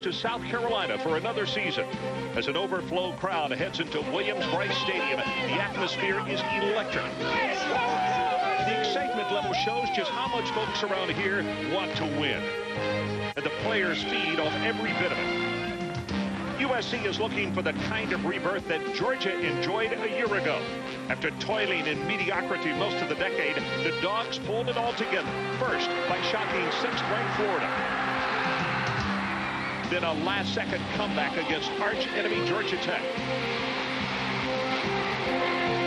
to South Carolina for another season. As an overflow crowd heads into Williams-Brice Stadium, the atmosphere is electric. The excitement level shows just how much folks around here want to win. And the players feed off every bit of it. USC is looking for the kind of rebirth that Georgia enjoyed a year ago. After toiling in mediocrity most of the decade, the Dogs pulled it all together. First, by shocking 6th-ranked Florida. Then a last-second comeback against arch-enemy Georgia Tech.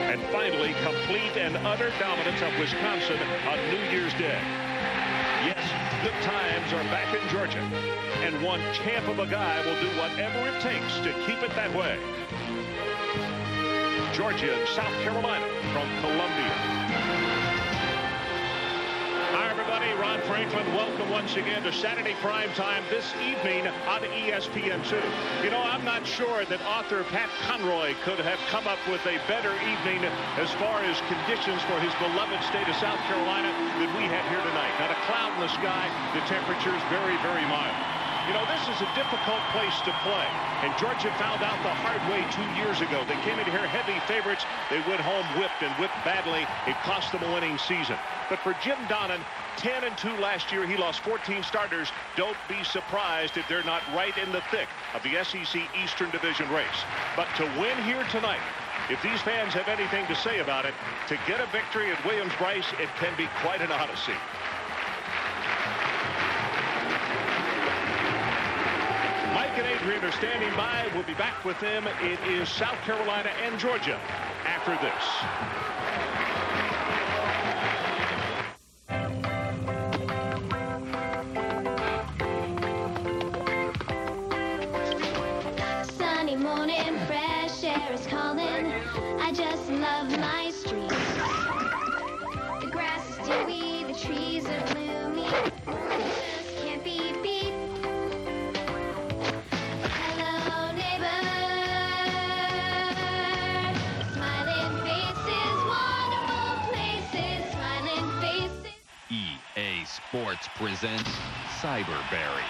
And finally, complete and utter dominance of Wisconsin on New Year's Day. Yes, good times are back in Georgia. And one champ of a guy will do whatever it takes to keep it that way. Georgia and South Carolina from Columbia. Hi, everybody. Ron Franklin. Welcome once again to Saturday Prime Time this evening on ESPN2. You know, I'm not sure that author Pat Conroy could have come up with a better evening as far as conditions for his beloved state of South Carolina than we have here tonight. Not a cloud in the sky. The temperature is very, very mild. You know, this is a difficult place to play, and Georgia found out the hard way 2 years ago. They came in here heavy favorites. They went home whipped and whipped badly. It cost them a winning season. But for Jim Donnan, 10-2 last year. He lost 14 starters. Don't be surprised if they're not right in the thick of the SEC Eastern Division race. But to win here tonight, if these fans have anything to say about it, to get a victory at Williams-Brice, it can be quite an odyssey. Mike and Adrian are standing by. We'll be back with them. It is South Carolina and Georgia after this. Sunny morning, fresh air is calling. I just love my street. The grass is dewy, the trees are gloomy. Just can't be beat. Hello, neighbor. Smiling faces, wonderful places. Smiling faces. EA Sports presents Cyberberry.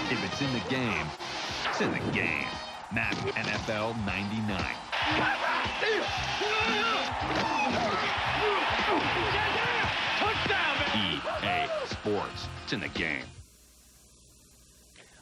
If it's in the game, it's in the game. Madden NFL 99. EA Sports. It's in the game.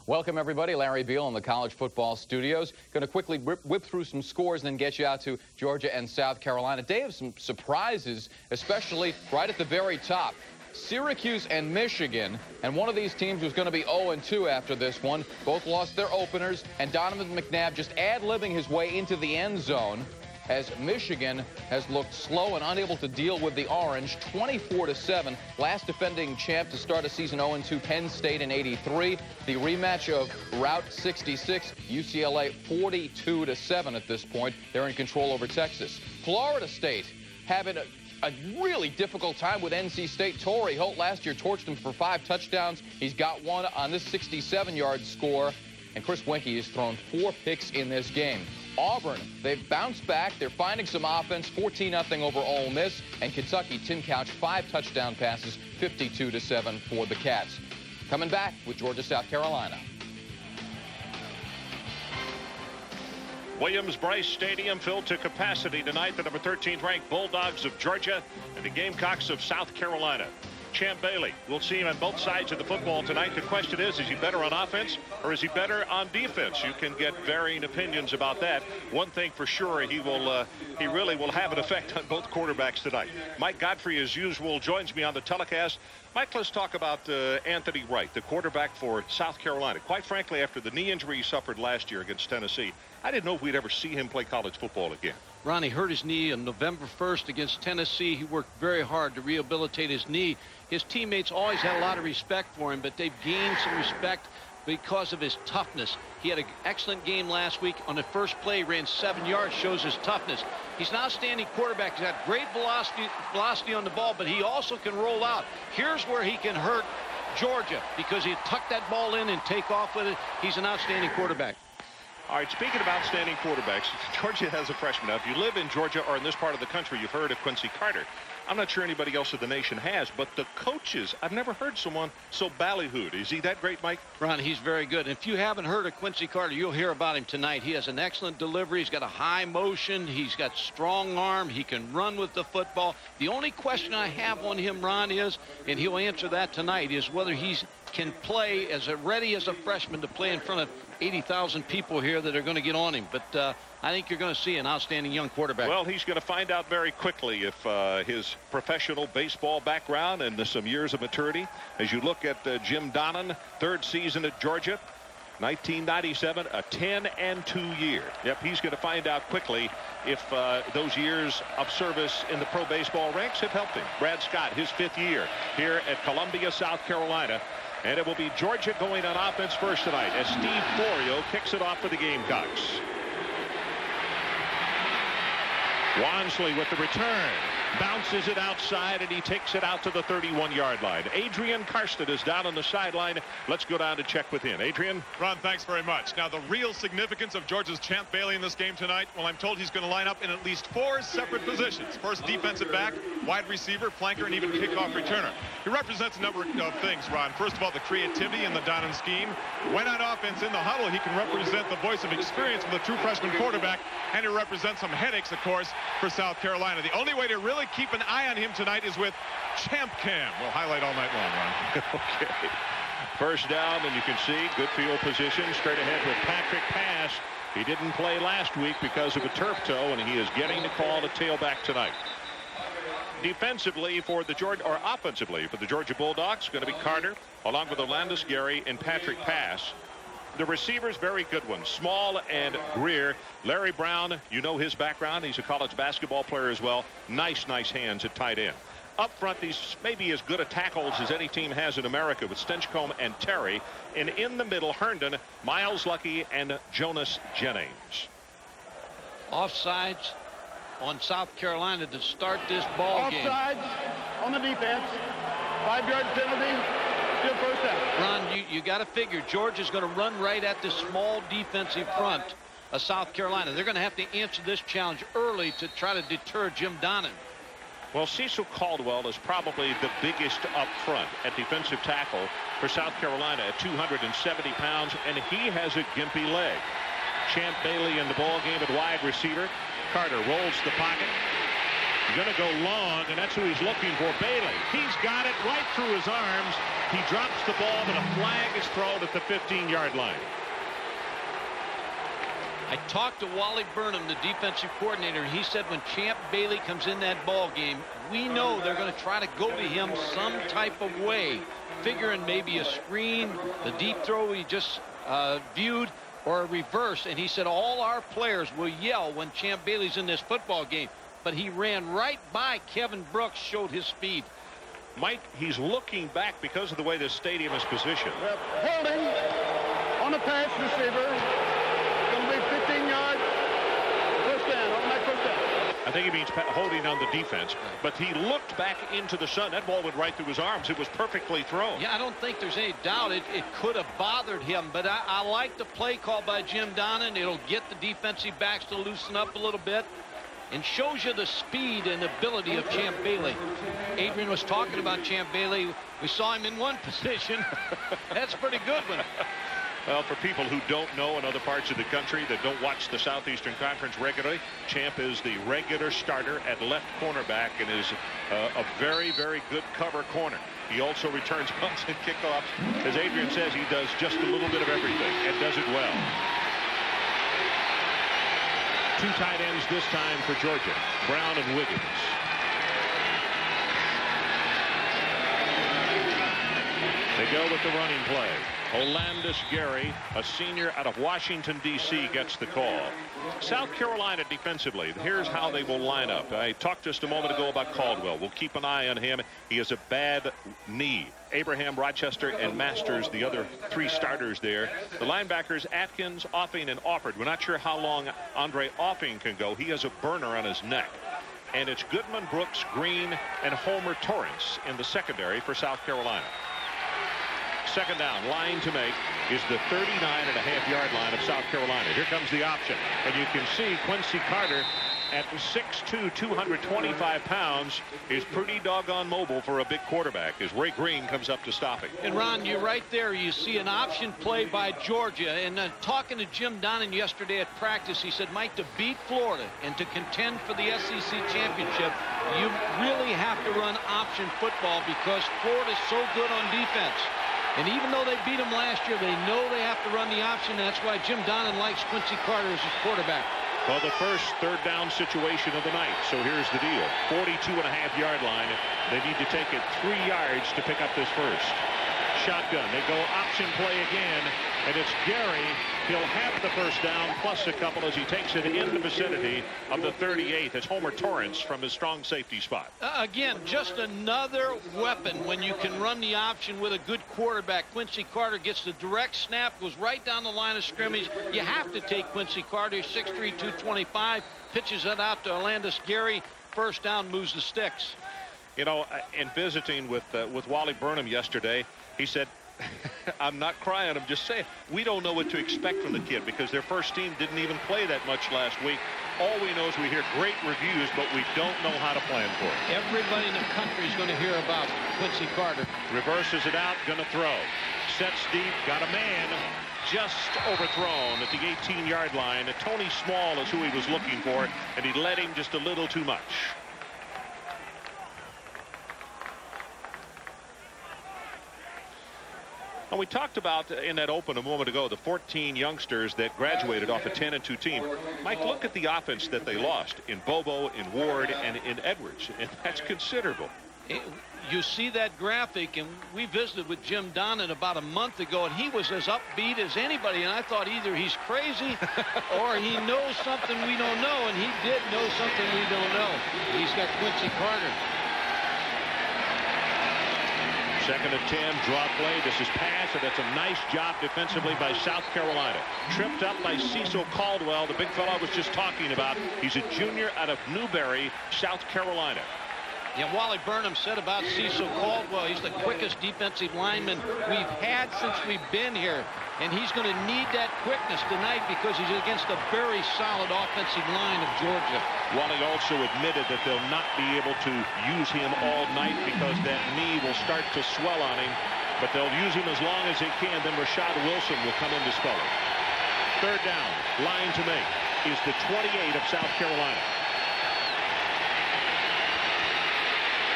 Welcome, everybody. Larry Beal in the college football studios. Going to quickly whip through some scores and then get you out to Georgia and South Carolina. Day of some surprises, especially right at the very top. Syracuse and Michigan, and one of these teams was going to be 0-2 after this one. Both lost their openers, and Donovan McNabb just ad-libbing his way into the end zone as Michigan has looked slow and unable to deal with the orange. 24-7. Last defending champ to start a season 0-2, Penn State in '83. The rematch of Route 66, UCLA 42-7 at this point. They're in control over Texas. Florida State having a really difficult time with NC State. Torrey Holt last year torched him for 5 touchdowns. He's got one on this 67-yard score. And Chris Weinke has thrown 4 picks in this game. Auburn, they've bounced back. They're finding some offense. 14-0 over Ole Miss. And Kentucky, Tim Couch, 5 touchdown passes, 52-7 for the Cats. Coming back with Georgia, South Carolina. Williams-Brice Stadium filled to capacity tonight. The number 13th-ranked Bulldogs of Georgia and the Gamecocks of South Carolina. Champ Bailey, we'll see him on both sides of the football tonight. The question is he better on offense or is he better on defense? You can get varying opinions about that. One thing for sure, he really will have an effect on both quarterbacks tonight. Mike Godfrey, as usual, joins me on the telecast. Mike, let's talk about Anthony Wright, the quarterback for South Carolina. Quite frankly, after the knee injury he suffered last year against Tennessee, I didn't know if we'd ever see him play college football again. Ronnie hurt his knee on November 1st against Tennessee. He worked very hard to rehabilitate his knee. His teammates always had a lot of respect for him, but they've gained some respect because of his toughness. He had an excellent game last week. On the first play, ran 7 yards, shows his toughness. He's an outstanding quarterback. He's got great velocity on the ball, but he also can roll out. Here's where he can hurt Georgia, because he tucked that ball in and take off with it. He's an outstanding quarterback. All right, speaking of outstanding quarterbacks, Georgia has a freshman. Now, if you live in Georgia or in this part of the country, you've heard of Quincy Carter. I'm not sure anybody else in the nation has, but the coaches, I've never heard someone so ballyhooed. Is he that great, Mike? Ron, he's very good. If you haven't heard of Quincy Carter, you'll hear about him tonight. He has an excellent delivery. He's got a high motion. He's got strong arm. He can run with the football. The only question I have on him, Ron, is, and he'll answer that tonight, is whether he can play as ready as a freshman to play in front of 80,000 people here that are going to get on him. But I think you're going to see an outstanding young quarterback. Well, he's going to find out very quickly if his professional baseball background and some years of maturity. As you look at Jim Donnan, third season at Georgia, 1997, a 10-2 year. Yep, he's going to find out quickly if those years of service in the pro baseball ranks have helped him. Brad Scott, his 5th year here at Columbia, South Carolina. And it will be Georgia going on offense first tonight as Steve Florio kicks it off for the Gamecocks. Wansley with the return. Bounces it outside, and he takes it out to the 31-yard line. Adrian Karsten is down on the sideline. Let's go down to check with him. Adrian? Ron, thanks very much. Now, the real significance of Georgia's Champ Bailey in this game tonight, well, I'm told he's going to line up in at least 4 separate positions. First, defensive back, wide receiver, flanker, and even kickoff returner. He represents a number of things, Ron. First of all, the creativity in the Donnan scheme. When on offense in the huddle, he can represent the voice of experience with a true freshman quarterback, and he represents some headaches, of course, for South Carolina. The only way to really keep an eye on him tonight is with Champ Cam. We'll highlight all night long, Ron. Okay. First down, and you can see good field position straight ahead with Patrick Pass. He didn't play last week because of a turf toe, and he is getting the call to tailback tonight. Defensively for the Georgia, or offensively for the Georgia Bulldogs, going to be Carter, along with Orlandis Gary and Patrick Pass. The receivers, very good ones. Small and Greer. Larry Brown, you know his background. He's a college basketball player as well. Nice hands at tight end. Up front, these may be as good a tackles as any team has in America with Stinchcomb and Terry. And in the middle, Herndon, Miles Lucky, and Jonas Jennings. Offsides on South Carolina to start this ball game. Offsides on the defense. 5-yard penalty. Still first down. Ron, you got to figure Georgia's going to run right at this small defensive front of South Carolina. They're going to have to answer this challenge early to try to deter Jim Donnan. Well, Cecil Caldwell is probably the biggest up front at defensive tackle for South Carolina at 270 pounds, and he has a gimpy leg. Champ Bailey in the ball game at wide receiver. Carter rolls the pocket. He's going to go long, and that's who he's looking for, Bailey. He's got it right through his arms. He drops the ball, but a flag is thrown at the 15-yard line. I talked to Wally Burnham, the defensive coordinator. He said when Champ Bailey comes in that ball game, we know they're going to try to go to him some type of way, figuring maybe a screen, the deep throw he just viewed, or a reverse. And he said all our players will yell when Champ Bailey's in this football game. But he ran right by Kevin Brooks, showed his speed. Mike, he's looking back because of the way this stadium is positioned. Holding on the pass receiver. Going to be 15-yard first down, automatic first down. I think he means holding on the defense, but he looked back into the sun. That ball went right through his arms. It was perfectly thrown. Yeah, I don't think there's any doubt it could have bothered him, but I like the play call by Jim Donnan. It'll get the defensive backs to loosen up a little bit and shows you the speed and ability of Champ Bailey. Adrian was talking about Champ Bailey. We saw him in one position. That's a pretty good one. Well, for people who don't know in other parts of the country that don't watch the Southeastern Conference regularly, Champ is the regular starter at left cornerback and is a very good cover corner. He also returns punts and kickoffs. As Adrian says, he does just a little bit of everything and does it well. 2 tight ends this time for Georgia, Brown and Wiggins. They go with the running play. Orlandis Gary, a senior out of Washington, D.C., gets the call. South Carolina defensively, here's how they will line up. I talked just a moment ago about Caldwell. We'll keep an eye on him. He has a bad knee. Abraham, Rochester, and Masters, the other 3 starters there. The linebackers, Atkins, Offing, and Offord. We're not sure how long Andre Offing can go. He has a burner on his neck. And it's Goodman, Brooks, Green, and Homer Torrance in the secondary for South Carolina. Second down, line to make. is the 39.5-yard line of South Carolina. Here comes the option, and you can see Quincy Carter at 6'2", 225 pounds, is pretty doggone mobile for a big quarterback as Ray Green comes up to stop him. And Ron, you're right there. You see an option play by Georgia. And talking to Jim Donnan yesterday at practice, he said, Mike, to beat Florida and to contend for the SEC championship, you really have to run option football because Florida's so good on defense. And even though they beat them last year, they know they have to run the option. That's why Jim Donnan likes Quincy Carter as his quarterback. Well, the first third down situation of the night. So here's the deal. 42.5-yard line. They need to take it 3 yards to pick up this first. Shotgun. They go option play again, and it's Gary. He'll have the first down plus a couple as he takes it in the vicinity of the 38. It's Homer Torrance from his strong safety spot. Again, just another weapon when you can run the option with a good quarterback. Quincy Carter gets the direct snap, goes right down the line of scrimmage. You have to take Quincy Carter, 6'3", 225, pitches it out to Orlandis Gary. First down, moves the sticks. You know, in visiting with Wally Burnham yesterday, he said, I'm not crying, I'm just saying, we don't know what to expect from the kid because their first team didn't even play that much last week. All we know is we hear great reviews, but we don't know how to plan for it. Everybody in the country is going to hear about Quincy Carter. Reverses it out, going to throw. Sets deep, got a man just overthrown at the 18-yard line. Tony Small is who he was looking for, and he led him just a little too much. And we talked about in that open a moment ago the 14 youngsters that graduated off a 10-2 team. Mike, look at the offense that they lost in Bobo, in Ward, and in Edwards, and that's considerable. You see that graphic, and we visited with Jim Donnan about a month ago, and he was as upbeat as anybody, and I thought either he's crazy or he knows something we don't know, and he did know something we don't know. He's got Quincy Carter. Second and 10, draw play. This is pass, and that's a nice job defensively by South Carolina. Tripped up by Cecil Caldwell, the big fellow I was just talking about. He's a junior out of Newberry, South Carolina. Yeah, Wally Burnham said about Cecil Caldwell, he's the quickest defensive lineman we've had since we've been here. And he's going to need that quickness tonight because he's against a very solid offensive line of Georgia. Wally also admitted that they'll not be able to use him all night because that knee will start to swell on him. But they'll use him as long as they can. Then Rashad Wilson will come in to spell it. Third down, line to make, is the 28 of South Carolina.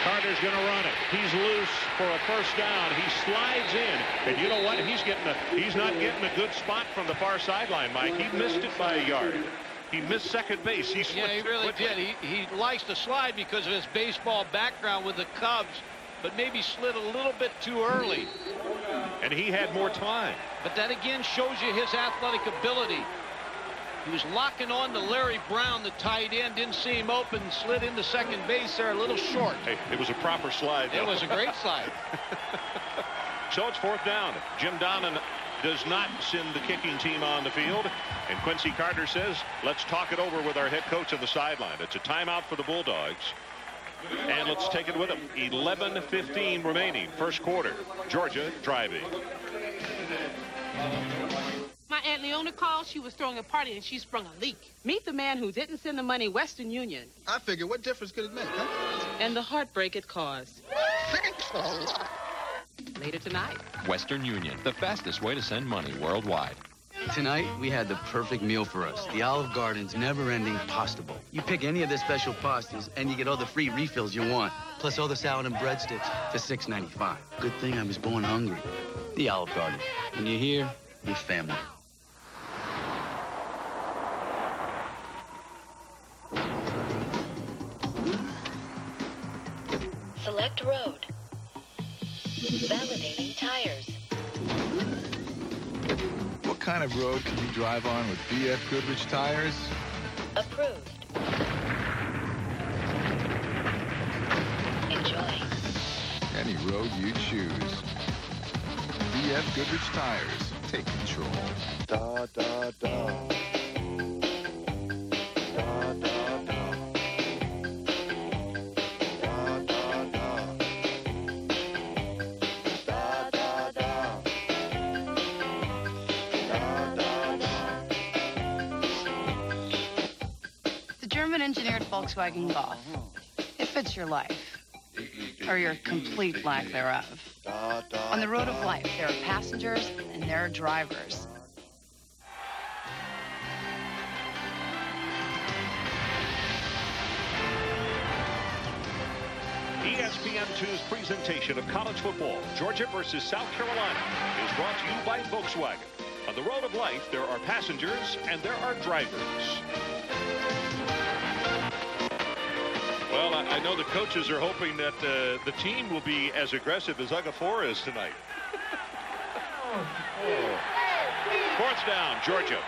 Carter's going to run it. He's loose for a first down. He slides in. And you know what? He's not getting a good spot from the far sideline, Mike. He missed it by a yard. He missed second base. Yeah, he really did. He likes to slide because of his baseball background with the Cubs, but maybe slid a little bit too early. And he had more time. But that again shows you his athletic ability. He was locking on to Larry Brown, the tight end. Didn't see him open. Slid into second base there a little short. Hey, it was a proper slide, though. It was a great slide. So it's fourth down. Jim Donnan does not send the kicking team on the field. And Quincy Carter says, let's talk it over with our head coach on the sideline. It's a timeout for the Bulldogs. And let's take it with them. 11:15 remaining. First quarter. Georgia driving. My Aunt Leona called. She was throwing a party and she sprung a leak. Meet the man who didn't send the money, Western Union. I figured, what difference could it make, huh? And the heartbreak it caused. Thanks a lot. Later tonight. Western Union, the fastest way to send money worldwide. Tonight, we had the perfect meal for us. The Olive Garden's never-ending pasta bowl. You pick any of their special pastas, and you get all the free refills you want, plus all the salad and breadsticks for $6.95. Good thing I was born hungry. The Olive Garden. When you're here, you're family. Select road. Validating tires. What kind of road can you drive on with BF Goodrich tires? Approved. Enjoy. Any road you choose. BF Goodrich tires. Take control. Da, da, da. Da, da, da. German-engineered Volkswagen Golf. It fits your life, or your complete lack thereof. On the road of life, there are passengers and there are drivers. ESPN2's presentation of college football, Georgia versus South Carolina, is brought to you by Volkswagen. On the road of life, there are passengers and there are drivers. Well, I know the coaches are hoping that the team will be as aggressive as Ugafora is tonight. Fourth down, Georgia.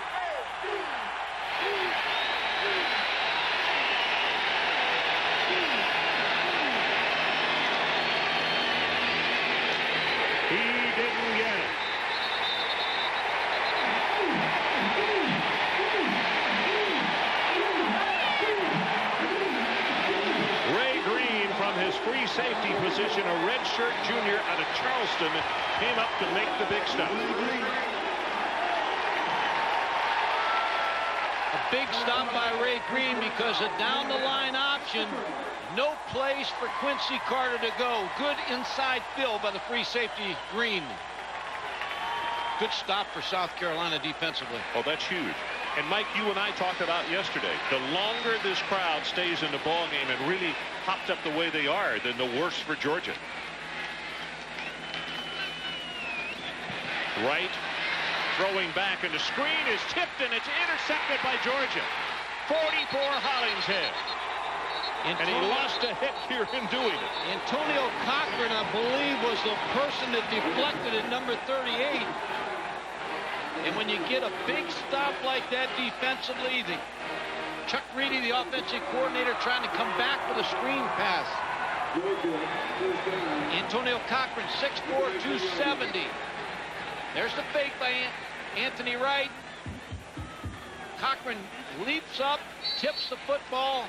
He didn't get it. Ray Green from his free safety position, a redshirt junior out of Charleston, came up to make the big stop. A big stop by Ray Green because a down-the-line option. No place for Quincy Carter to go. Good inside fill by the free safety, Green. Good stop for South Carolina defensively. Oh, that's huge. And Mike, you and I talked about yesterday, the longer this crowd stays in the ball game and really hopped up the way they are, then the worse for Georgia. Right, throwing back, and the screen is tipped, and it's intercepted by Georgia. 44 Hollingshead. And he lost a hit here in doing it. Antonio Cochran, I believe, was the person that deflected at number 38. And when you get a big stop like that defensively, Chuck Reedy, the offensive coordinator, trying to come back with a screen pass. Antonio Cochran, 6'4", 270. There's the fake by Anthony Wright. Cochran leaps up, tips the football.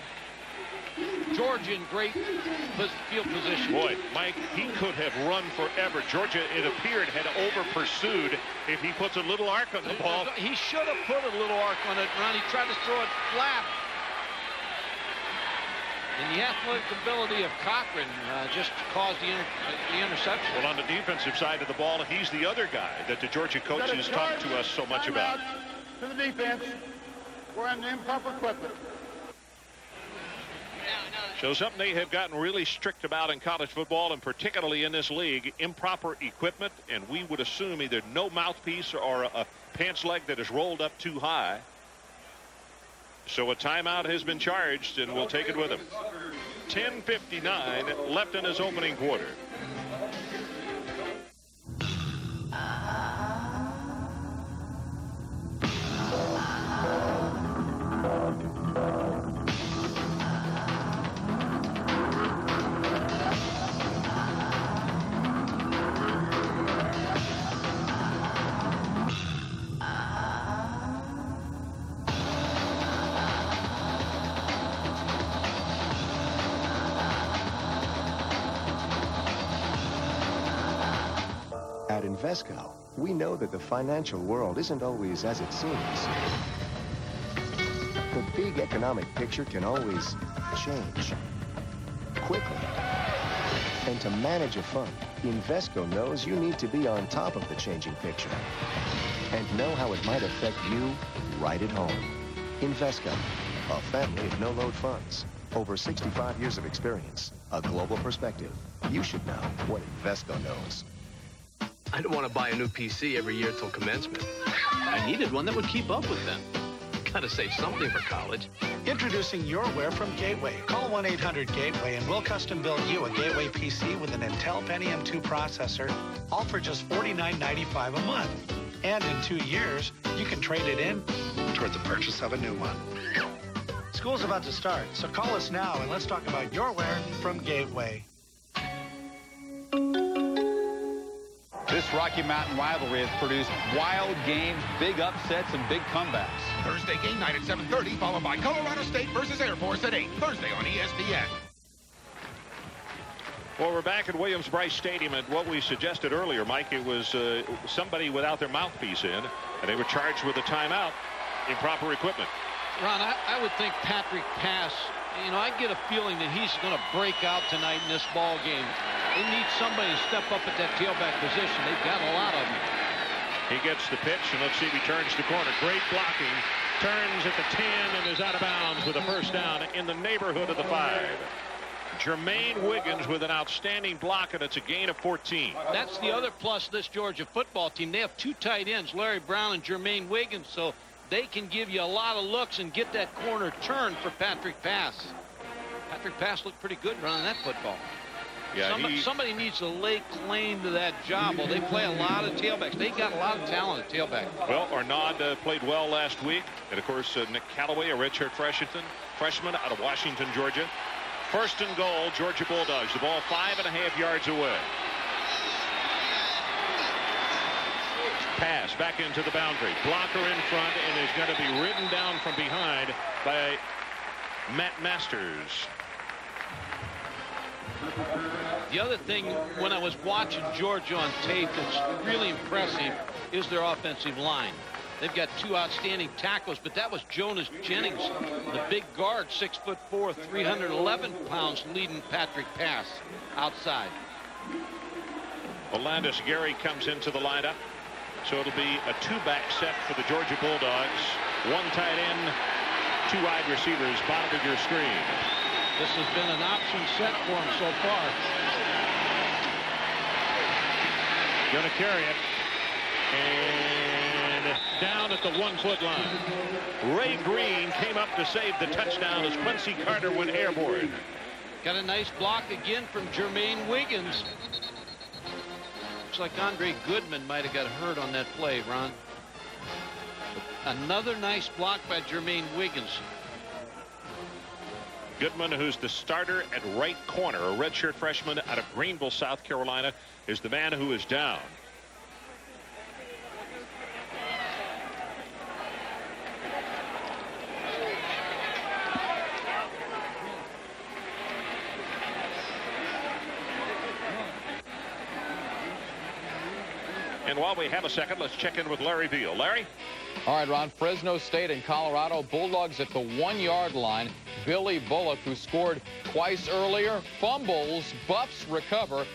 Georgia in great field position. Boy, Mike, he could have run forever. Georgia, it appeared, had over-pursued. If he puts a little arc on the ball. He should have put a little arc on it, Ron. He tried to throw it flat. And the athletic ability of Cochran just caused the interception. Well, on the defensive side of the ball, he's the other guy that the Georgia coaches talk to us so much about. To the defense. We're on the improper equipment. So something they have gotten really strict about in college football, and particularly in this league, improper equipment, and we would assume either no mouthpiece or a pants leg that is rolled up too high. So a timeout has been charged, and we'll take it with him. 10:59 left in his opening quarter. At Invesco, we know that the financial world isn't always as it seems. The big economic picture can always change quickly. And to manage a fund, Invesco knows you need to be on top of the changing picture and know how it might affect you right at home. Invesco, a family of no-load funds. Over 65 years of experience, a global perspective. You should know what Invesco knows. I don't want to buy a new PC every year till commencement. I needed one that would keep up with them. Gotta save something for college. Introducing YourWare from Gateway. Call 1-800-GATEWAY and we'll custom build you a Gateway PC with an Intel Pentium 2 processor, all for just $49.95 a month. And in 2 years, you can trade it in toward the purchase of a new one. School's about to start, so call us now and let's talk about YourWare from Gateway. This Rocky Mountain rivalry has produced wild games, big upsets, and big comebacks. Thursday game night at 7:30, followed by Colorado State versus Air Force at 8, Thursday on ESPN. Well, we're back at Williams-Brice Stadium, and what we suggested earlier, Mike, it was somebody without their mouthpiece in, and they were charged with a timeout, improper equipment. Ron, I would think Patrick Pass, you know, I get a feeling that he's going to break out tonight in this ball game. They need somebody to step up at that tailback position. They've got a lot of them. He gets the pitch, and let's see if he turns the corner. Great blocking. Turns at the 10 and is out of bounds with a first down in the neighborhood of the 5. Jermaine Wiggins with an outstanding block, and it's a gain of 14. That's the other plus this Georgia football team. They have 2 tight ends, Larry Brown and Jermaine Wiggins, so they can give you a lot of looks and get that corner turn for Patrick Pass. Patrick Pass looked pretty good running that football. Yeah, somebody needs to lay claim to that job. Well, they play a lot of tailbacks. They got a lot of talent at tailback. Well, Arnaud played well last week. And, of course, Nick Callaway, a redshirt freshman out of Washington, Georgia. First and goal, Georgia Bulldogs. The ball 5.5 yards away. Pass back into the boundary. Blocker in front and is going to be ridden down from behind by Matt Masters. The other thing, when I was watching Georgia on tape, that's really impressive is their offensive line. They've got 2 outstanding tackles, but that was Jonas Jennings, the big guard, 6'4", 311 pounds, leading Patrick Pass outside. Olandis Gary comes into the lineup, so it'll be a 2-back set for the Georgia Bulldogs. 1 tight end, 2 wide receivers, bottom of your screen. This has been an option set for him so far. Going to carry it. And down at the 1-foot line. Ray Green came up to save the touchdown as Quincy Carter went airborne. Got a nice block again from Jermaine Wiggins. Looks like Andre Goodman might have got hurt on that play, Ron. Another nice block by Jermaine Wiggins. Goodman, who's the starter at right corner, a redshirt freshman out of Greenville, South Carolina, is the man who is down. And while we have a second, let's check in with Larry Veal. Larry? All right, Ron. Fresno State and Colorado. Bulldogs at the 1-yard line. Billy Bullock, who scored twice earlier, fumbles. Buffs recover.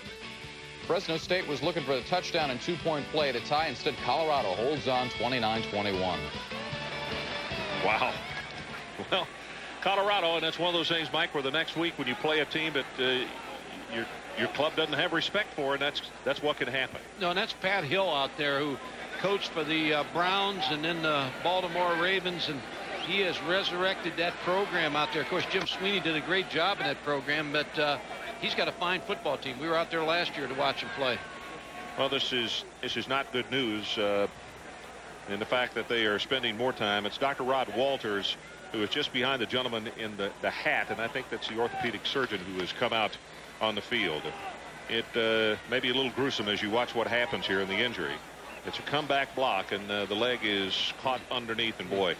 Fresno State was looking for the touchdown and 2-point play to tie. Instead, Colorado holds on 29-21. Wow. Well, Colorado, and that's one of those things, Mike, where the next week when you play a team that your club doesn't have respect for, and that's what can happen. No, and that's Pat Hill out there, who coached for the Browns and then the Baltimore Ravens, and he has resurrected that program out there. Of course, Jim Sweeney did a great job in that program, but he's got a fine football team. We were out there last year to watch him play. Well, this is not good news in the fact that they are spending more time. It's Dr. Rod Walters, who is just behind the gentleman in the hat, and I think that's the orthopedic surgeon who has come out on the field. It may be a little gruesome as you watch what happens here in the injury. It's a comeback block, and the leg is caught underneath, and boy,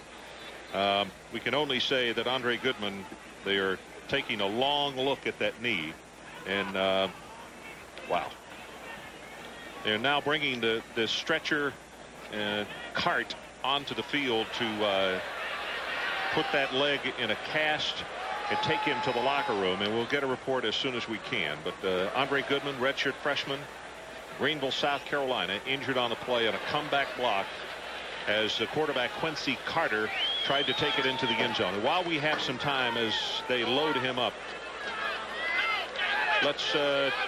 we can only say that Andre Goodman, they are taking a long look at that knee, and wow. They're now bringing the stretcher cart onto the field to put that leg in a cast and take him to the locker room, and we'll get a report as soon as we can. But Andre Goodman, redshirt freshman, Greenville, South Carolina, injured on the play on a comeback block as the quarterback Quincy Carter tried to take it into the end zone. And while we have some time as they load him up, let's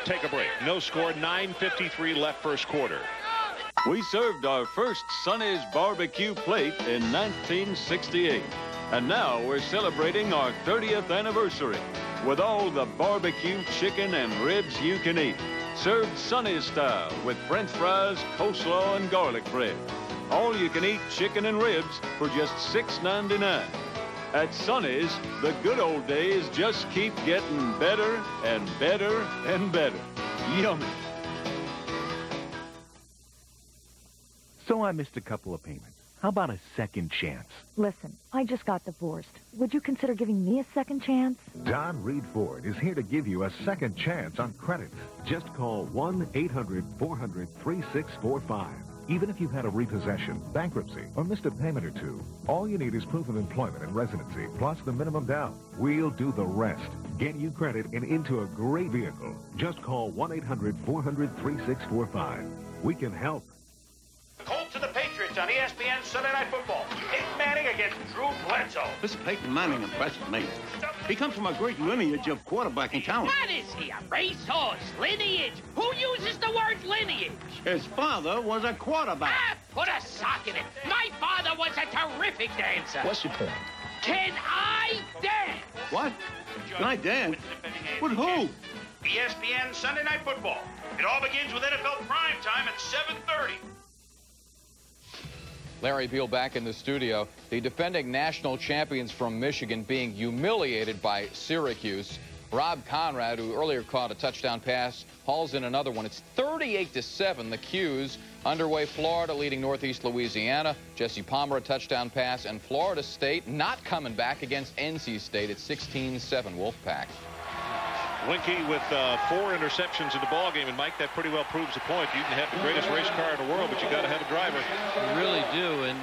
take a break. No score, 9:53 left first quarter. We served our first Sonny's barbecue plate in 1968. And now we're celebrating our 30th anniversary with all the barbecue chicken and ribs you can eat. Served Sonny's style with French fries, coleslaw, and garlic bread. All you can eat chicken and ribs for just $6.99. At Sonny's, the good old days just keep getting better and better and better. Yummy. So I missed a couple of payments. How about a second chance? Listen, I just got divorced. Would you consider giving me a second chance? Don Reed Ford is here to give you a second chance on credit. Just call 1-800-400-3645. Even if you've had a repossession, bankruptcy, or missed a payment or two, all you need is proof of employment and residency, plus the minimum down. We'll do the rest. Get you credit and into a great vehicle. Just call 1-800-400-3645. We can help. Colts and the Patriots on ESPN Sunday Night Football. Peyton Manning against Drew Bledsoe. This Peyton Manning impresses me. He comes from a great lineage of quarterbacking talent. What is he, a racehorse? Lineage? Who uses the word lineage? His father was a quarterback. Ah, put a sock in it. My father was a terrific dancer. What's your point? Can I dance? What? Can I dance? With who? ESPN Sunday Night Football. It all begins with NFL Prime Time at 7:30. Larry Beal back in the studio. The defending national champions from Michigan being humiliated by Syracuse. Rob Conrad, who earlier caught a touchdown pass, hauls in another one. It's 38-7, the Qs. Underway, Florida leading Northeast Louisiana. Jesse Palmer a touchdown pass, and Florida State not coming back against NC State at 16-7, Wolfpack. Winky with 4 interceptions in the ball game, and Mike, that pretty well proves the point. You can have the greatest race car in the world, but you got to have a driver. You really do. And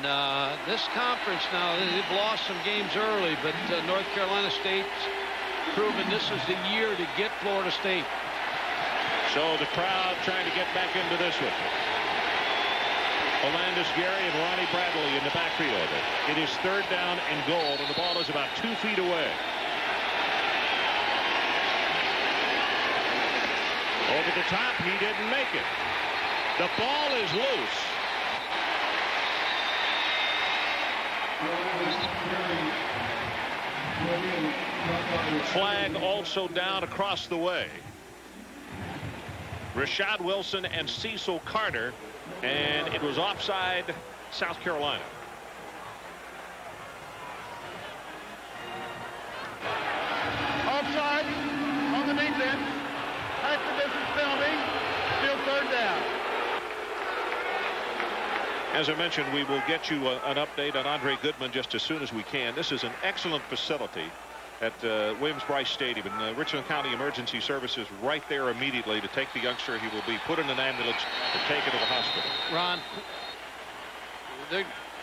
this conference now, they've lost some games early, but North Carolina State's proven this is the year to get Florida State. So the crowd trying to get back into this one. Olandis Gary and Ronnie Bradley in the backfield. It is 3rd down and goal, and the ball is about 2 feet away. Over the top, he didn't make it. The ball is loose. Flag also down across the way. Rashad Wilson and Cecil Carter, and it was offside, South Carolina. Offside on the defense. That's the distance penalty. Still 3rd down. As I mentioned, we will get you an update on Andre Goodman just as soon as we can. This is an excellent facility at Williams-Brice Stadium, and Richland County Emergency Services right there immediately to take the youngster. He will be put in an ambulance and taken to the hospital. Ron,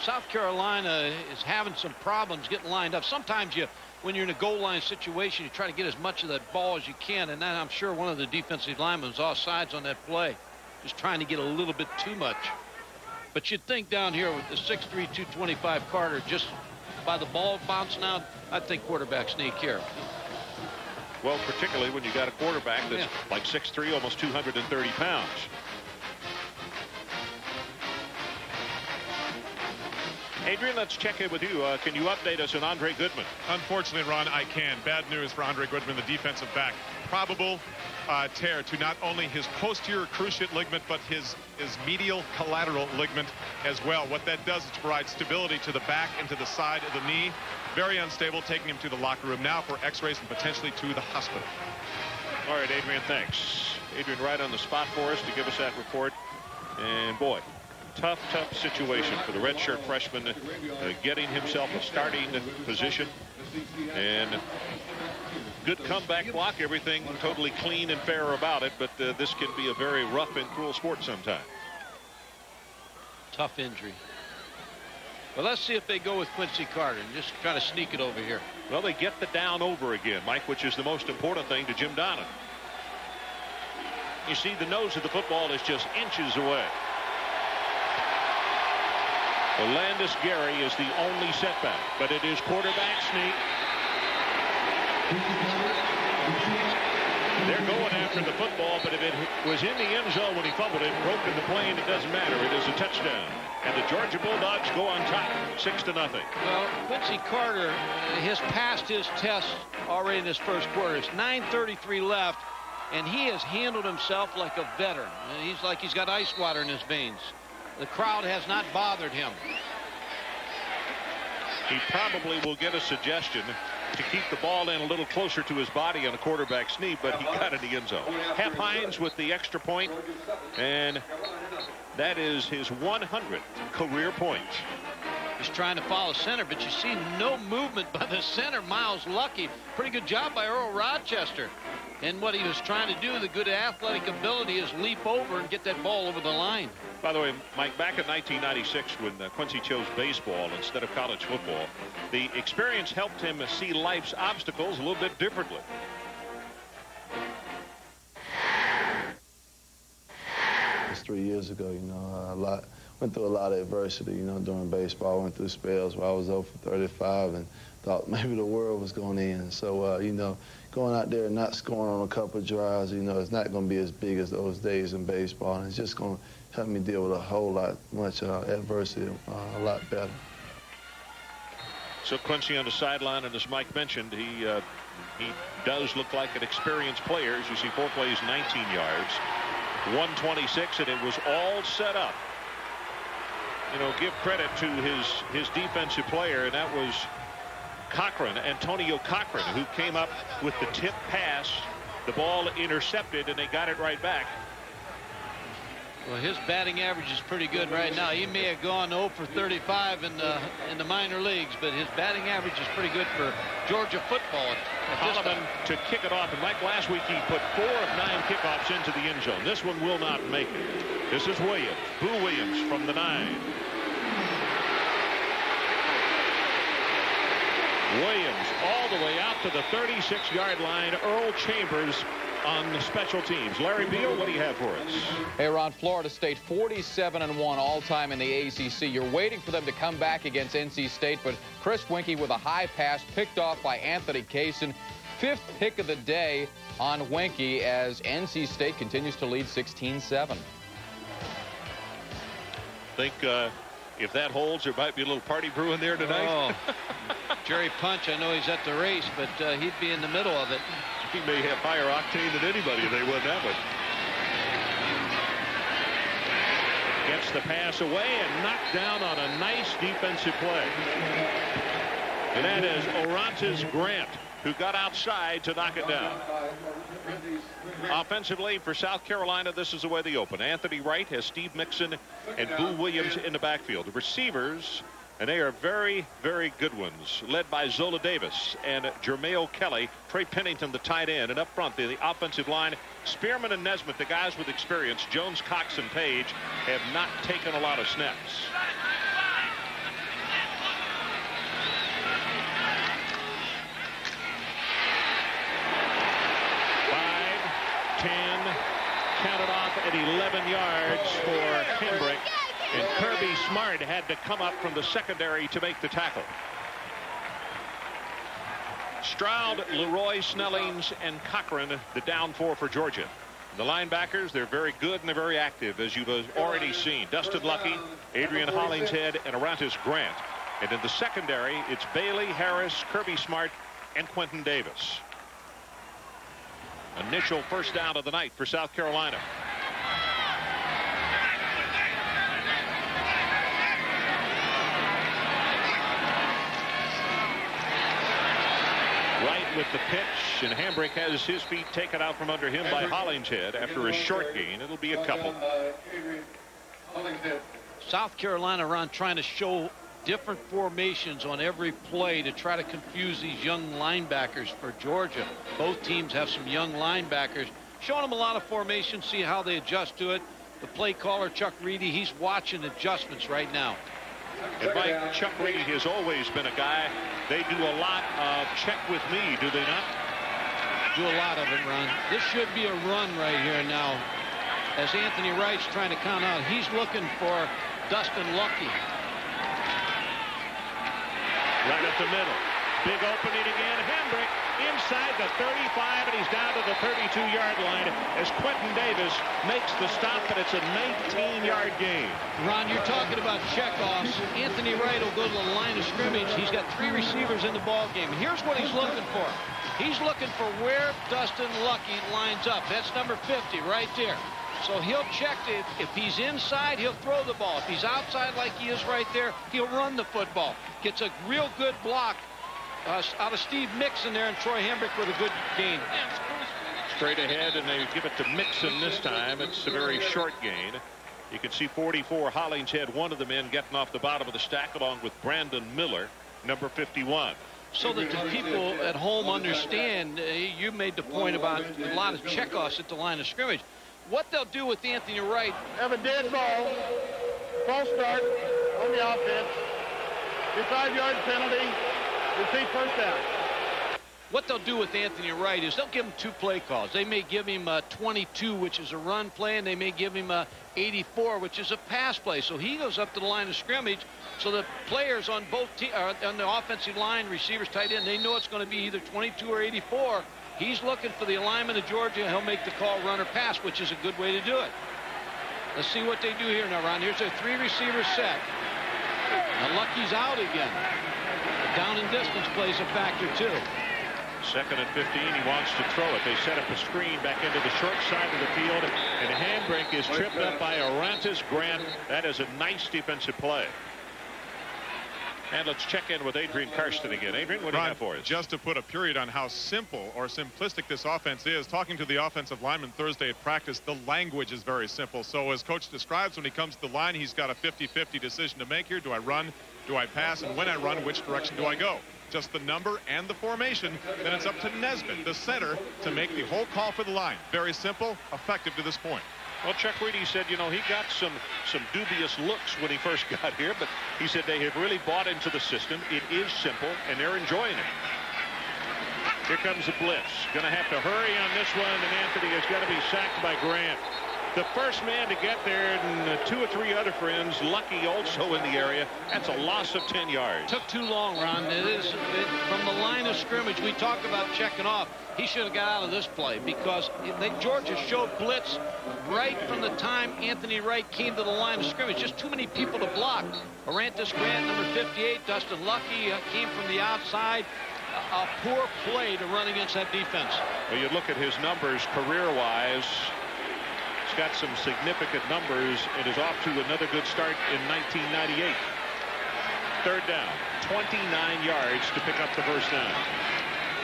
South Carolina is having some problems getting lined up. Sometimes when you're in a goal line situation, you try to get as much of that ball as you can, and then I'm sure one of the defensive linemen was offsides on that play, just trying to get a little bit too much. But you'd think down here with the 6'3", 225 Carter, just by the ball bouncing out, I think quarterbacks need care. Well, particularly when you got a quarterback that's like 6'3", almost 230 pounds. Adrian, let's check in with you. Can you update us on Andre Goodman? Unfortunately, Ron, I can. Bad news for Andre Goodman, the defensive back. Probable tear to not only his posterior cruciate ligament, but his medial collateral ligament as well. What that does is provide stability to the back and to the side of the knee. Very unstable, taking him to the locker room now for x-rays and potentially to the hospital. All right, Adrian, thanks. Adrian right on the spot for us to give us that report. And boy, tough situation for the redshirt freshman, getting himself a starting position. And good comeback block, everything totally clean and fair about it, but this can be a very rough and cruel sport sometime. Tough injury. Well, let's see if they go with Quincy Carter and just try to sneak it over here. Well, they get the down over again, Mike, which is the most important thing to Jim Donnan. You see, the nose of the football is just inches away. Olandis Gary is the only setback, but it is quarterback sneak. They're going after the football, but if it was in the end zone when he fumbled it, broken the plane, it doesn't matter. It is a touchdown. And the Georgia Bulldogs go on top, 6-0. Well, Quincy Carter has passed his test already in his first quarter. It's 9:33 left, and he has handled himself like a veteran. He's like he's got ice water in his veins. The crowd has not bothered him. He probably will get a suggestion to keep the ball in a little closer to his body on a quarterback's knee, but he got in the end zone. Hep Hines with the extra point, and that is his 100th career point. He's trying to follow center, but you see no movement by the center, Miles Lucky. Pretty good job by Earl Rochester. And what he was trying to do, the good athletic ability, is leap over and get that ball over the line. By the way, Mike, back in 1996 when Quincy chose baseball instead of college football, the experience helped him see life's obstacles a little bit differently. It's 3 years ago, you know, went through a lot of adversity, you know, during baseball. I went through spells where I was 0 for 35 and thought maybe the world was going to end. So, you know, going out there and not scoring on a couple of drives, you know, it's not going to be as big as those days in baseball. And it's just going to help me deal with a whole lot much adversity a lot better. So Quincy on the sideline, and as Mike mentioned, he does look like an experienced player. As you see, 4 plays, 19 yards, 126, and it was all set up. You know, give credit to his defensive player, and that was Cochran, Antonio Cochran, who came up with the tip pass. The ball intercepted, and they got it right back. Well, his batting average is pretty good right now. He may have gone 0 for 35 in the minor leagues, but his batting average is pretty good for Georgia football. Holloman to kick it off, and like last week, he put 4 of 9 kickoffs into the end zone. This one will not make it. This is Williams, Boo Williams from the 9. Williams all the way out to the 36-yard line. Earl Chambers on the special teams. Larry Beal, what do you have for us? Hey, Ron, Florida State 47-1 all-time in the ACC. You're waiting for them to come back against NC State, but Chris Winkie with a high pass picked off by Anthony Kaysen. 5th pick of the day on Winkie as NC State continues to lead 16-7. Think if that holds, there might be a little party brewing there tonight. Oh. Jerry Punch, I know he's at the race, but he'd be in the middle of it. He may have higher octane than anybody if they win that one. Gets the pass away and knocked down on a nice defensive play. And that is Orontes Grant, who got outside to knock it down. Offensively for South Carolina, this is the way they open. Anthony Wright has Steve Mixon and Boo Williams in the backfield. The receivers, and they are very, very good ones, led by Zola Davis and Jermail Kelly. Trey Pennington, the tight end. And up front, the offensive line, Spearman and Nesmith, the guys with experience. Jones, Cox, and Page have not taken a lot of snaps. Counted off at 11 yards for Hembrick, and Kirby Smart had to come up from the secondary to make the tackle. Stroud, Leroy, Snellings, and Cochran, the down 4 for Georgia. The linebackers, they're very good and they're very active, as you've already seen. Dustin Luckey, Adrian Hollingshead, and Orontes Grant. And in the secondary, it's Bailey, Harris, Kirby Smart, and Quentin Davis. Initial first down of the night for South Carolina. Right with the pitch, and Hambrick has his feet taken out from under him by Hollingshead after a short gain. It'll be a couple. South Carolina, Ron, trying to show different formations on every play to try to confuse these young linebackers for Georgia. Both teams have some young linebackers. Showing them a lot of formations, see how they adjust to it. The play caller, Chuck Reedy, he's watching adjustments right now. And Mike, Chuck Reedy has always been a guy, they do a lot of check with me, do they not? Do a lot of it, Ron. This should be a run right here now. As Anthony Wright's trying to count out, he's looking for Dustin Luckey. Right up the middle. Big opening again. Hambrick inside the 35, and he's down to the 32-yard line as Quentin Davis makes the stop, and it's a 19-yard gain. Ron, you're talking about checkoffs. Anthony Wright will go to the line of scrimmage. He's got 3 receivers in the ball game. Here's what he's looking for. He's looking for where Dustin Luckey lines up. That's number 50 right there. So he'll check it. If he's inside, he'll throw the ball. If he's outside like he is right there, he'll run the football. Gets a real good block out of Steve Mixon there, and Troy Hambrick with a good gain. Straight ahead, and they give it to Mixon this time. It's a very short gain. You can see 44, Hollingshead, one of the men getting off the bottom of the stack along with Brandon Miller, number 51. so that the people at home understand. You made the point about a lot of checkoffs at the line of scrimmage. What they'll do with Anthony Wright. Have a dead ball. False start on the offense. The 5-yard penalty. Repeat first down. What they'll do with Anthony Wright is they'll give him 2 play calls. They may give him 22, which is a run play, and they may give him 84, which is a pass play. So he goes up to the line of scrimmage. So the players on both on the offensive line, receivers, tight end, they know it's going to be either 22 or 84. He's looking for the alignment of Georgia. He'll make the call run or pass, which is a good way to do it. Let's see what they do here now, Ron. Here's their 3-receiver set. Now Lucky's out again. The down and distance plays a factor too. 2nd and 15. He wants to throw it. They set up a screen back into the short side of the field, and Handbrake is tripped up by Orantis Grant. That is a nice defensive play. And let's check in with Adrian Karsten again. Adrian, what do you have for us? Just to put a period on how simple or simplistic this offense is, talking to the offensive lineman Thursday at practice, the language is very simple. So as coach describes, when he comes to the line, he's got a 50-50 decision to make here. Do I run? Do I pass? And when I run, which direction do I go? Just the number and the formation. Then it's up to Nesbitt, the center, to make the whole call for the line. Very simple, effective to this point. Well, Chuck Reedy said, you know, he got some dubious looks when he first got here, but he said they have really bought into the system. It is simple, and they're enjoying it. Here comes the blitz. Going to have to hurry on this one, and Anthony has got to be sacked by Grant. The first man to get there, and 2 or 3 other friends, Lucky also in the area. That's a loss of 10 yards. Took too long, Ron. From the line of scrimmage, we talked about checking off. He should have got out of this play because Georgia showed blitz right from the time Anthony Wright came to the line of scrimmage. Just too many people to block. Orantis Grant, number 58, Dustin Lucky came from the outside. A poor play to run against that defense. Well, you look at his numbers career-wise. He's got some significant numbers and is off to another good start in 1998. 3rd down, 29 yards to pick up the first down.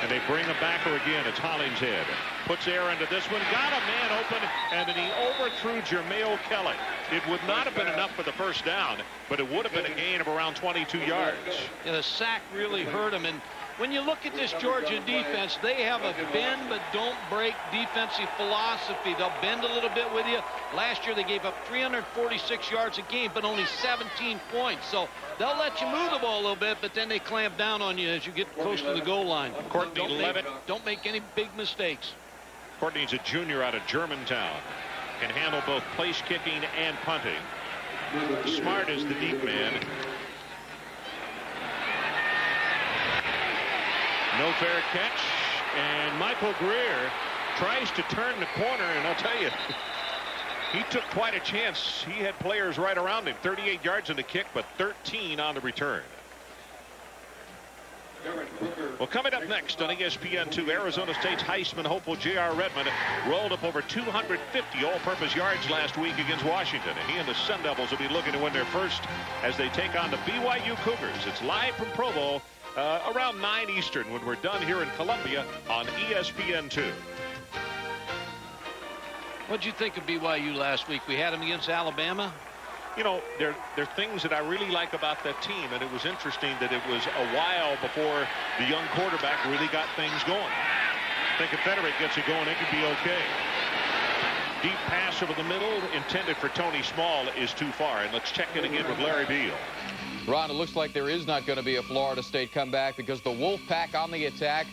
And they bring a backer again. It's Hollingshead. Puts air into this one. Got a man open, and then he overthrew Jermail Kelly. It would not have been enough for the first down, but it would have been a gain of around 22 yards. Yeah, the sack really hurt him. And when you look at this Georgia defense, they have a bend but don't break defensive philosophy. They'll bend a little bit with you. Last year they gave up 346 yards a game, but only 17 points. So they'll let you move the ball a little bit, but then they clamp down on you as you get close to the goal line. Courtney Levitt. Don't make any big mistakes. Courtney's a junior out of Germantown. Can handle both place kicking and punting. Smart is the deep man. No fair catch, and Michael Greer tries to turn the corner, and I'll tell you, he took quite a chance. He had players right around him. 38 yards in the kick, but 13 on the return. Well, coming up next on ESPN2, Arizona State's Heisman hopeful J.R. Redmond rolled up over 250 all-purpose yards last week against Washington. And he and the Sun Devils will be looking to win their first as they take on the BYU Cougars. It's live from Provo around 9 Eastern when we're done here in Columbia on ESPN2. What'd you think of BYU last week? We had them against Alabama. You know, there are things that I really like about that team, and it was interesting that it was a while before the young quarterback really got things going. I think if Federic gets it going, it could be okay. Deep pass over the middle intended for Tony Small is too far, and let's check in again with Larry Beal. Ron, it looks like there is not going to be a Florida State comeback because the Wolfpack on the attack.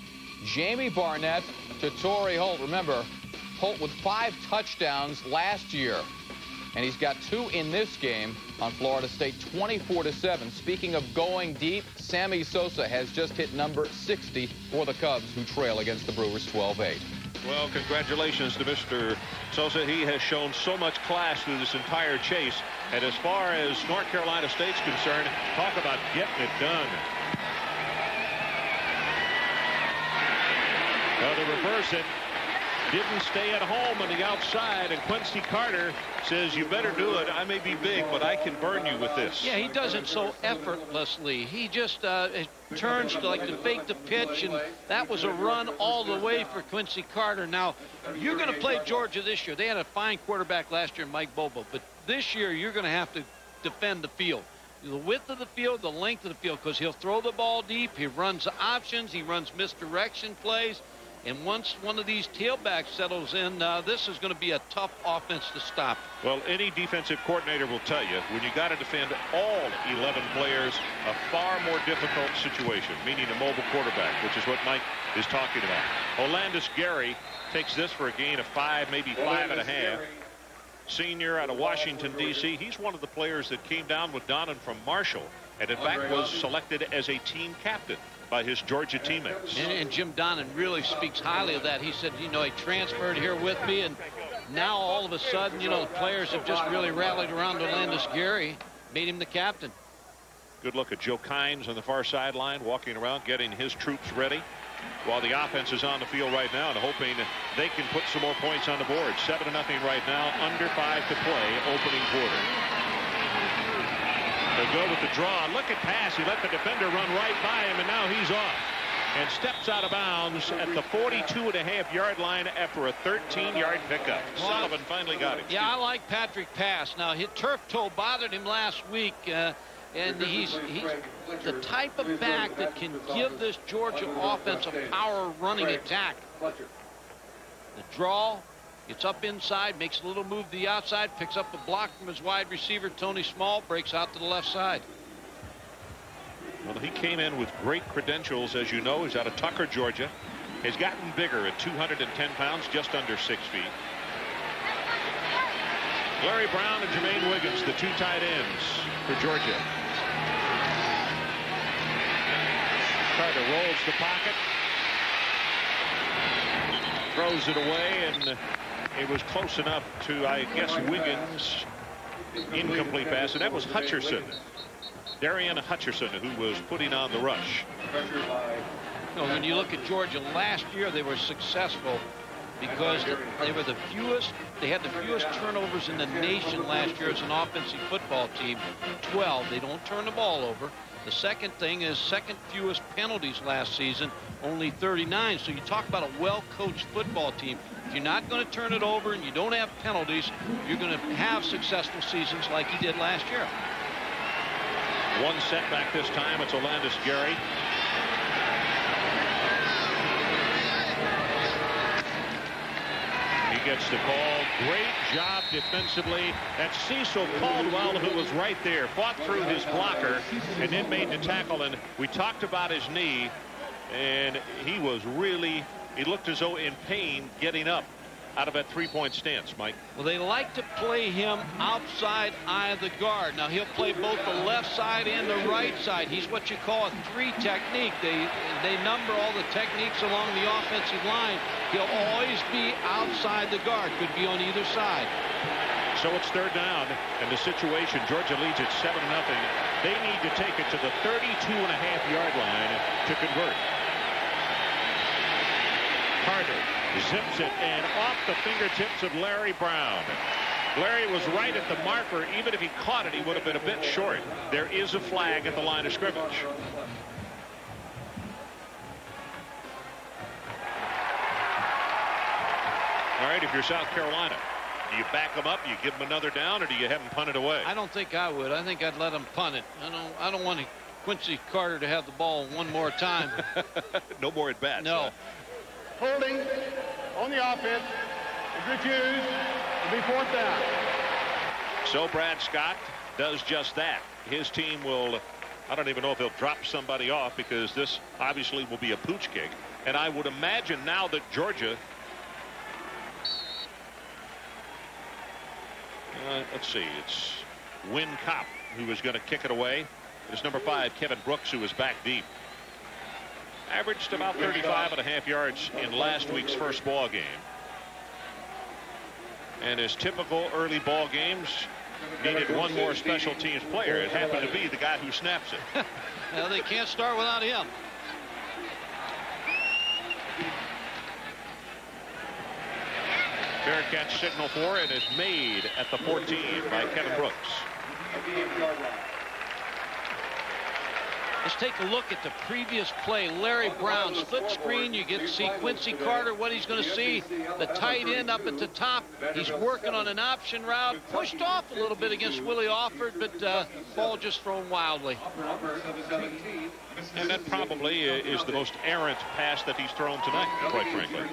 Jamie Barnett to Torrey Holt. Remember, Holt with 5 touchdowns last year, and he's got 2 in this game on Florida State, 24-7. Speaking of going deep, Sammy Sosa has just hit number 60 for the Cubs, who trail against the Brewers 12-8. Well, congratulations to Mr. Sosa. He has shown so much class through this entire chase. And as far as North Carolina State's concerned, talk about getting it done. Well, to reverse it, didn't stay at home on the outside, and Quincy Carter says, you better do it. I may be big, but I can burn you with this. Yeah, he does it so effortlessly. He just turns to like to fake the pitch, and that was a run all the way for Quincy Carter. Now, you're going to play Georgia this year. They had a fine quarterback last year, Mike Bobo, but this year you're going to have to defend the field. the width of the field, the length of the field, because he'll throw the ball deep. He runs options. He runs misdirection plays. And once one of these tailbacks settles in, this is going to be a tough offense to stop. Well, any defensive coordinator will tell you when you got to defend all 11 players, a far more difficult situation, meaning a mobile quarterback, which is what Mike is talking about. Olandis Gary takes this for a gain of 5, maybe 5.5. Senior out of Washington, D.C. He's one of the players that came down with Donnan from Marshall, and in fact was selected as a team captain by his Georgia teammates. And Jim Donnan really speaks highly of that. He said, you know, he transferred here with me, and now all of a sudden, you know, the players have just really rallied around Olandis Gary, made him the captain. Good look at Joe Kynes on the far sideline, walking around, getting his troops ready, while the offense is on the field right now and hoping they can put some more points on the board. 7-0 right now, under 5 to play, opening quarter. They go with the draw. Look at pass. He let the defender run right by him, and now he's off. And steps out of bounds at the 42.5-yard line after a 13-yard pickup. Sullivan finally got it. Yeah, I like Patrick Pass. Now, his turf toe bothered him last week, and he's the type of back that can give this Georgia offense a power running attack. The draw. Gets up inside, makes a little move to the outside, picks up a block from his wide receiver, Tony Small, breaks out to the left side. Well, he came in with great credentials, as you know. He's out of Tucker, Georgia. He's gotten bigger at 210 pounds, just under 6 feet. Larry Brown and Jermaine Wiggins, the two tight ends for Georgia. Carter rolls the pocket. Throws it away, and it was close enough to, I guess, Wiggins. Incomplete pass, and that was Hutcherson. Darian Hutcherson, who was putting on the rush. When you look at Georgia last year, they were successful because they were the fewest. They had the fewest turnovers in the nation last year as an offensive football team. 12. They don't turn the ball over. The second thing is second fewest penalties last season, only 39. So you talk about a well-coached football team. If you're not going to turn it over and you don't have penalties, you're going to have successful seasons like you did last year. One setback this time. It's Olandis Gary. He gets the call. Great job defensively. That's Cecil Caldwell, who was right there, fought through his blocker, and then made the tackle. And we talked about his knee, and he was really, he looked as though in pain getting up out of that three-point stance, Mike. Well, they like to play him outside eye of the guard. Now, he'll play both the left side and the right side. He's what you call a three technique. They number all the techniques along the offensive line. He'll always be outside the guard. Could be on either side. So it's third down, and the situation, Georgia leads at 7-0. They need to take it to the 32.5-yard line to convert. Carter zips it, and off the fingertips of Larry Brown. Larry was right at the marker. Even if he caught it, he would have been a bit short. There is a flag at the line of scrimmage. All right, if you're South Carolina, do you back them up, you give them another down, or do you have them punted away? I don't think I would. I think I'd let them punt it. I don't want Quincy Carter to have the ball one more time. No more at bats. No. Holding on the offense is refused. It'll be fourth down. So Brad Scott does just that. His team will, I don't even know if he'll drop somebody off, because this obviously will be a pooch kick. And I would imagine now that Georgia, let's see, it's Wynn Kopp who is going to kick it away. It's number 5, Kevin Brooks, who is back deep. Averaged about 35.5 yards in last week's first ball game. And as typical early ball games, needed one more special teams player. It happened to be the guy who snaps it. Well, they can't start without him. Bearcats signal for it is made at the 14 by Kevin Brooks. Let's take a look at the previous play. Larry Brown, split screen. You get to see Quincy Carter, what he's going to see. The tight end up at the top. He's working on an option route. Pushed off a little bit against Willie Alford, but ball just thrown wildly. And that probably is the most errant pass that he's thrown tonight, quite frankly.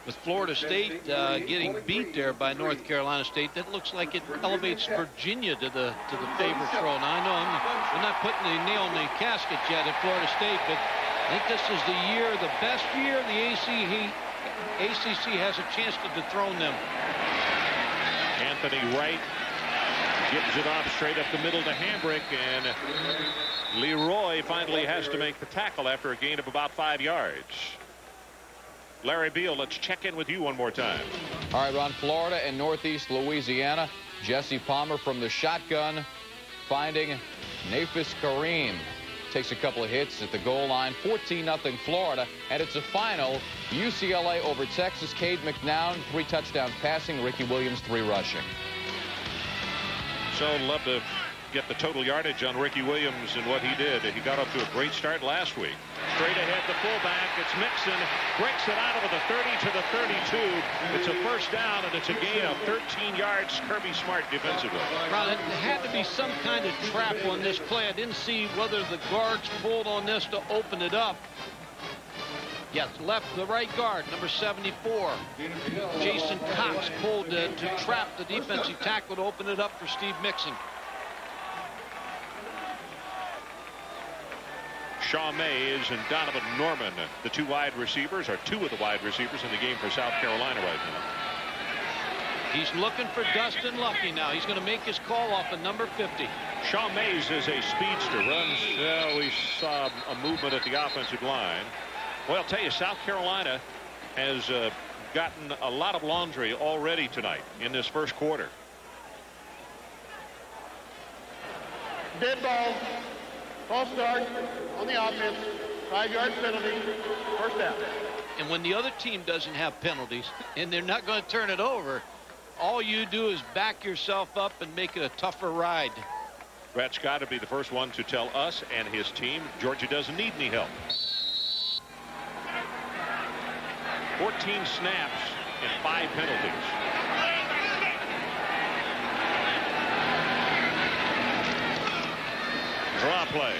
With Florida State getting beat there by North Carolina State, that looks like it elevates Virginia to the favorite throw. Now I know I'm not putting the nail in the casket yet at Florida State, but I think this is the year, the best year the ACC has a chance to dethrone them. Anthony Wright gives it off straight up the middle to Hambrick, and Leroy finally has to make the tackle after a gain of about 5 yards. Larry Beal, let's check in with you one more time. All right, Ron, Florida and Northeast Louisiana. Jesse Palmer from the shotgun finding Nafis Kareem. Takes a couple of hits at the goal line. 14-0 Florida, and it's a final. UCLA over Texas. Cade McNown, 3 touchdowns passing. Ricky Williams, 3 rushing. So love to get the total yardage on Ricky Williams and what he did. He got off to a great start last week. Straight ahead, the fullback. It's Mixon. Breaks it out over the 30 to the 32. It's a first down, and it's a gain of 13 yards. Kirby Smart defensively. Ron, it had to be some kind of trap on this play. I didn't see whether the guards pulled on this to open it up. Yes, left the right guard, number 74. Jason Cox pulled to trap the defensive tackle to open it up for Steve Mixon. Shaw Mays and Donovan Norman, the 2 wide receivers, are 2 of the wide receivers in the game for South Carolina right now. He's looking for Dustin Lucky now. He's going to make his call off of number 50. Shaw Mays is a speedster. Runs, we saw a movement at the offensive line. Well, I'll tell you, South Carolina has gotten a lot of laundry already tonight in this first quarter. Dead ball. False start on the offense. 5-yard penalty. First down. And when the other team doesn't have penalties and they're not going to turn it over, all you do is back yourself up and make it a tougher ride. Brett Scott would be the first one to tell us and his team Georgia doesn't need any help. 14 snaps and 5 penalties. Draw play.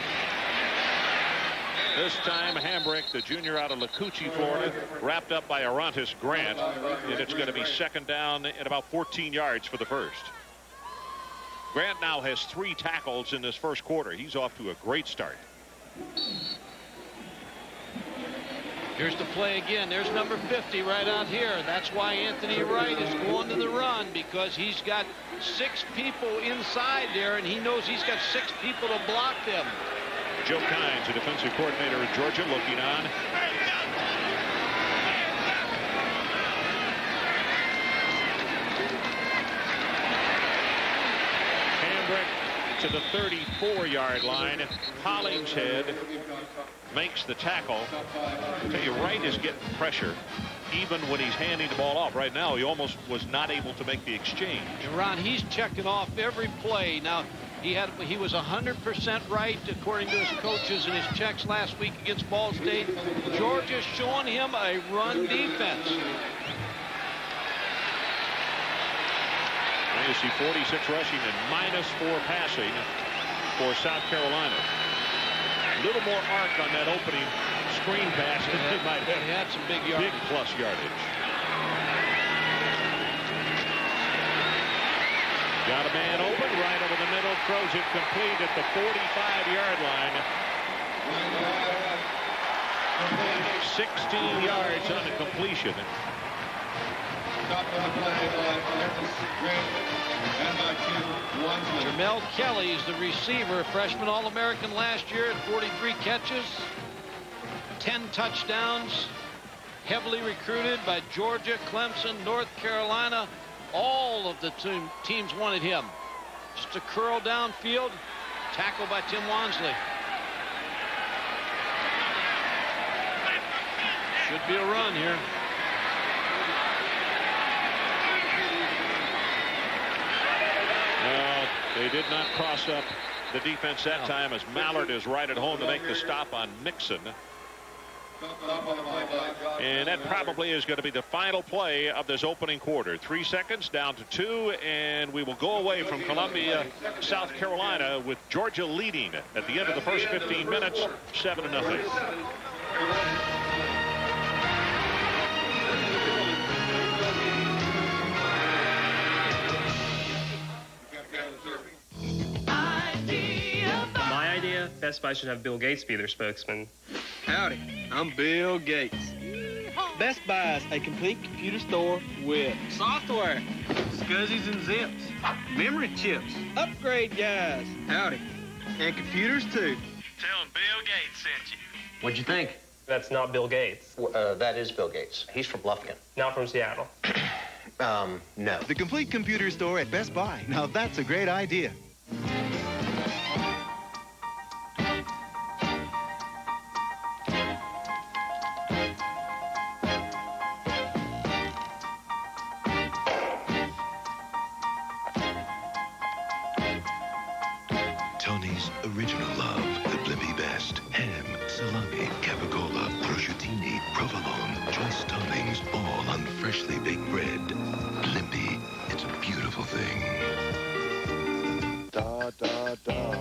This time Hambrick, the junior out of Lacucci, Florida, wrapped up by Arantes Grant, and it's going to be second down at about 14 yards for the first. Grant now has 3 tackles in this first quarter. He's off to a great start. Here's the play again. There's number 50 right out here. That's why Anthony Wright is going to the run, because he's got 6 people inside there, and he knows he's got 6 people to block them. Joe Kynes, the defensive coordinator of Georgia, looking on. Hambrick to the 34-yard line. Hollingshead makes the tackle. I tell you, Wright is getting pressure even when he's handing the ball off. Right now, he almost was not able to make the exchange. And Ron, he's checking off every play. Now, he was 100% right according to his coaches in his checks last week against Ball State. Georgia's showing him a run defense. You see 46 rushing and -4 passing for South Carolina. A little more arc on that opening screen pass than they might have. He had some big yardage. Big plus yardage. Got a man open right over the middle, throws it complete at the 45-yard line. 16 yards on the completion. Jamel Kelly is the receiver, freshman All-American last year at 43 catches, 10 touchdowns, heavily recruited by Georgia, Clemson, North Carolina. All of the teams wanted him. Just a curl downfield, tackled by Tim Wansley. Should be a run here. Well, they did not cross up the defense that time as Mallard is right at home to make the stop on Mixon. And that probably is going to be the final play of this opening quarter. 3 seconds down to 2, and we will go away from Columbia, South Carolina, with Georgia leading at the end of the first 15 minutes, 7-0. My idea, Best Buy should have Bill Gates be their spokesman. Howdy, I'm Bill Gates. Best Buy's a complete computer store with software, SCSIs and zips, memory chips, upgrade guys, howdy, and computers too. Tell him Bill Gates sent you. What'd you think? That's not Bill Gates. That is Bill Gates. He's from Lufkin. Not from Seattle. No. The complete computer store at Best Buy. Now that's a great idea. Tony's original love, the Blimpie best. Ham, salami, capicola, prosciutini, provolone, choice toppings, all on freshly baked bread. Blimpie, it's a beautiful thing. Da, da, da.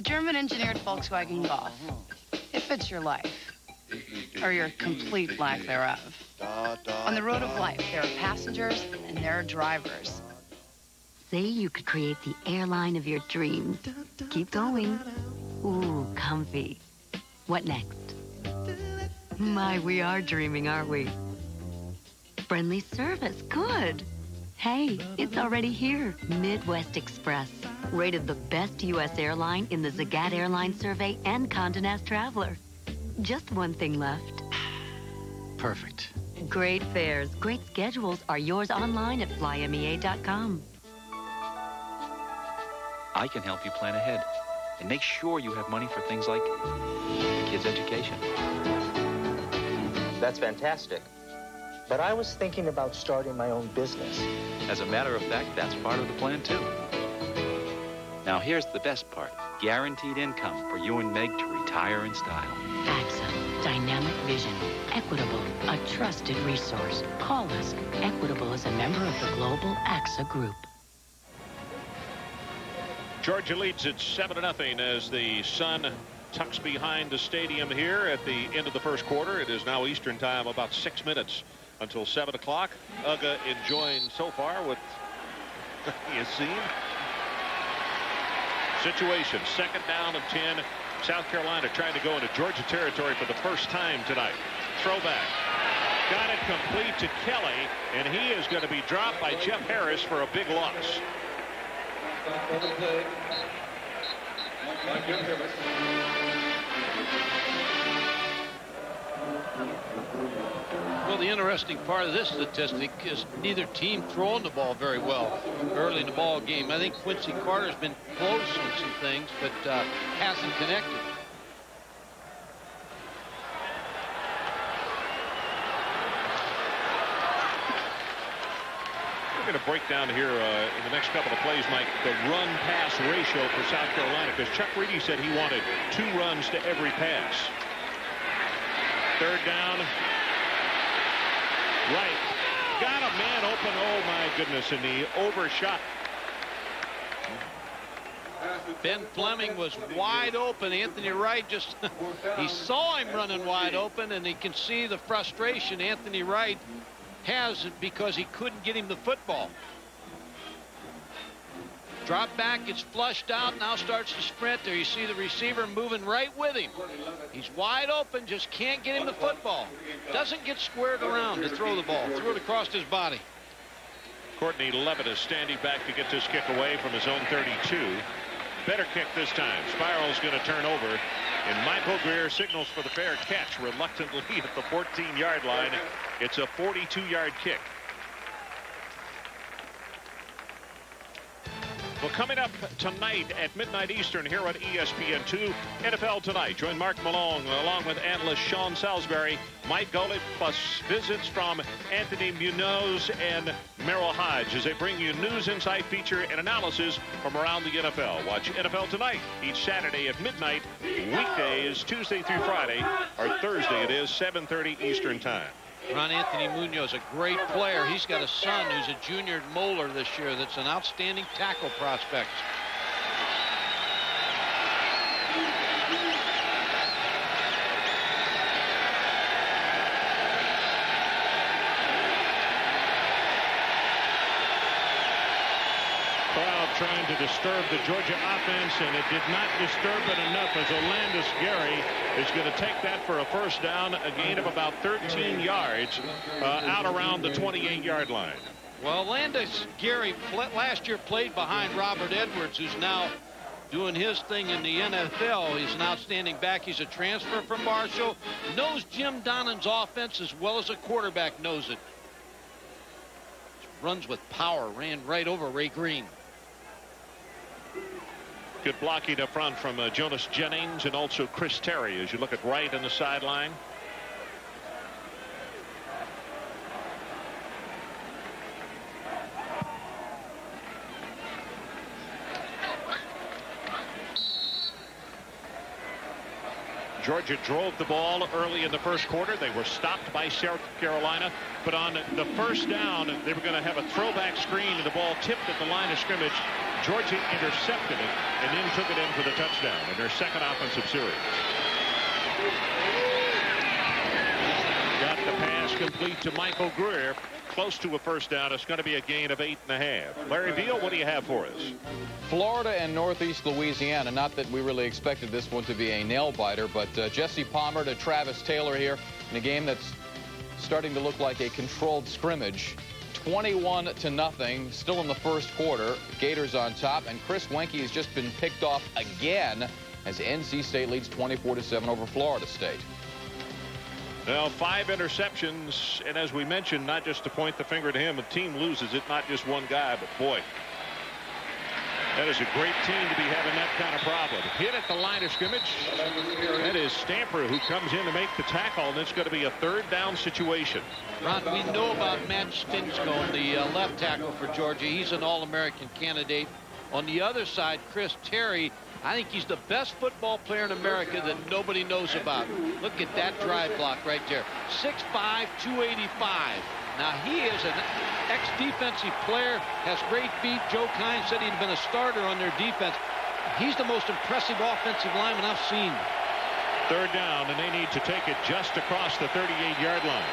German-engineered Volkswagen Golf. It fits your life, or your complete lack thereof. On the road of life, there are passengers and there are drivers. Say you could create the airline of your dreams. Keep going. Ooh, comfy. What next? My, we are dreaming, aren't we? Friendly service, good. Hey, it's already here. Midwest Express, rated the best U.S. airline in the Zagat Airline Survey and Condé Nast Traveler. Just one thing left. Perfect. Great fares, great schedules are yours online at flymea.com. I can help you plan ahead and make sure you have money for things like kids' education. That's fantastic. But I was thinking about starting my own business. As a matter of fact, that's part of the plan, too. Now, here's the best part. Guaranteed income for you and Meg to retire in style. AXA, dynamic vision, Equitable, a trusted resource. Call us. Equitable is a member of the global AXA Group. Georgia leads it 7-0 as the sun tucks behind the stadium here at the end of the first quarter. It is now Eastern time, about 6 minutes until 7 o'clock. Uga enjoying so far what he has seen. Situation, 2nd down and 10. South Carolina trying to go into Georgia territory for the first time tonight. Throwback. Got it complete to Kelly, and he is going to be dropped by Jeff Harris for a big loss. Well, the interesting part of this statistic is neither team throwing the ball very well early in the ball game. I think Quincy Carter's been close on some things, but hasn't connected. We're going to break down here in the next couple of plays, Mike, the run-pass ratio for South Carolina, because Chuck Reedy said he wanted 2 runs to every pass. 3rd down. Right. Got a man open. Oh, my goodness. And he overshot. Ben Fleming was wide open. Anthony Wright just, he saw him running wide open, and he can see the frustration Anthony Wright has because he couldn't get him the football. Drop back, gets flushed out, now starts to sprint. There you see the receiver moving right with him. He's wide open, just can't get him the football. Doesn't get squared around to throw the ball. Threw it across his body. Courtney Levitt is standing back to get this kick away from his own 32. Better kick this time. Spiral's going to turn over, and Michael Greer signals for the fair catch reluctantly at the 14-yard line. It's a 42-yard kick. Well, coming up tonight at midnight Eastern here on ESPN2, NFL Tonight. Join Mark Malone along with analyst Sean Salisbury, Mike Golick, plus visits from Anthony Munoz and Merrill Hodge as they bring you news, insight, feature, and analysis from around the NFL. Watch NFL Tonight each Saturday at midnight. Weekdays, Tuesday through Friday, or Thursday it is, 7:30 Eastern Time. Ron Anthony Munoz, a great player. He's got a son who's a junior at Moeller this year that's an outstanding tackle prospect. Crowd trying to disturb the Georgia offense, and it did not disturb it enough as Olandis Gary is going to take that for a first down, a gain of about 13 yards out around the 28-yard line. Well, Olandis Gary last year played behind Robert Edwards, who's now doing his thing in the NFL. He's an outstanding back. He's a transfer from Marshall. Knows Jim Donnan's offense as well as a quarterback knows it. Runs with power. Ran right over Ray Green. Good blocking up front from Jonas Jennings and also Chris Terry as you look at right on the sideline. Georgia drove the ball early in the first quarter. They were stopped by South Carolina, but on the first down, they were going to have a throwback screen and the ball tipped at the line of scrimmage. Georgia intercepted it and then took it in for the touchdown in their second offensive series. Got the pass complete to Michael Greer. Close to a first down. It's going to be a gain of 8.5. Larry Veal, what do you have for us? Florida and Northeast Louisiana. Not that we really expected this one to be a nail-biter, but Jesse Palmer to Travis Taylor here in a game that's starting to look like a controlled scrimmage. 21-0, still in the first quarter. Gators on top, and Chris Wenke has just been picked off again as NC State leads 24-7 over Florida State. Well, 5 interceptions, and as we mentioned, not just to point the finger to him, the team loses it, not just one guy, but boy, that is a great team to be having that kind of problem. Hit at the line of scrimmage. That is Stamper who comes in to make the tackle, and it's going to be a third down situation. Ron, we know about Matt Stinchcomb, the left tackle for Georgia. He's an All-American candidate. On the other side, Chris Terry, I think he's the best football player in America that nobody knows about. Look at that drive block right there. 6'5", 285. Now, he is an ex-defensive player, has great feet. Joe Kine said he'd been a starter on their defense. He's the most impressive offensive lineman I've seen. Third down, and they need to take it just across the 38-yard line.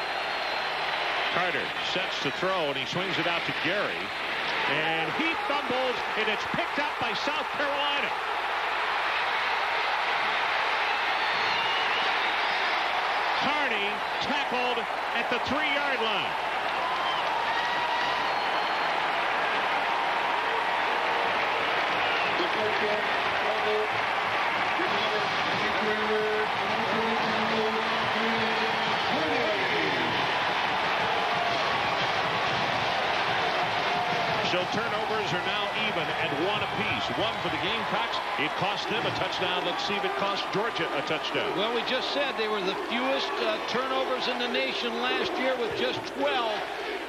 Carter sets to throw, and he swings it out to Gary. And he fumbles, and it's picked up by South Carolina. Carney tackled at the 3-yard line. So turnovers are now even at 1 apiece. 1 for the Gamecocks. It cost them a touchdown. Let's see if it cost Georgia a touchdown. Well, we just said they were the fewest turnovers in the nation last year with just 12.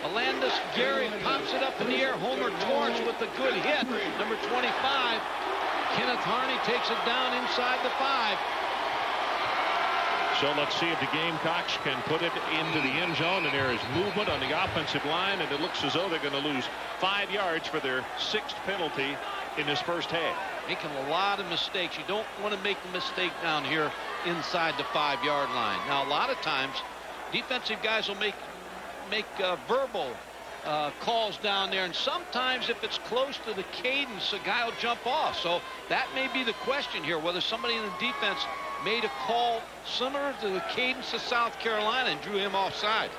Olandis Gary pops it up in the air. Homer Torch with a good hit. Number 25. Kenneth Harney takes it down inside the 5. So let's see if the Gamecocks can put it into the end zone, and there is movement on the offensive line, and it looks as though they're going to lose 5 yards for their 6th penalty in this first half. Making a lot of mistakes. You don't want to make a mistake down here inside the 5-yard line. Now, a lot of times, defensive guys will make verbal calls down there, and sometimes if it's close to the cadence, a guy will jump off. So that may be the question here, whether somebody in the defense made a call similar to the cadence of South Carolina and drew him offside.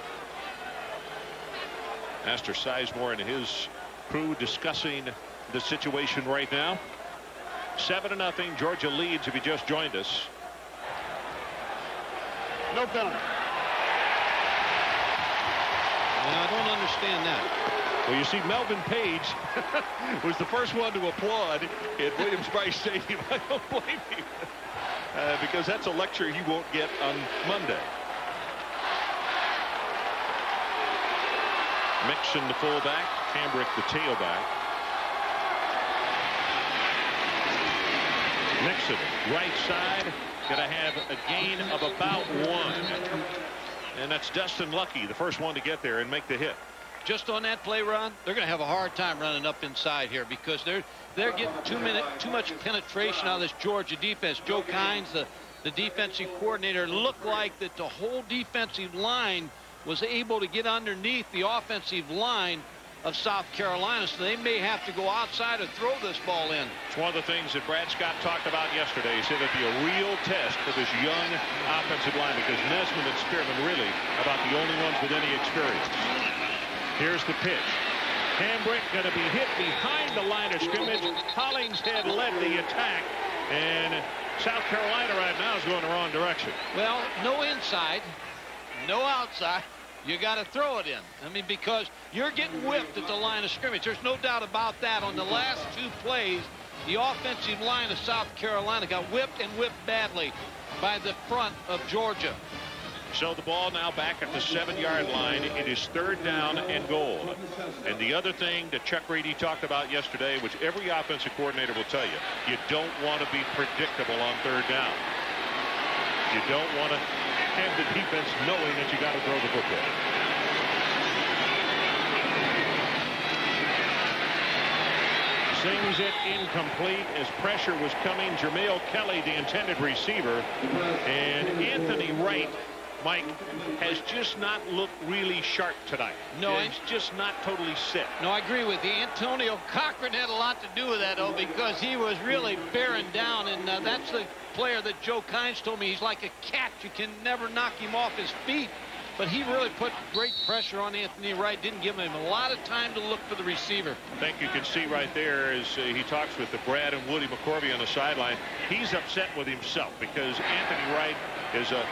Master Sizemore and his crew discussing the situation right now. 7-0. Georgia leads if you just joined us. No penalty. I don't understand that. Well, you see, Melvin Page was the first one to applaud at Williams-Brice Stadium. I don't blame you, because that's a lecture you won't get on Monday. Mixon, the fullback, Hambrick, the tailback. Mixon, right side, going to have a gain of about 1. And that's Dustin Lucky, the first one to get there and make the hit. Just on that play, Ron, they're going to have a hard time running up inside here because they're getting too much penetration out of this Georgia defense. Joe Kynes, the defensive coordinator, looked like that the whole defensive line was able to get underneath the offensive line of South Carolina, so they may have to go outside and throw this ball in. It's one of the things that Brad Scott talked about yesterday. He said it'd be a real test for this young offensive line because Nesmith and Spearman really about the only ones with any experience. Here's the pitch. Hambrick going to be hit behind the line of scrimmage. Hollingshead led the attack, and South Carolina right now is going the wrong direction. Well, no inside, no outside. You got to throw it in. I mean, because you're getting whipped at the line of scrimmage. There's no doubt about that. On the last 2 plays, the offensive line of South Carolina got whipped and whipped badly by the front of Georgia. So the ball now back at the 7-yard line. It is 3rd down and goal. And the other thing that Chuck Grady talked about yesterday, which every offensive coordinator will tell you, you don't want to be predictable on 3rd down. You don't want to have the defense knowing that you got to throw the football. Sings it incomplete as pressure was coming. Jermale Kelly, the intended receiver, and Anthony Wright, Mike, has just not looked really sharp tonight. No, it's just not totally set. No, I agree with you. Antonio Cochran had a lot to do with that, though, because he was really bearing down, and that's the player that Joe Kynes told me he's like a cat. You can never knock him off his feet. But he really put great pressure on Anthony Wright, didn't give him a lot of time to look for the receiver. I think you can see right there as he talks with the Brad and Woody McCorvey on the sideline. He's upset with himself because Anthony Wright is a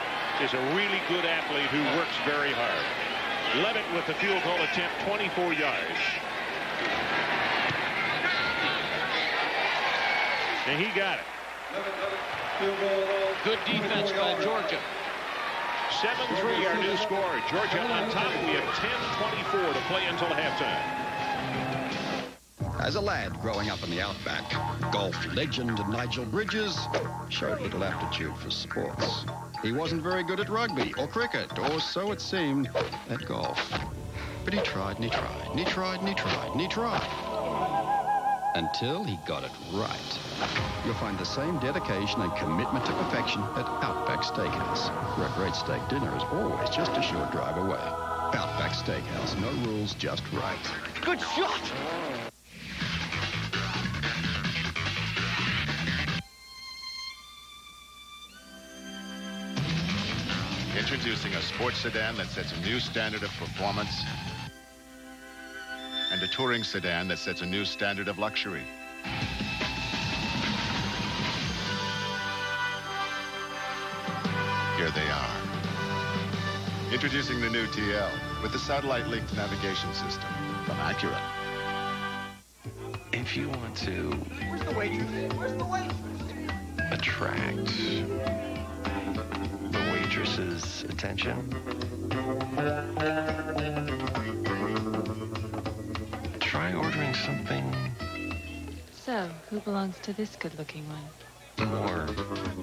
really good athlete who works very hard. Levitt with the field goal attempt, 24 yards. And he got it. Good defense by Georgia. 7-3 our new score. Georgia on top. We have 10:24 to play until halftime. As a lad growing up in the outback, golf legend Nigel Bridges showed little aptitude for sports. He wasn't very good at rugby or cricket, or so it seemed, at golf. But he tried and he tried and he tried and he tried and he tried. Until he got it right. You'll find the same dedication and commitment to perfection at Outback Steakhouse, where a great steak dinner is always just a short drive away. Outback Steakhouse, no rules, just right. Good shot! Introducing a sports sedan that sets a new standard of performance, and a touring sedan that sets a new standard of luxury. Here they are. Introducing the new TL with the satellite-linked navigation system from Acura. If you want to Where's the waitress? Where's the waitress? attract the waitress's attention, try ordering something So, who belongs to this good-looking one? more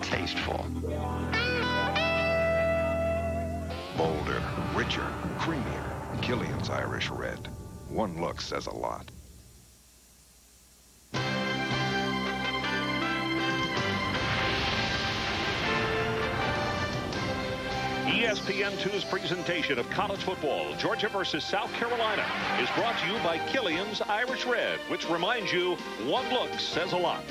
tasteful. Bolder, richer, creamier. Killian's Irish Red. One look says a lot. ESPN2's presentation of college football, Georgia versus South Carolina, is brought to you by Killian's Irish Red, which reminds you, one look says a lot.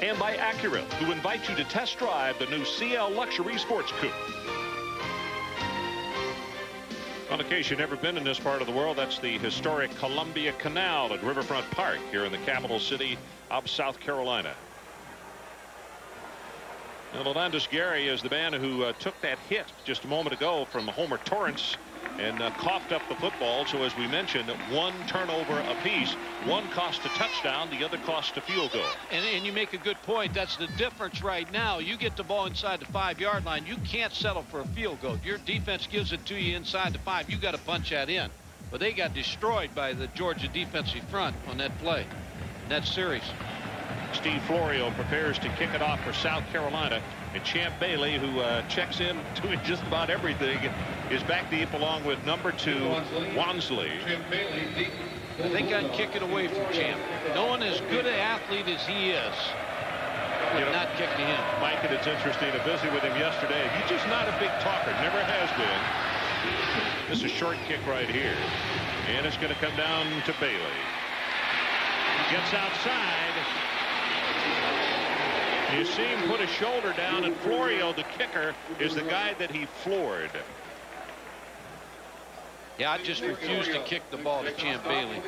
And by Acura, who invite you to test drive the new CL Luxury Sports Coupe. On case you've never been in this part of the world, that's the historic Columbia Canal at Riverfront Park here in the capital city of South Carolina. And Lelandis Gary is the man who took that hit just a moment ago from Homer Torrance and coughed up the football. So as we mentioned, one turnover apiece. One cost a touchdown, the other cost a field goal. And you make a good point. That's the difference right now. You get the ball inside the 5-yard line. You can't settle for a field goal. Your defense gives it to you inside the 5. You got to punch that in. But they got destroyed by the Georgia defensive front on that play, in that series. Steve Florio prepares to kick it off for South Carolina. And Champ Bailey, who checks in doing just about everything, is back deep along with number 2, Wansley. I think I'd kick it away from Champ. Knowing as good an athlete as he is, would not kick to him. Mike, and it's interesting to visit with him yesterday. He's just not a big talker, never has been. This is a short kick right here. And it's going to come down to Bailey. Gets outside. You see him put a shoulder down, and Florio, the kicker, is the guy that he floored. Yeah, I just refuse to kick the ball to Champ Bailey.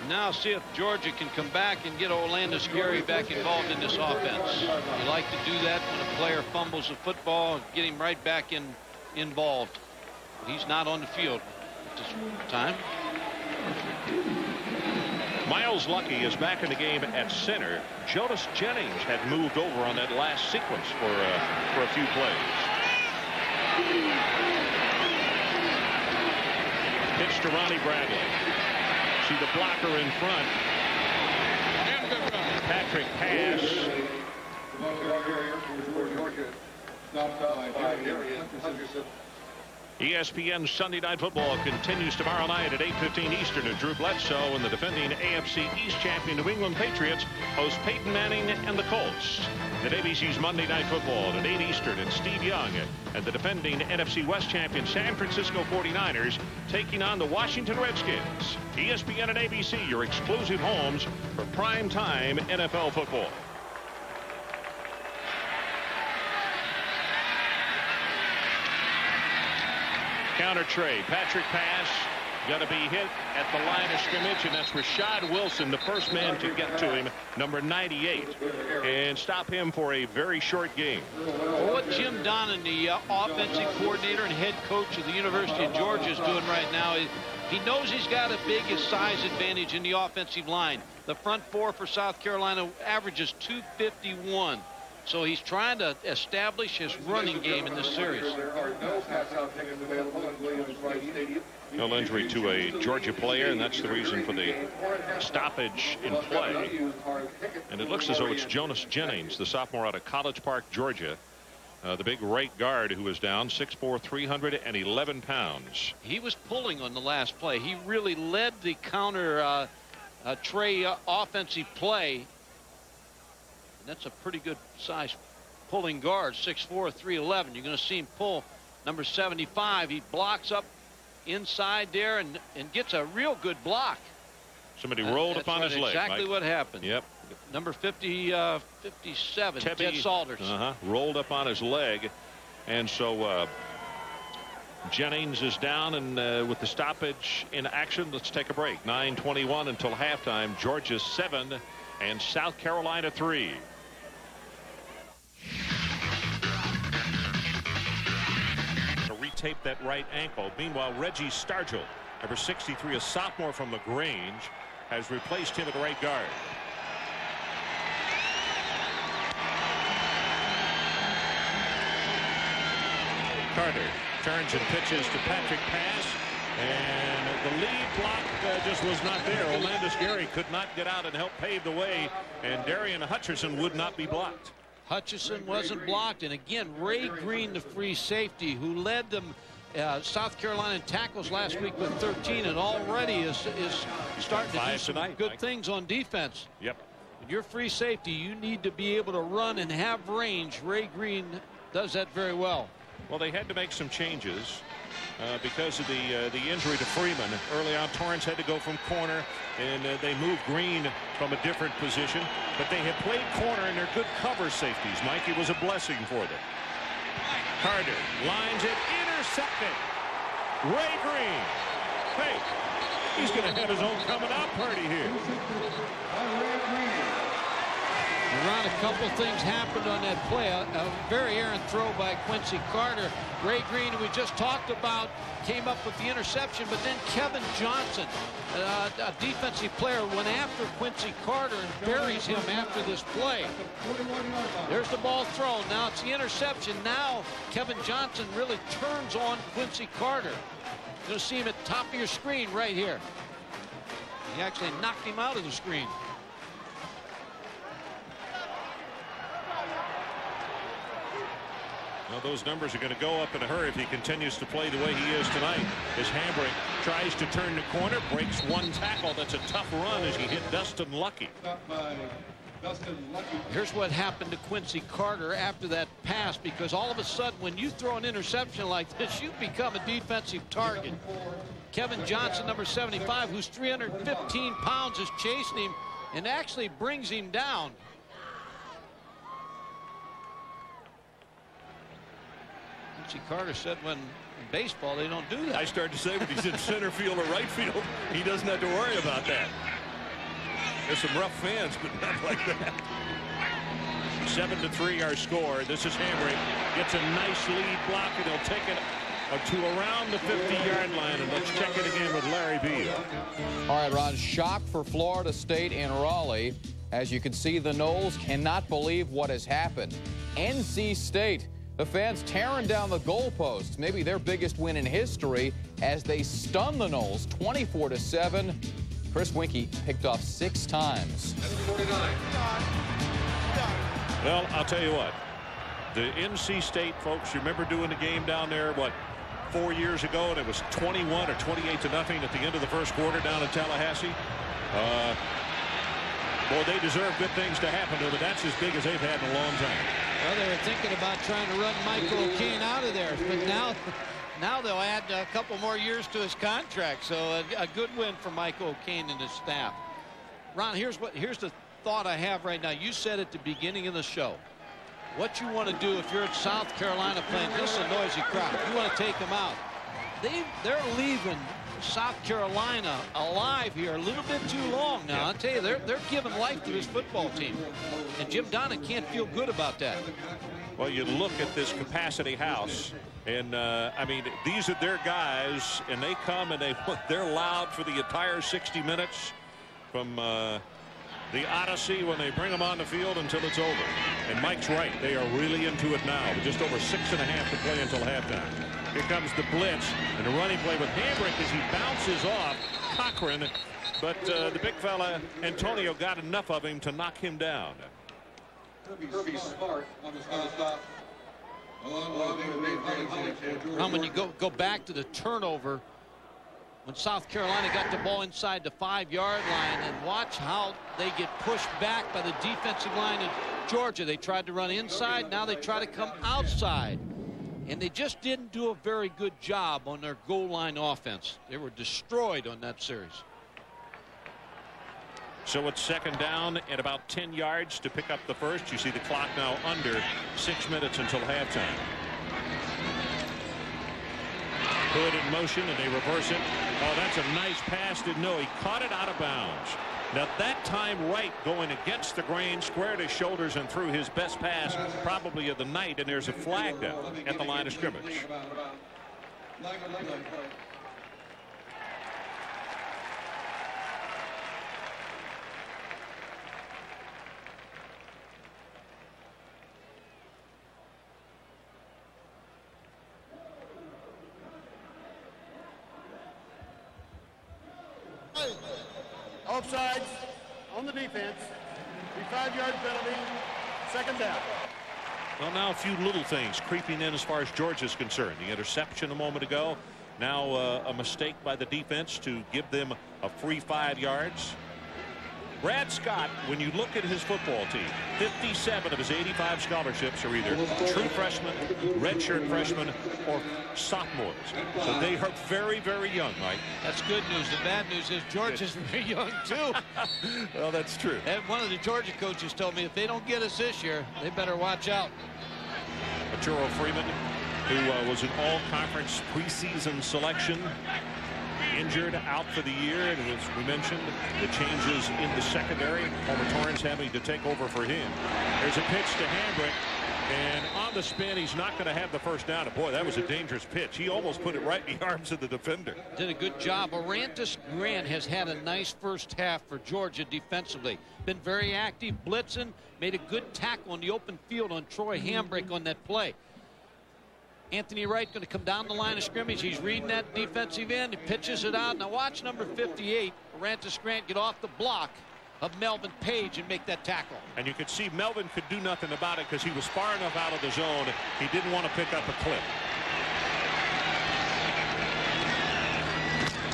Now see if Georgia can come back and get Orlando Scary back involved in this offense. You like to do that when a player fumbles the football, get him right back involved. He's not on the field at this time. Miles Lucky is back in the game at center. Jonas Jennings had moved over on that last sequence for a few plays. Pitch to Ronnie Bradley. See the blocker in front. Patrick pass. ESPN Sunday Night Football continues tomorrow night at 8:15 Eastern. As Drew Bledsoe and the defending AFC East champion New England Patriots host Peyton Manning and the Colts. At ABC's Monday Night Football at 8 Eastern, and Steve Young and the defending NFC West champion San Francisco 49ers taking on the Washington Redskins. ESPN and ABC, your exclusive homes for prime-time NFL football. Counter trade. Patrick pass. Going to be hit at the line of scrimmage, and that's Rashad Wilson, the first man to get to him, number 98, and stop him for a very short game. Well, what Jim Donnan, the offensive coordinator and head coach of the University of Georgia, is doing right now is he knows he's got a big size advantage in the offensive line. The front four for South Carolina averages 251. So he's trying to establish his running game in this series. No injury to a Georgia player, and that's the reason for the stoppage in play. And it looks as though it's Jonas Jennings, the sophomore out of College Park, Georgia. The big right guard who is down, 6'4", 311 pounds. He was pulling on the last play. He really led the counter Trey offensive play. That's a pretty good size pulling guard, 6'4", 311. You're going to see him pull number 75. He blocks up inside there and gets a real good block. Somebody rolled upon his leg. Exactly Mike. What happened. Yep. Number 57, Ted Salters. Rolled up on his leg. And so Jennings is down, and with the stoppage in action, let's take a break. 9:21 until halftime. Georgia 7 and South Carolina 3. To retape that right ankle. Meanwhile, Reggie Stargell, number 63, a sophomore from LaGrange, has replaced him at right guard. Carter turns and pitches to Patrick Pass, and the lead block just was not there. Orlando Scary could not get out and help pave the way, and Darian Hutcherson would not be blocked. Hutcherson wasn't blocked, and again, Ray Green, the free safety, who led them South Carolina in tackles last week with 13, and already is starting to do some good things on defense. Yep. Your free safety, you need to be able to run and have range. Ray Green does that very well. Well, they had to make some changes because of the injury to Freeman. Early on, Torrance had to go from corner, and they moved Green from a different position. But they have played corner, and they're good cover safeties. Mike, it was a blessing for them. Carter lines it, intercepted. Ray Green. Hey, he's going to have his own coming out party here. Around a couple things happened on that play. A very errant throw by Quincy Carter. Ray Green, who we just talked about, came up with the interception, but then Kevin Johnson, a defensive player, went after Quincy Carter and buries him after this play. There's the ball thrown. Now it's the interception. Now Kevin Johnson really turns on Quincy Carter. You'll see him at the top of your screen right here. He actually knocked him out of the screen. Well, those numbers are going to go up in a hurry if he continues to play the way he is tonight. As Hambrick tries to turn the corner, breaks one tackle. That's a tough run as he hit Dustin Lucky. Here's what happened to Quincy Carter after that pass, because all of a sudden when you throw an interception like this, you become a defensive target. Kevin Johnson, number 75, who's 315 pounds, is chasing him and actually brings him down. Quincy Carter said when in baseball they don't do that. I started to say when he's in center field or right field, he doesn't have to worry about that. There's some rough fans, but not like that. 7-3 our score. This is Hambrick. Gets a nice lead block, and he'll take it to around the 50-yard line. And let's check it again with Larry Beal. All right, Ron, shock for Florida State in Raleigh. As you can see, the Noles cannot believe what has happened. NC State, the fans tearing down the goalposts. Maybe their biggest win in history as they stun the Noles 24-7. Chris Winkie picked off 6 times. Well, I'll tell you what. The NC State folks, remember doing the game down there, what, 4 years ago, and it was 21 or 28-0 at the end of the first quarter down in Tallahassee. Boy, they deserve good things to happen to them, but that's as big as they've had in a long time. Well, they were thinking about trying to run Michael O'Kane out of there, but now they'll add a couple more years to his contract. So a good win for Michael O'Kane and his staff. Ron, here's the thought I have right now. You said at the beginning of the show, what you want to do if you're at South Carolina playing this a noisy crowd, you want to take them out. They're leaving South Carolina alive here a little bit too long now. I'll tell you, they're giving life to this football team, and Jim Donnan can't feel good about that. Well, you look at this capacity house, and I mean, these are their guys, and they come and they're loud for the entire 60 minutes from the Odyssey when they bring them on the field until it's over. And Mike's right, they are really into it now. With just over 6.5 to play until halftime. Here comes the blitz and the running play with Hambrick as he bounces off Cochran, but the big fella Antonio got enough of him to knock him down. Kirby Smart was going to stop. When you go back to the turnover, when South Carolina got the ball inside the 5-yard line, and watch how they get pushed back by the defensive line in Georgia. They tried to run inside, now they try to come outside. And they just didn't do a very good job on their goal line offense. They were destroyed on that series. So it's second down at about 10 yards to pick up the first. You see the clock now under 6 minutes until halftime. Hood in motion, and they reverse it. Oh, that's a nice pass. Didn't know. He caught it out of bounds. Now that time Wright going against the grain, squared his shoulders and threw his best pass probably of the night, and there's a flag down at the line of scrimmage. Offsides on the defense. The 5-yard penalty. Second down. Well, now a few little things creeping in as far as Georgia's concerned. The interception a moment ago. Now a mistake by the defense to give them a free 5 yards. Brad Scott, when you look at his football team, 57 of his 85 scholarships are either true freshmen, redshirt freshmen, or sophomores. So they are very, very young, Mike. That's good news. The bad news is Georgia's very young, too. Well, that's true. And one of the Georgia coaches told me if they don't get us this year, they better watch out. Arturo Freeman, who was an all-conference preseason selection. injured, out for the year, and as we mentioned, the changes in the secondary. Homer Torrance having to take over for him. There's a pitch to Hambrick, and on the spin, he's not going to have the first down. And boy, that was a dangerous pitch. He almost put it right in the arms of the defender. Did a good job. Arantes Grant has had a nice first half for Georgia defensively. Been very active, blitzing, made a good tackle on the open field on Troy Hambrick on that play. Anthony Wright going to come down the line of scrimmage. He's reading that defensive end. He pitches it out. Now watch number 58, Arantes Grant, get off the block of Melvin Page and make that tackle. And you could see Melvin could do nothing about it because he was far enough out of the zone. He didn't want to pick up a clip.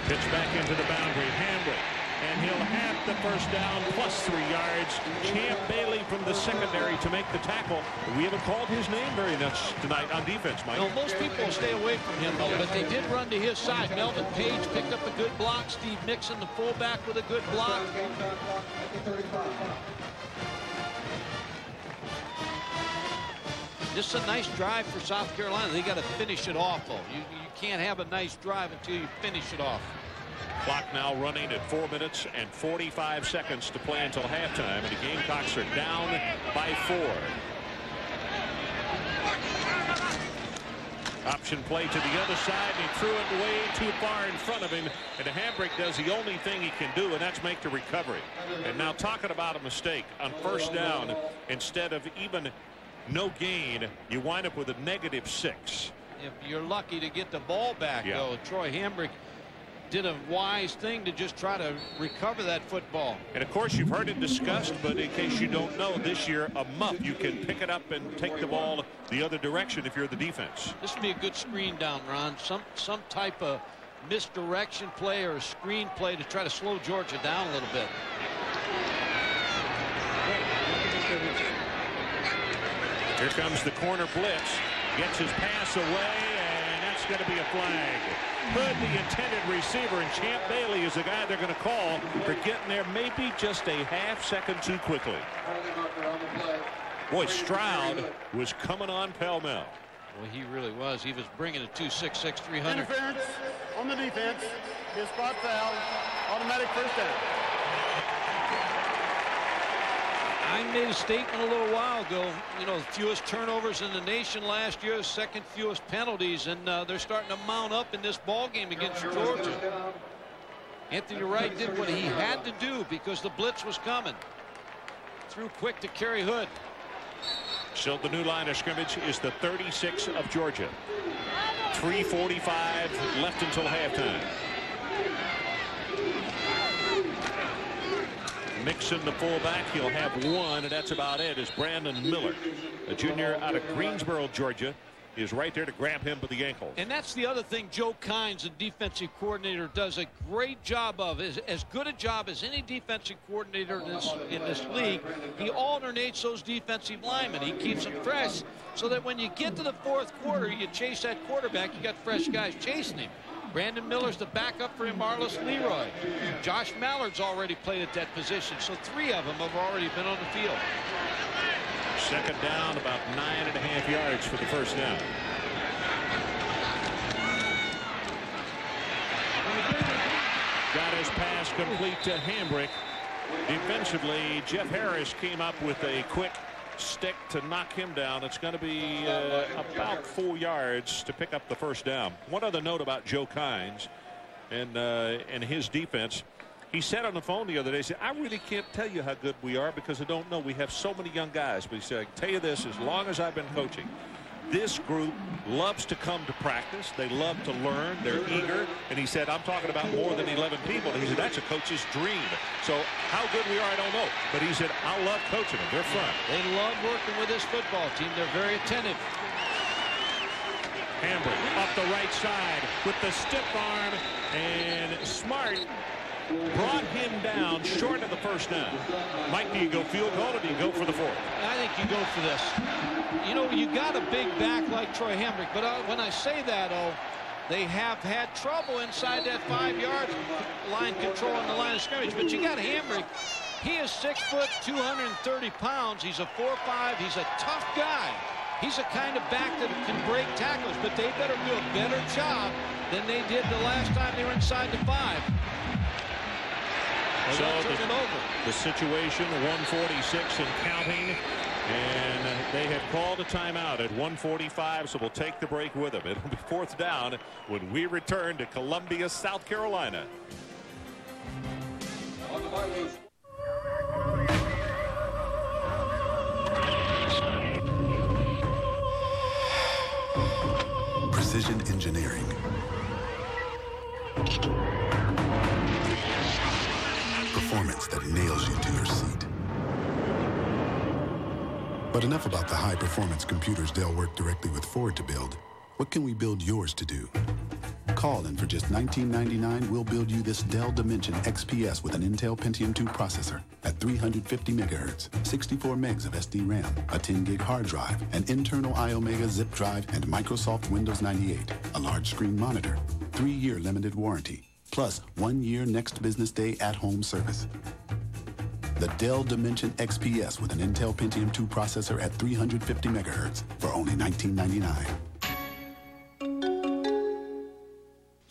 Pitch back into the boundary. Hambrick. And he'll have the first down plus 3 yards. Champ Bailey from the secondary to make the tackle. We haven't called his name very much tonight on defense, Mike. No, most people will stay away from him, though, but they did run to his side. Melvin Page picked up a good block. Steve Mixon, the fullback, with a good block. This is a nice drive for South Carolina. They got to finish it off, though. You can't have a nice drive until you finish it off. Clock now running at 4 minutes and 45 seconds to play until halftime, and the Gamecocks are down by 4. Option play to the other side, and he threw it way too far in front of him, and Hambrick does the only thing he can do, and that's make the recovery. And now talking about a mistake on first down, instead of even no gain, you wind up with a -6. If you're lucky to get the ball back, though, Troy Hambrick did a wise thing to just try to recover that football. And of course, you've heard it discussed, but in case you don't know, this year a muff, you can pick it up and take the ball the other direction if you're the defense. This would be a good screen down, Ron. Some type of misdirection play or a screen play to try to slow Georgia down a little bit. Here comes the corner blitz. Gets his pass away, and that's going to be a flag. Hood, the intended receiver, and Champ Bailey is the guy they're going to call for getting there maybe just a half second too quickly. Boy, Stroud was coming on pell-mell. Well, he really was. He was bringing a 266, 300. Interference on the defense. His spot foul. Automatic first down. I made a statement a little while ago, you know, the fewest turnovers in the nation last year, second fewest penalties, and they're starting to mount up in this ball game against Georgia. Anthony Wright did what he had to do because the blitz was coming. Threw quick to Kerry Hood. So the new line of scrimmage is the 36 of Georgia. 3:45 left until halftime. Mixon, the fullback, he'll have one, and that's about it, is Brandon Miller, a junior out of Greensboro, Georgia, is right there to grab him by the ankle. And that's the other thing Joe Kynes, the defensive coordinator, does a great job of, is as good a job as any defensive coordinator in this league. He alternates those defensive linemen. He keeps them fresh so that when you get to the fourth quarter, you chase that quarterback, you got fresh guys chasing him. Brandon Miller's the backup for Marlis Leroy. Josh Mallard's already played at that position, so 3 of them have already been on the field. Second down, about 9.5 yards for the first down. Got his pass complete to Hambrick. Defensively, Jeff Harris came up with a quick stick to knock him down. It's going to be about 4 yards to pick up the first down. One other note about Joe Kynes and his defense. He said on the phone the other day, he said, I really can't tell you how good we are because I don't know. We have so many young guys. But he said, I can tell you this, as long as I've been coaching, this group loves to come to practice. They love to learn. They're eager. And he said, I'm talking about more than 11 people. And he said, that's a coach's dream. So how good we are, I don't know. But he said, I love coaching them. They're fun. They love working with this football team. They're very attentive. Hambrick up the right side with the stiff arm, and Smart brought him down short of the first down. Mike, do you go field goal or do you go for the fourth? I think you go for this. You know, you got a big back like Troy Hambrick, but when I say that, they have had trouble inside that 5-yard line, controlling the line of scrimmage. But you got Hambrick. He is 6 foot, 230 pounds. He's a 4'5". He's a tough guy. He's a kind of back that can break tackles, but they better do a better job than they did the last time they were inside the 5. So the situation, 146 and counting, and they have called a timeout at 1:45, so we'll take the break with them. It'll be 4th down when we return to Columbia, South Carolina. Precision engineering. Performance that nails you to your seat. But enough about the high-performance computers Dell worked directly with Ford to build. What can we build yours to do? Call, and for just $19.99, we'll build you this Dell Dimension XPS with an Intel Pentium 2 processor at 350 megahertz, 64 megs of SD RAM, a 10-gig hard drive, an internal iOmega zip drive, and Microsoft Windows 98, a large-screen monitor, 3-year limited warranty, plus 1-year next business day at-home service. The Dell Dimension XPS with an Intel Pentium 2 processor at 350 megahertz for only $19.99.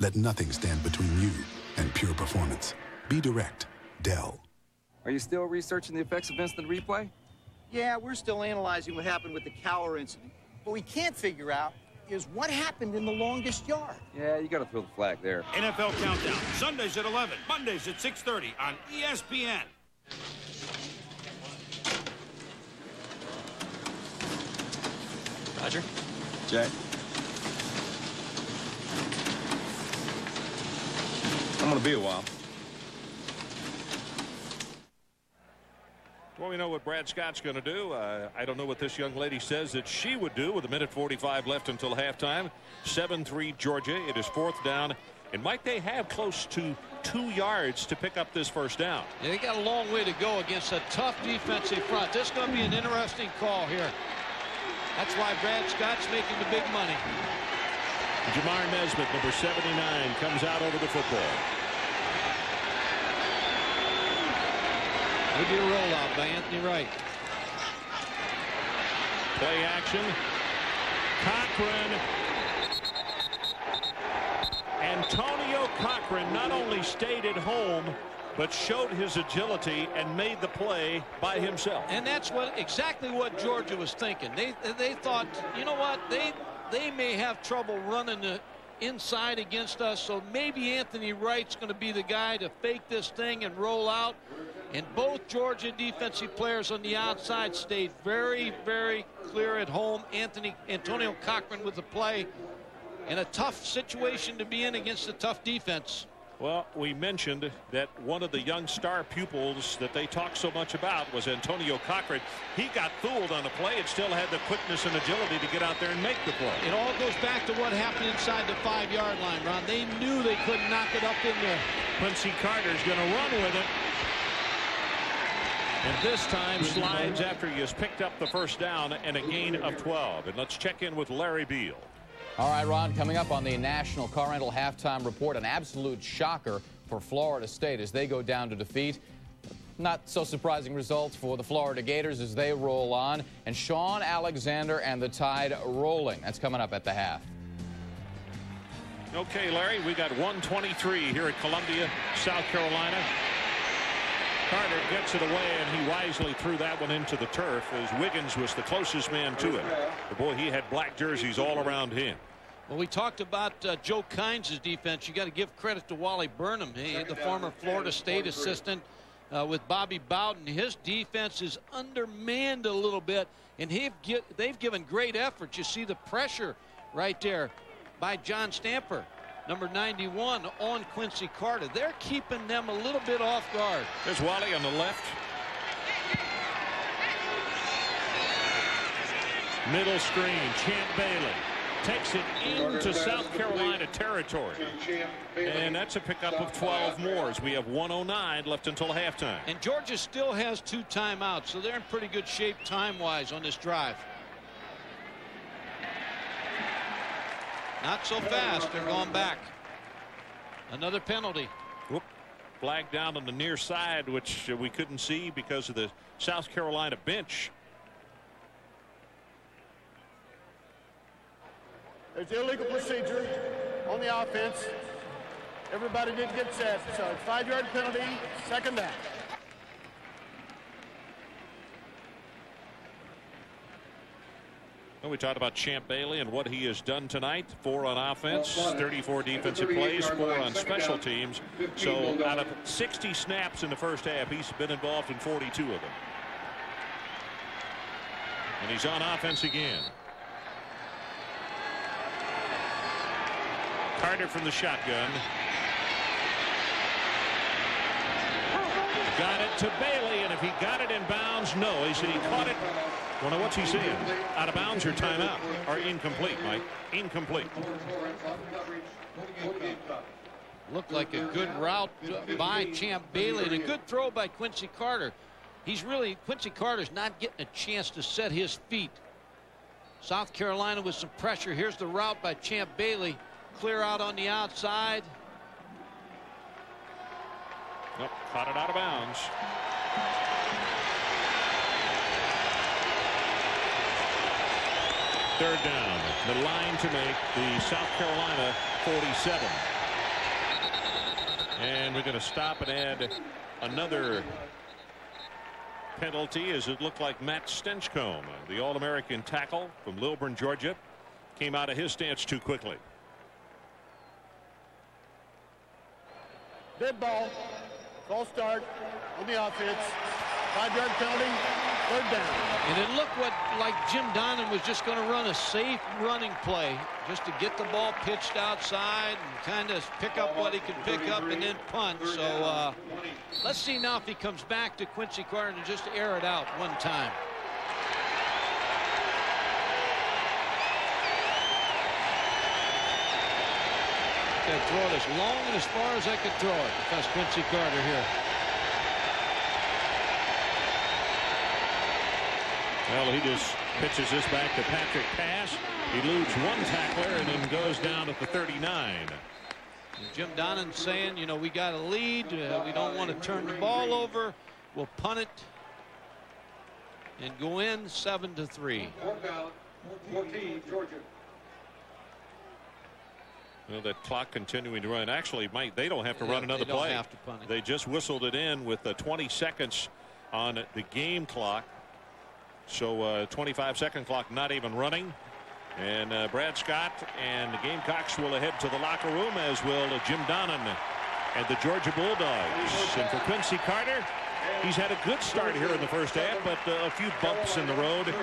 Let nothing stand between you and pure performance. Be direct. Dell. Are you still researching the effects of instant replay? Yeah, we're still analyzing what happened with the Cowher incident. What we can't figure out is what happened in the longest yard. Yeah, you got to throw the flag there. NFL Countdown, Sundays at 11, Mondays at 6:30 on ESPN. Roger. Jay. I'm going to be a while. Well, we know what Brad Scott's going to do. I don't know what this young lady says that she would do with 1:45 left until halftime. 7-3 Georgia. It is 4th down. And might they have close to 2 yards to pick up this first down? Yeah, they got a long way to go against a tough defensive front. This is going to be an interesting call here. That's why Brad Scott's making the big money. Jamar Nesmith, number 79, comes out over the football. Maybe a rollout by Anthony Wright. Play action. Cochran. Antonio Cochran not only stayed at home, but showed his agility and made the play by himself. And that's exactly what Georgia was thinking. They thought, you know what, they may have trouble running the inside against us, so maybe Anthony Wright's going to be the guy to fake this thing and roll out. And both Georgia defensive players on the outside stayed very, very clear at home. Antonio Cochran with the play, in a tough situation to be in against a tough defense. Well, we mentioned that one of the young star pupils that they talked so much about was Antonio Cochran. He got fooled on the play and still had the quickness and agility to get out there and make the play. It all goes back to what happened inside the 5-yard line, Ron. They knew they couldn't knock it up in there. Quincy Carter's going to run with it. And this time slides after he has picked up the first down and a gain of 12. And let's check in with Larry Beal. All right, Ron, coming up on the National Car Rental Halftime Report, an absolute shocker for Florida State as they go down to defeat. Not so surprising results for the Florida Gators as they roll on. And Sean Alexander and the Tide rolling. That's coming up at the half. Okay, Larry, we got 1:23 here at Columbia, South Carolina. Carter gets it away, and he wisely threw that one into the turf as Wiggins was the closest man to it. But boy, he had black jerseys all around him. Well, we talked about Joe Kynes' defense. You got to give credit to Wally Burnham, the former Florida State assistant with Bobby Bowden. His defense is undermanned a little bit, and they've given great effort. You see the pressure right there by John Stamper, number 91, on Quincy Carter. They're keeping them a little bit off guard. There's Wally on the left. Middle screen, Champ Bailey takes it into South Carolina territory. And that's a pickup of 12 more as we have 1:09 left until halftime. And Georgia still has 2 timeouts, so they're in pretty good shape time-wise on this drive. Not so fast. They're going back. Another penalty. Whoop. Flag down on the near side, which we couldn't see because of the South Carolina bench. There's illegal procedure on the offense. Everybody did get set, so it's 5-yard penalty, second down. Well, we talked about Champ Bailey and what he has done tonight. 4 on offense, 34 defensive plays, 4 on special teams. So out of 60 snaps in the first half, he's been involved in 42 of them. And he's on offense again. Carter from the shotgun. Got it to Bailey, and if he got it in bounds, no. He said he caught it. Well, now what's he saying? Out of bounds or timeout? Or incomplete, Mike? Incomplete. Looked like a good route by Champ Bailey and a good throw by Quincy Carter. Quincy Carter's not getting a chance to set his feet. South Carolina with some pressure. Here's the route by Champ Bailey. Clear out on the outside. Nope, caught it out of bounds. Third down. The line to make the South Carolina 47. And we're going to stop and add another penalty, as it looked like Matt Stinchcomb, the All-American tackle from Lilburn, Georgia, came out of his stance too quickly. Dead ball. False start on the offense. 5-yard penalty. Third down. And it looked like Jim Donnan was just going to run a safe running play just to get the ball pitched outside and kind of pick up what he could pick up and then punt. So let's see now if he comes back to Quincy Carter and just air it out one time. I throw it as long and as far as I could throw it. That's Quincy Carter here. Well, he just pitches this back to Patrick Pass. He eludes one tackler and then goes down at the 39. And Jim Donnan saying, you know, we got a lead. We don't want to turn the ball over. We'll punt it and go in 7-3. 14, Georgia. Well, that clock continuing to run. Actually, Mike, they don't have to run another play. Have to punt it. They just whistled it in with 20 seconds on the game clock. So 25-second clock not even running. And Brad Scott and the Gamecocks will head to the locker room, as will Jim Donnan and the Georgia Bulldogs. And for Quincy Carter, he's had a good start here in the first half, but a few bumps in the road.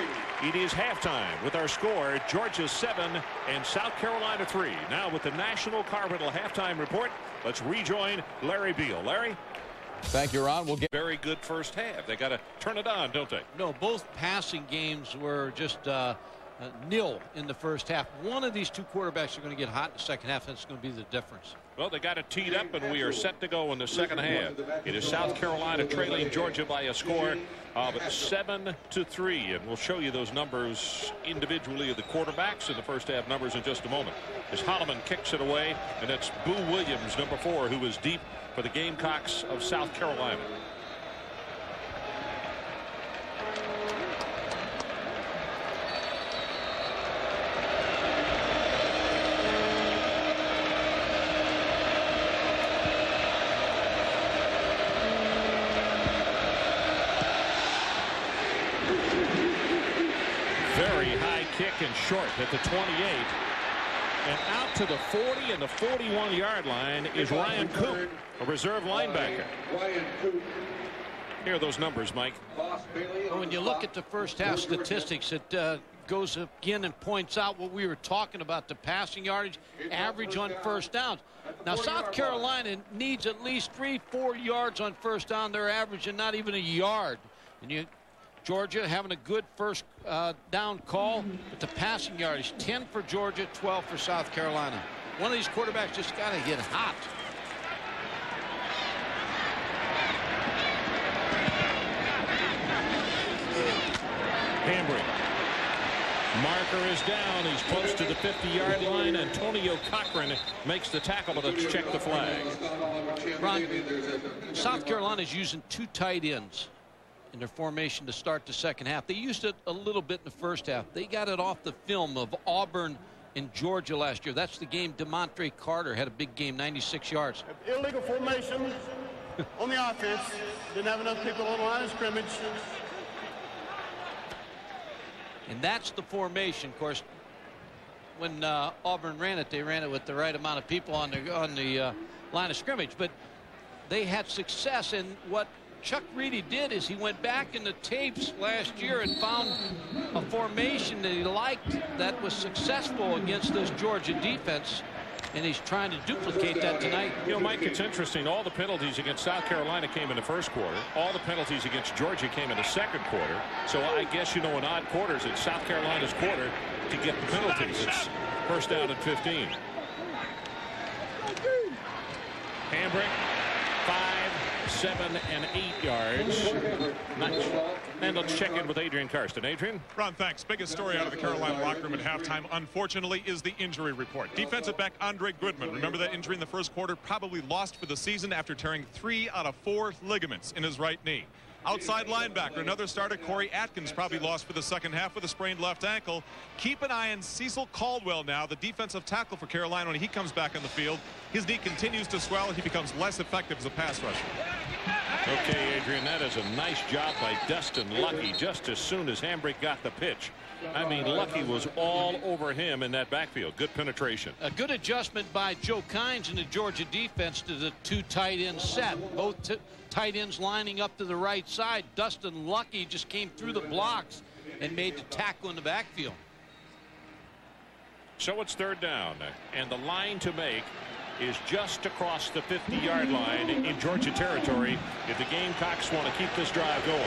It is halftime with our score, Georgia 7 and South Carolina 3. Now with the National Carbonell halftime report, let's rejoin Larry Beal. Larry? Thank you, Ron. We'll get very good first half. They got to turn it on, don't they? No, both passing games were just nil in the first half. One of these two quarterbacks are going to get hot in the second half. That's going to be the difference. Well, they got it teed up, and we are set to go in the second half. It is South Carolina trailing Georgia by a score of 7-3, and we'll show you those numbers individually of the quarterbacks in the first half numbers in just a moment. As Holloman kicks it away, and that's Boo Williams, number 4, who is deep for the Gamecocks of South Carolina. Very high kick and short at the 28. And out to the 40 and the 41-yard line is Ryan Coop, a reserve linebacker. Here are those numbers, Mike. Well, when you look at the first half statistics, it goes again and points out what we were talking about, the passing yardage average on first downs. Now, South Carolina needs at least 3-4 yards on first down. They're averaging not even a yard. And Georgia having a good first down call, but the passing yardage 10 for Georgia, 12 for South Carolina. One of these quarterbacks just got to get hot. Hambrick. Marker is down. He's close to the 50-yard line. Antonio Cochran makes the tackle, but let's check the flag. Ron, South Carolina is using 2 tight ends in their formation to start the second half. They used it a little bit in the first half. They got it off the film of Auburn in Georgia last year. That's the game DeMontre Carter had a big game, 96 yards. Illegal formation on the offense. Didn't have enough people on the line of scrimmage. And that's the formation. Of course, when Auburn ran it, they ran it with the right amount of people on the line of scrimmage. But they had success, and what Chuck Reedy did is he went back in the tapes last year and found a formation that he liked that was successful against this Georgia defense, and he's trying to duplicate that tonight. You know, Mike, it's interesting. All the penalties against South Carolina came in the first quarter. All the penalties against Georgia came in the second quarter. So I guess, you know, in odd quarters, it's South Carolina's quarter to get the penalties. It's first down and 15. Hambrick, 5, 7, and 8 yards. Nice. And let's check in with Adrian Karsten. Adrian? Ron, thanks. Biggest story out of the Carolina locker room at halftime, unfortunately, is the injury report. Defensive back Andre Goodman, remember that injury in the first quarter, probably lost for the season after tearing 3 out of 4 ligaments in his right knee. Outside linebacker, another starter, Corey Atkins, probably lost for the second half with a sprained left ankle. Keep an eye on Cecil Caldwell now, the defensive tackle for Carolina. When he comes back on the field, his knee continues to swell, and he becomes less effective as a pass rusher. Okay, Adrian, that is a nice job by Dustin Lucky just as soon as Hambrick got the pitch. I mean, Lucky was all over him in that backfield. Good penetration. A good adjustment by Joe Kynes in the Georgia defense to the 2 tight end set. Both tight ends lining up to the right side. Dustin Lucky just came through the blocks and made the tackle in the backfield. So it's third down, and the line to make is just across the 50-yard line in Georgia territory if the Gamecocks want to keep this drive going.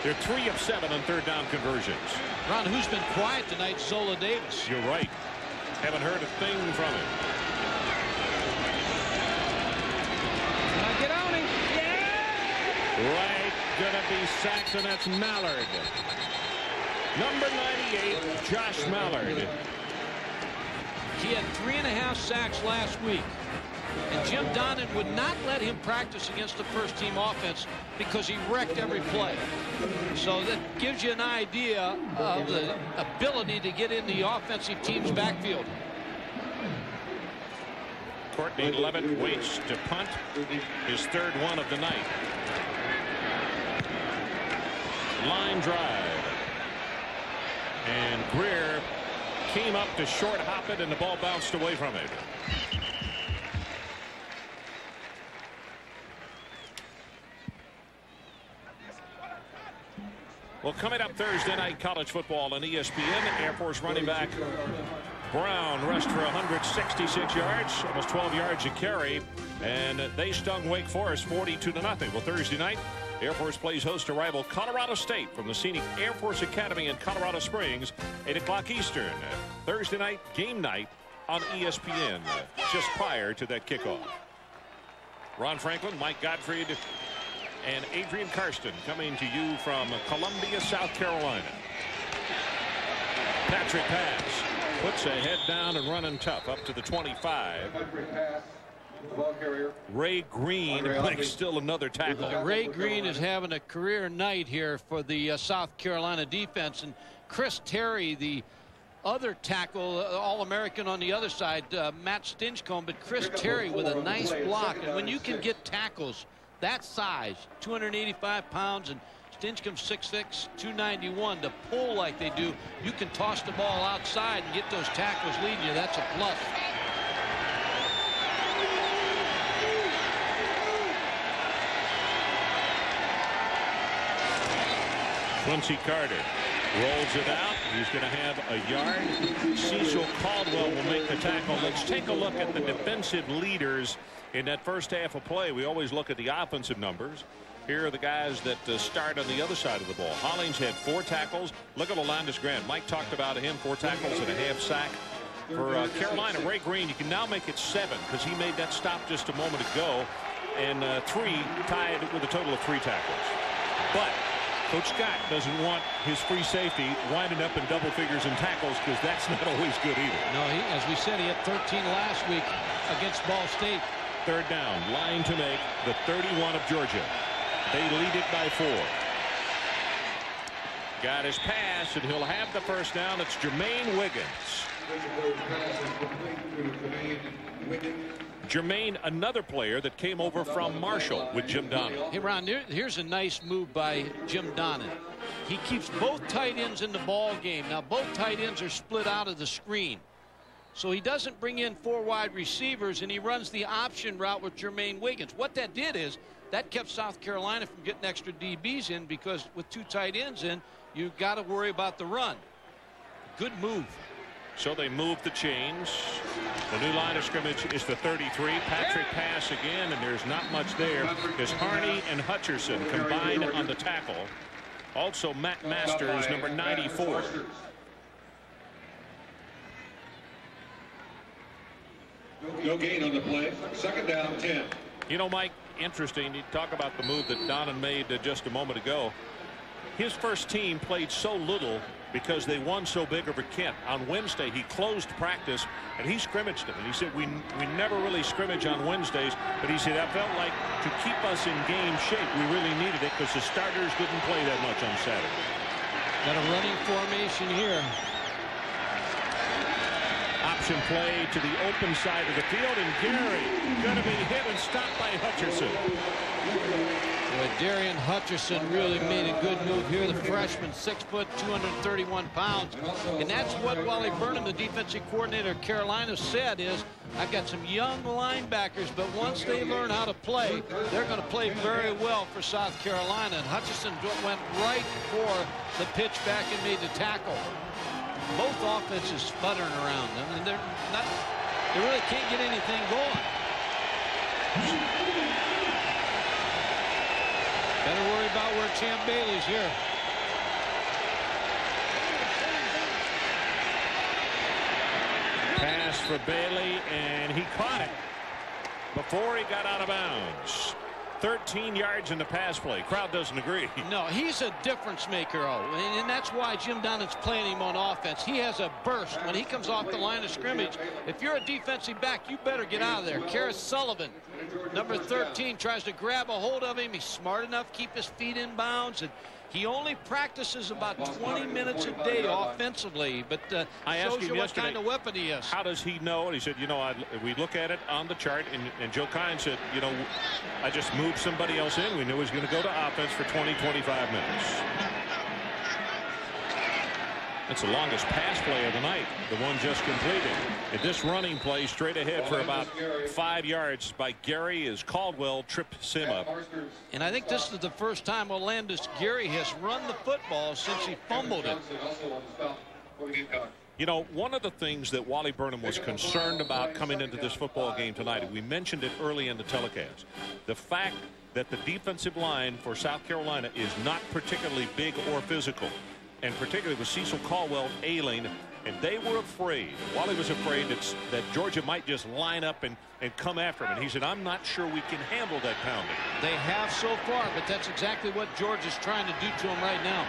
They're 3 of 7 on third down conversions. Ron, who's been quiet tonight? Zola Davis. You're right. Haven't heard a thing from him. Get on him. Yeah! Right, gonna be sacked, and that's Mallard. Number 98, Josh Mallard. He had 3.5 sacks last week. And Jim Donnan would not let him practice against the first-team offense because he wrecked every play. So that gives you an idea of the ability to get in the offensive team's backfield. Courtney Levitt waits to punt his third one of the night. Line drive. And Greer came up to short hop it, and the ball bounced away from it. Well, coming up Thursday night, college football on ESPN. Air Force running back Brown rushed for 166 yards, almost 12 yards a carry, and they stung Wake Forest 42-0. Well, Thursday night, Air Force plays host to rival Colorado State from the scenic Air Force Academy in Colorado Springs, 8 o'clock Eastern. Thursday night, game night on ESPN, just prior to that kickoff. Ron Franklin, Mike Gottfried, and Adrian Karsten coming to you from Columbia, South Carolina. Patrick pass. Puts a head down and running tough up to the 25. Ray Green makes still another tackle. Ray Green is having a career night here for the South Carolina defense. And Chris Terry, the other tackle, All-American on the other side, Matt Stinchcomb, but Chris Terry with a nice block. And when you can get tackles that size, 285 pounds, and Stinchcomb 6'6", 291, to pull like they do, you can toss the ball outside and get those tackles leading you. That's a plus. Quincy Carter rolls it out. He's going to have a yard. Cecil Caldwell will make the tackle. Let's take a look at the defensive leaders in that first half of play. We always look at the offensive numbers. Here are the guys that start on the other side of the ball. Hollings had 4 tackles. Look at Olandis Grant. Mike talked about him, 4 tackles and a half sack. For Carolina, Ray Green, you can now make it 7 because he made that stop just a moment ago. And 3 tied with a total of 3 tackles. But Coach Scott doesn't want his free safety winding up in double figures in tackles because that's not always good either. No, as we said, he had 13 last week against Ball State. Third down, line to make, the 31 of Georgia. They lead it by 4. Got his pass, and he'll have the first down. It's Jermaine Wiggins. Jermaine, another player that came over from Marshall with Jim Donnan. Hey, Ron, here's a nice move by Jim Donnan. He keeps both tight ends in the ball game. Now, both tight ends are split out of the screen. So he doesn't bring in 4 wide receivers, and he runs the option route with Jermaine Wiggins. What that did is that kept South Carolina from getting extra DBs in, because with 2 tight ends in, you've got to worry about the run. Good move. So they move the chains. The new line of scrimmage is the 33. Patrick pass again, and there's not much there because Harney and Hutcherson combined on the tackle. Also Matt Masters, number 94. No gain on the play. Second down, 10. You know, Mike, interesting. You talk about the move that Donnan made just a moment ago. His first team played so little because they won so big over Kent. On Wednesday, he closed practice, and he scrimmaged them. And he said, we never really scrimmage on Wednesdays, but he said, I felt like to keep us in game shape, we really needed it because the starters didn't play that much on Saturday. Got a running formation here. Option play to the open side of the field, and Gary going to be hit and stopped by Hutcherson. Darian Hutcherson really made a good move here. The freshman, 6 foot, 231 pounds. And that's what Wally Burnham, the defensive coordinator of Carolina, said is, I've got some young linebackers, but once they learn how to play, they're going to play very well for South Carolina. And Hutcherson went right for the pitch back and made the tackle. Both offenses sputtering around them, and they really can't get anything going. Better worry about where Champ Bailey's here. Pass for Bailey, and he caught it before he got out of bounds. 13 yards in the pass play. Crowd doesn't agree. No, he's a difference maker, and that's why Jim Donnan's playing him on offense. He has a burst when he comes off the line of scrimmage. If you're a defensive back, you better get out of there. Karis Sullivan, number 13, tries to grab a hold of him. He's smart enough to keep his feet in bounds, and he only practices about 20 minutes a day offensively, but I asked him what kind of weapon he is. How does he know? And he said, you know, we look at it on the chart, and Joe Kine said, you know, I just moved somebody else in. We knew he was going to go to offense for 20, 25 minutes. That's the longest pass play of the night, the one just completed. And this running play straight ahead for about 5 yards by Gary as Caldwell trips him up. And I think this is the first time Olandis Gary has run the football since he fumbled it. You know, one of the things that Wally Burnham was concerned about coming into this football game tonight, and we mentioned it early in the telecast, the fact that the defensive line for South Carolina is not particularly big or physical. And particularly with Cecil Caldwell ailing, and they were afraid. Wally was afraid that Georgia might just line up and come after him. And he said, I'm not sure we can handle that pounding. They have so far, but that's exactly what Georgia's trying to do to him right now.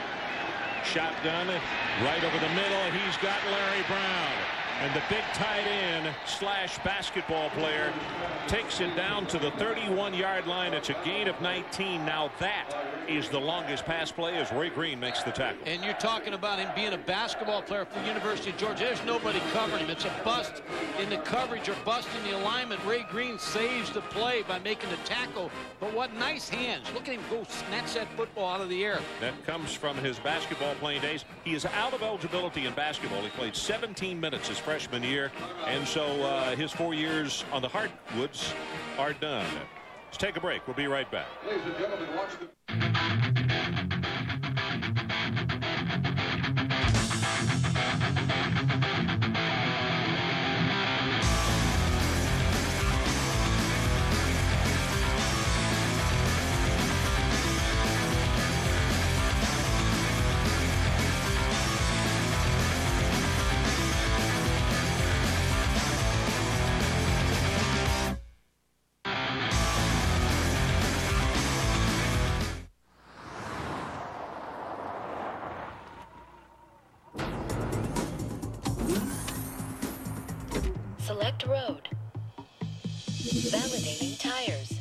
Shotgun right over the middle. He's got Larry Brown. And the big tight end / basketball player takes it down to the 31-yard line. It's a gain of 19. Now that is the longest pass play as Ray Green makes the tackle. And you're talking about him being a basketball player for the University of Georgia. There's nobody covering him. It's a bust in the coverage or bust in the alignment. Ray Green saves the play by making the tackle. But what nice hands. Look at him go snatch that football out of the air. That comes from his basketball playing days. He is out of eligibility in basketball. He played 17 minutes his freshman year, and so his 4 years on the hardwoods are done. Let's take a break. We'll be right back. Ladies and gentlemen, watch the... Select road. Validating tires.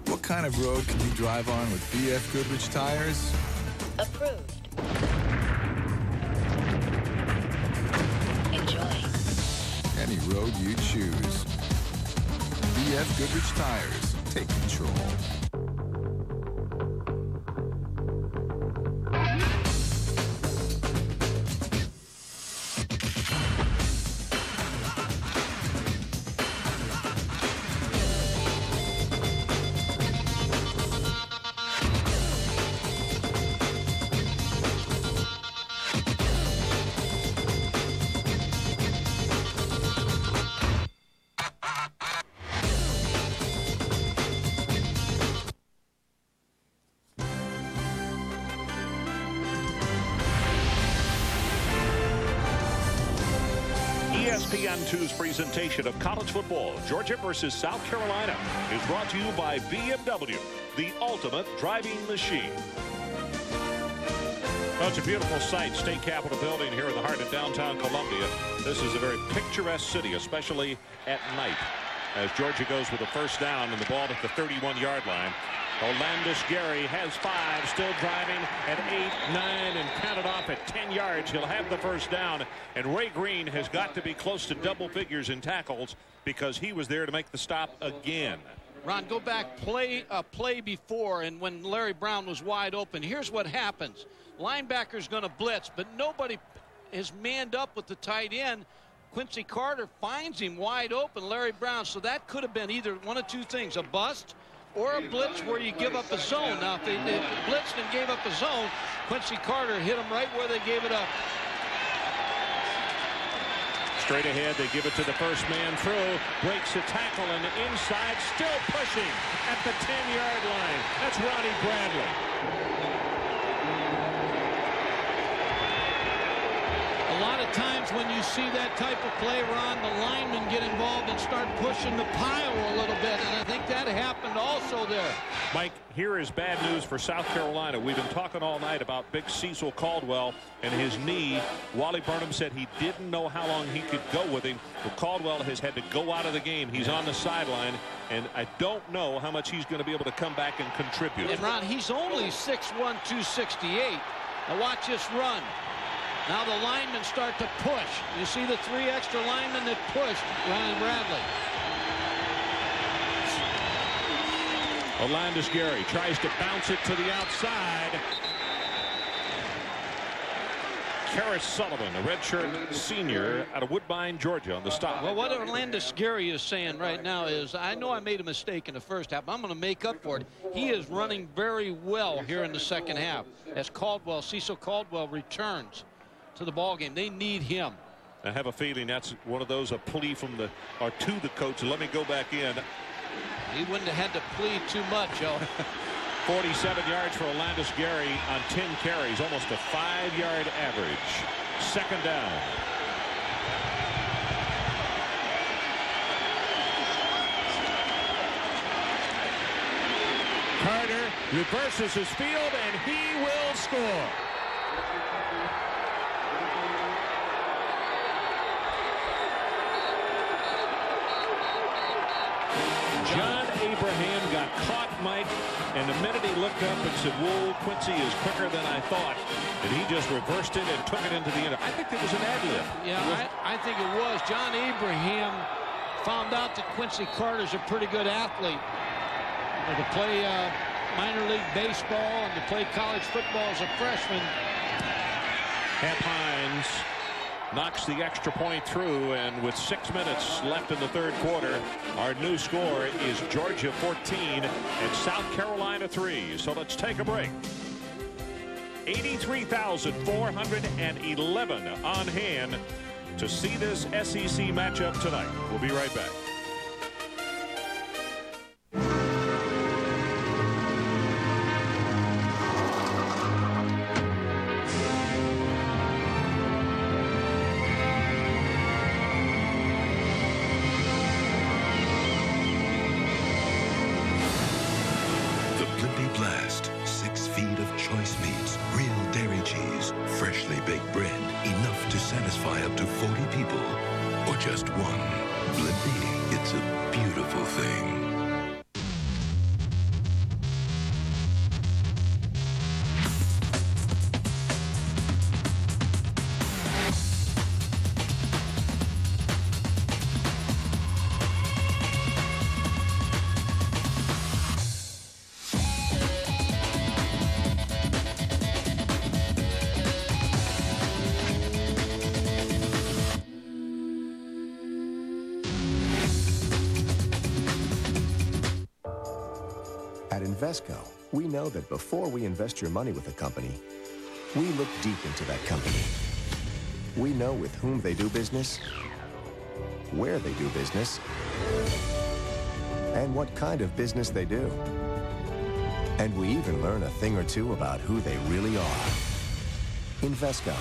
What kind of road can you drive on with BF Goodrich tires? Approved. you choose. BF Goodrich Tires. Take control. ESPN2's presentation of college football, Georgia versus South Carolina, is brought to you by BMW, the ultimate driving machine. Well, it's a beautiful sight, State Capitol building here in the heart of downtown Columbia. This is a very picturesque city, especially at night, as Georgia goes with a first down and the ball at the 31-yard line. Olandis Gary has 5, still driving at 8, 9, and counted off at 10 yards. He'll have the first down, and Ray Green has got to be close to double figures in tackles because he was there to make the stop again. Ron, go back play before, and when Larry Brown was wide open, here's what happens. Linebacker's going to blitz, but nobody is manned up with the tight end. Quincy Carter finds him wide open, Larry Brown. So that could have been either one of two things, a bust or a blitz where you give up a zone. Now, if they blitzed and gave up a zone, Quincy Carter hit them right where they gave it up. Straight ahead, they give it to the first man through, breaks a tackle, and inside, still pushing at the 10-yard line. That's Ronnie Bradley. A lot of times when you see that type of play, Ron, the linemen get involved and start pushing the pile a little bit, and I think that happened also there. Mike, here is bad news for South Carolina. We've been talking all night about big Cecil Caldwell and his knee. Wally Burnham said he didn't know how long he could go with him. But Caldwell has had to go out of the game. He's on the sideline, and I don't know how much he's going to be able to come back and contribute. And, Ron, he's only 6'1", 268. Now watch this run. Now the linemen start to push. You see the 3 extra linemen that pushed Ronnie Bradley. Olandis Gary tries to bounce it to the outside. Karis Sullivan, a redshirt senior out of Woodbine, Georgia, on the stop. Well, what Olandis Gary is saying right now is, I know I made a mistake in the first half. I'm going to make up for it. He is running very well here in the second half as Cecil Caldwell returns to the ball game. They need him. I have a feeling that's one of those, a plea from the to the coach. Let me go back in. He wouldn't have had to plead too much, Joe. 47 yards for Olandis Gary on 10 carries, almost a 5-yard average. Second down. Carter reverses his field, and he will score. John Abraham got caught, Mike, and the minute he looked up and said, whoa, Quincy is quicker than I thought, and he just reversed it and took it into the end. I think it was an ad-lib. Yeah, I think it was. John Abraham found out that Quincy Carter's a pretty good athlete. To play minor league baseball and to play college football as a freshman. Hap Hines knocks the extra point through, and with 6 minutes left in the third quarter, our new score is Georgia 14 and South Carolina 3. So let's take a break. 83,411 on hand to see this SEC matchup tonight. We'll be right back. At Invesco, we know that before we invest your money with a company, we look deep into that company. We know with whom they do business, where they do business, and what kind of business they do. And we even learn a thing or two about who they really are. Invesco,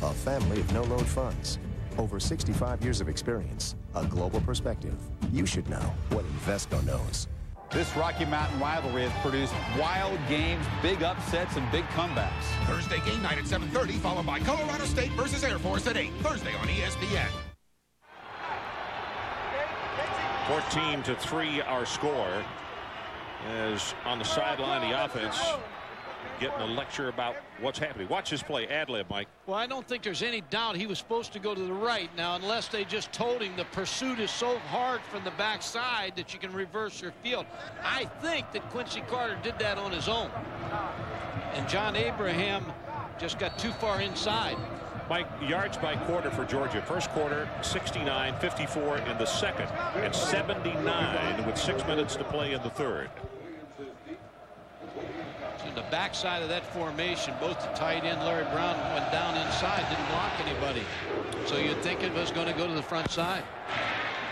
a family of no-load funds. Over 65 years of experience, a global perspective. You should know what Invesco knows. This Rocky Mountain rivalry has produced wild games, big upsets, and big comebacks. Thursday game night at 7:30, followed by Colorado State versus Air Force at 8. Thursday on ESPN. 14-3 our score. As on the sideline, the offense getting a lecture about what's happening. Watch this play. Ad-lib, Mike. Well, I don't think there's any doubt he was supposed to go to the right. Now, unless they just told him the pursuit is so hard from the backside that you can reverse your field. I think that Quincy Carter did that on his own. And John Abraham just got too far inside. Mike, yards by quarter for Georgia. First quarter, 69, 54 in the second, and 79 with 6 minutes to play in the third. In the backside of that formation, both the tight end Larry Brown went down inside, didn't block anybody. So you'd think it was going to go to the front side.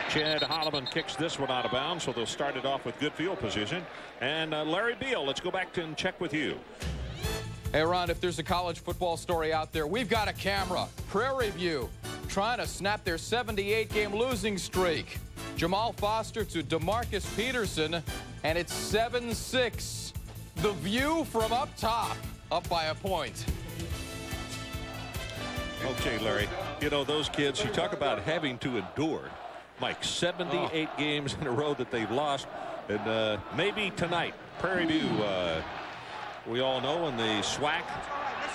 Chad Holloman kicks this one out of bounds, so they'll start it off with good field position. And Larry Beal, let's go back and check with you. Hey, Ron, if there's a college football story out there, we've got a camera. Prairie View trying to snap their 78-game losing streak. Jamal Foster to DeMarcus Peterson, and it's 7-6. The View from up top, up by a point. Okay, Larry, you know, those kids, you talk about having to endure. Mike, 78 games in a row that they've lost, and maybe tonight, Prairie View, we all know, in the SWAC,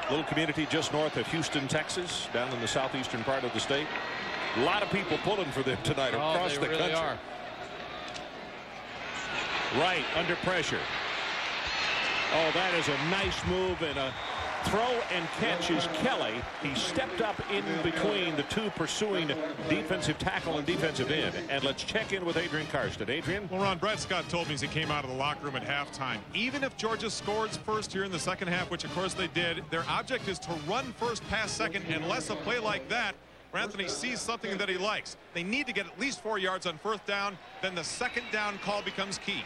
little community just north of Houston, Texas, down in the southeastern part of the state. A lot of people pulling for them tonight across the country. Are. Right, under pressure. Oh, that is a nice move, and a throw and catch is Kelly. He stepped up in between the two pursuing defensive tackle and defensive end. And let's check in with Adrian Karsten. Adrian? Well, Ron, Brett Scott told me as he came out of the locker room at halftime, even if Georgia scores first here in the second half, which of course they did, their object is to run first, pass second, unless a play like that where Anthony sees something that he likes. They need to get at least 4 yards on first down, then the second down call becomes key.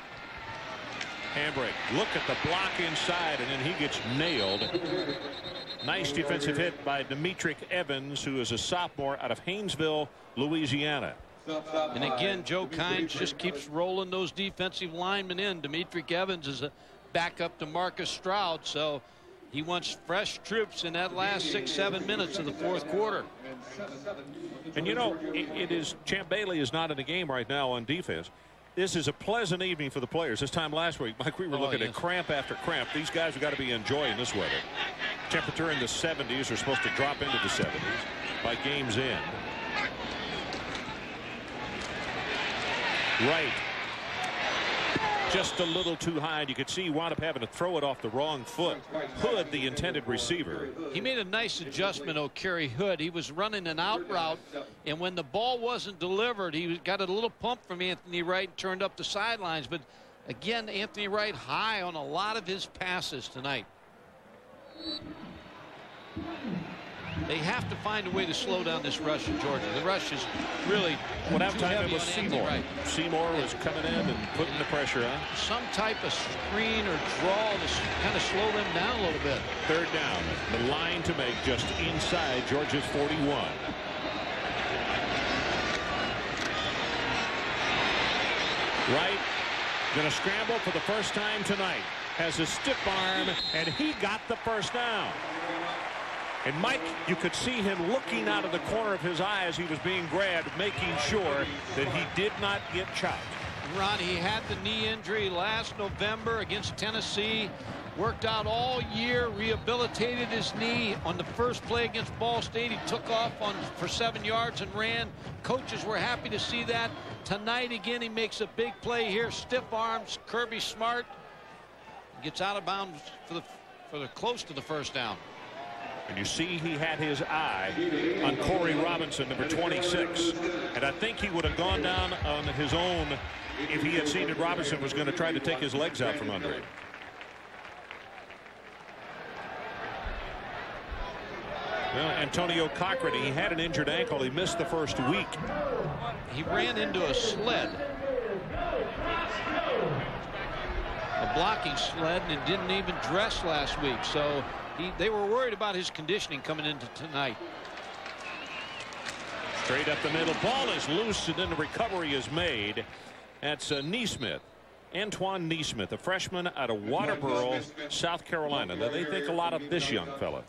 Handbrake. Look at the block inside, and then he gets nailed. Nice defensive hit by Demetric Evans, who is a sophomore out of Haynesville, Louisiana. And again, Joe Kynes just keeps rolling those defensive linemen in. Demetric Evans is a backup to Marcus Stroud, so he wants fresh troops in that last 6-7 minutes of the fourth quarter. And you know, it is, Champ Bailey is not in the game right now on defense. This is a pleasant evening for the players. This time last week, Mike, we were looking at cramp after cramp. These guys have got to be enjoying this weather. Temperature in the 70s, are supposed to drop into the 70s by game's end. Right. Just a little too high, and you could see he wound up having to throw it off the wrong foot. Hood, the intended receiver. He made a nice adjustment, Kerry Hood. He was running an out route, and when the ball wasn't delivered, he got a little pump from Anthony Wright and turned up the sidelines. But again, Anthony Wright high on a lot of his passes tonight. They have to find a way to slow down this rush in Georgia. The rush is really what time it was Seymour. Seymour was coming in and putting the pressure on. Some type of screen or draw to kind of slow them down a little bit. Third down. The line to make just inside Georgia's 41. Wright going to scramble for the first time tonight. Has a stiff arm, and he got the first down. And Mike, you could see him looking out of the corner of his eye as he was being grabbed, making sure that he did not get chopped. Ron, he had the knee injury last November against Tennessee. Worked out all year, rehabilitated his knee. On the first play against Ball State, he took off for 7 yards and ran. Coaches were happy to see that. Tonight, again, he makes a big play here. Stiff arms, Kirby Smart. Gets out of bounds for the close to the first down. And you see he had his eye on Corey Robinson, number 26. And I think he would have gone down on his own if he had seen that Robinson was going to try to take his legs out from under him. Well, Antonio Cochran, he had an injured ankle. He missed the first week. He ran into a sled. A blocking sled, and didn't even dress last week. So they were worried about his conditioning coming into tonight. Straight up the middle. Ball is loose, and then the recovery is made. That's Neesmith. Antoine Neesmith, a freshman out of Waterboro, South Carolina. Now, they think a lot of this young fella.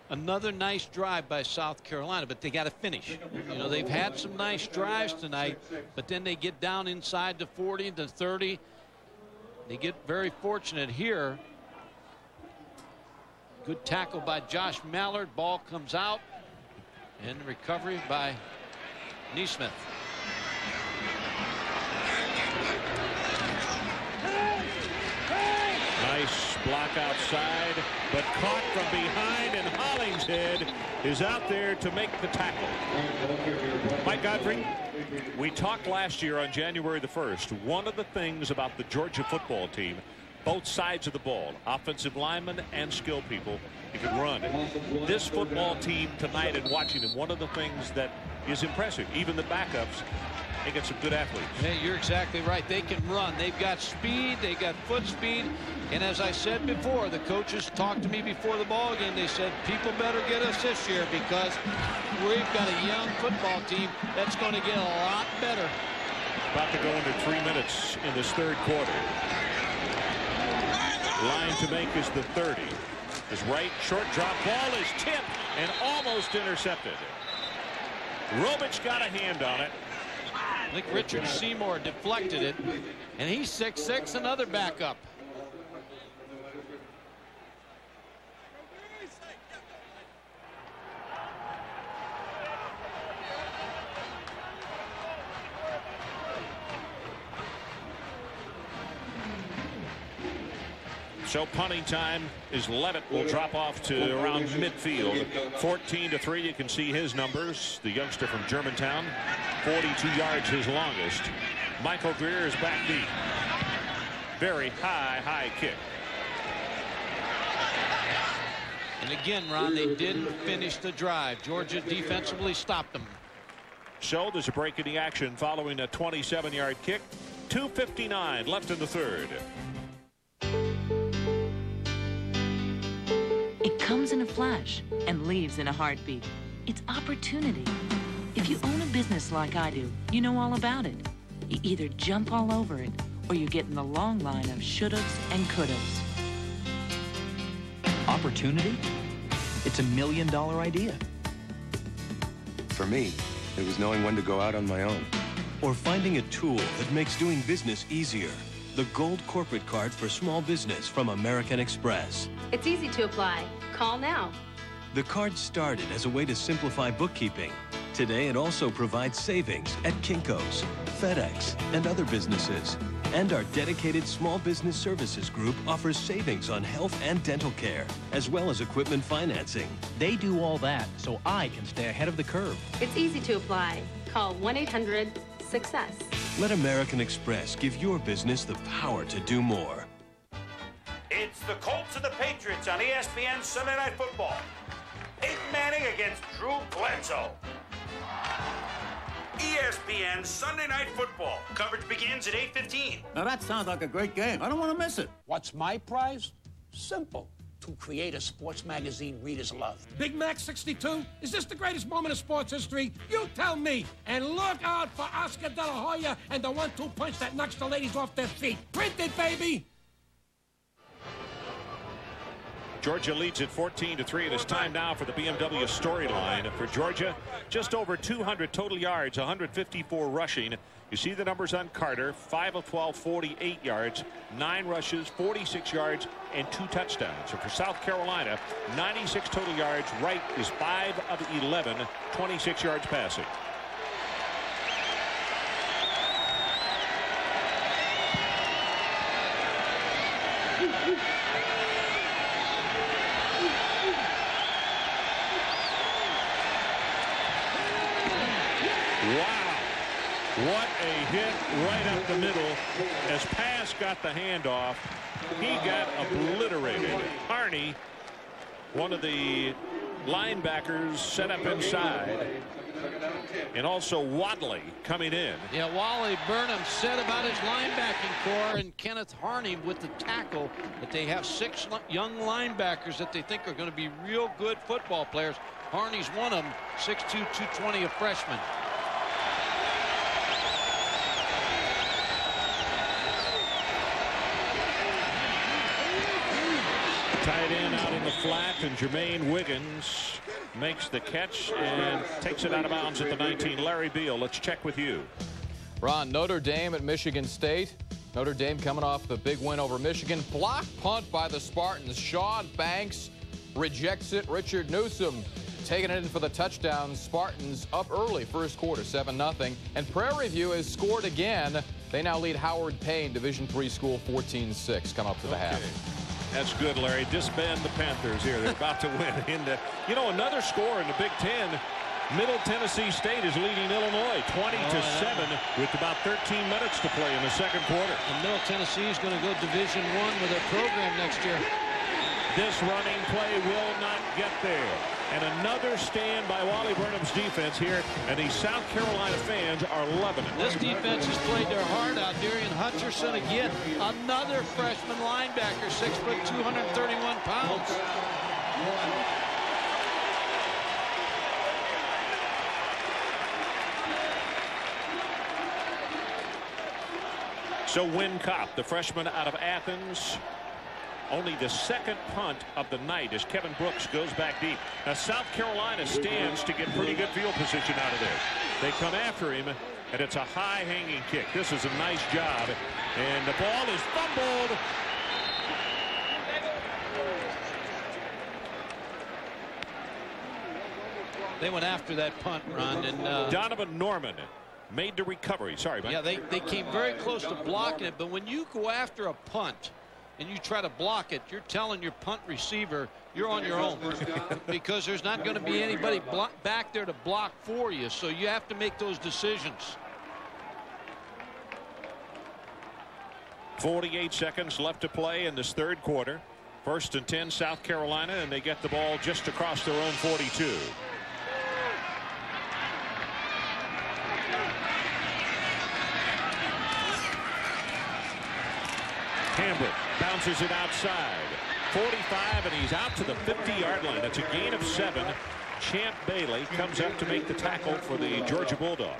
Another nice drive by South Carolina, but they got to finish. You know, they've had some nice drives tonight, but then they get down inside the 40 to 30. They get very fortunate here. Good tackle by Josh Mallard. Ball comes out, and recovery by Neesmith. Nice block outside, but caught from behind, and Hollingshead is out there to make the tackle. Mike Godfrey, we talked last year on January the 1st. One of the things about the Georgia football team, both sides of the ball, offensive linemen and skill people, you can run. This football team tonight, and watching them, one of the things that is impressive, even the backups, they get some good athletes. Hey, you're exactly right. They can run. They've got speed. They got foot speed. And as I said before, the coaches talked to me before the ball game. They said, people better get us this year because we've got a young football team that's going to get a lot better. About to go into 3 minutes in this third quarter. Line to make is the 30. His right short drop ball is tipped and almost intercepted. Robich got a hand on it. I think Richard Seymour deflected it, and he's 6'6", another backup. So punting time is Levitt will drop off to around midfield. 14-3. You can see his numbers. The youngster from Germantown, 42 yards his longest. Michael Greer is back deep. Very high kick. And again, Ron, they didn't finish the drive. Georgia defensively stopped them. So there's a break in the action following a 27-yard kick. 2:59 left in the third. It comes in a flash and leaves in a heartbeat. It's opportunity. If you own a business like I do, you know all about it. You either jump all over it or you get in the long line of shouldas and couldas. Opportunity? It's $1 million idea. For me, it was knowing when to go out on my own. Or finding a tool that makes doing business easier. The Gold Corporate Card for Small Business from American Express. It's easy to apply. Call now. The card started as a way to simplify bookkeeping. Today, it also provides savings at Kinko's, FedEx, and other businesses. And our dedicated Small Business Services Group offers savings on health and dental care, as well as equipment financing. They do all that so I can stay ahead of the curve. It's easy to apply. Call 1-800-SUCCESS. Let American Express give your business the power to do more. It's the Colts and the Patriots on ESPN Sunday Night Football. Peyton Manning against Drew Bledsoe. ESPN Sunday Night Football. Coverage begins at 8:15. Now that sounds like a great game. I don't want to miss it. What's my prize? Simple. To create a sports magazine readers love. Big Mac 62? Is this the greatest moment of sports history? You tell me. And look out for Oscar De La Hoya and the 1-2 punch that knocks the ladies off their feet. Print it, baby! Georgia leads at 14-3. It is time now for the BMW storyline. For Georgia, just over 200 total yards, 154 rushing. You see the numbers on Carter, 5 of 12, 48 yards, 9 rushes, 46 yards, and 2 touchdowns. And for South Carolina, 96 total yards. Wright is 5 of 11, 26 yards passing. Wow. What a hit right up the middle. As Pass got the handoff, he got obliterated. Harney, one of the linebackers, set up inside. And also Wadley coming in. Yeah, Wally Burnham said about his linebacking core, and Kenneth Harney with the tackle that they have 6 young linebackers that they think are going to be real good football players. Harney's one of them, 6'2", 220, a freshman. Tight end out in the flat, and Jermaine Wiggins makes the catch and takes it out of bounds at the 19. Larry Beal, let's check with you. Ron, Notre Dame at Michigan State. Notre Dame coming off the big win over Michigan. Block punt by the Spartans. Sean Banks rejects it. Richard Newsom taking it in for the touchdown. Spartans up early, first quarter, 7-0. And Prairie View has scored again. They now lead Howard Payne, Division III school, 14-6, come up to the half. That's good, Larry. Disband the Panthers here. They're about to win. You know, another score in the Big Ten. Middle Tennessee State is leading Illinois 20-7 with about 13 minutes to play in the second quarter. And Middle Tennessee is going to go Division I with their program next year. This running play will not get there. And another stand by Wally Burnham's defense here, and these South Carolina fans are loving it. This defense has played their heart out. Darian Hutcherson again, another freshman linebacker, 6 foot, 231 pounds. So Win Kopp, the freshman out of Athens, only the second punt of the night as Kevin Brooks goes back deep. Now South Carolina stands to get pretty good field position out of this. They come after him, and it's a high hanging kick. This is a nice job, and the ball is fumbled. They went after that punt, Ron, and Donovan Norman made the recovery. Sorry, Mike. Yeah, they came very close to blocking it, but when you go after a punt and you try to block it, you're telling your punt receiver you're on your own because there's not going to be anybody back there to block for you, so you have to make those decisions. 48 seconds left to play in this third quarter. 1st and 10, South Carolina, and they get the ball just across their own 42. Hambrick bounces it outside. 45, and he's out to the 50-yard line. That's a gain of 7. Champ Bailey comes up to make the tackle for the Georgia Bulldogs.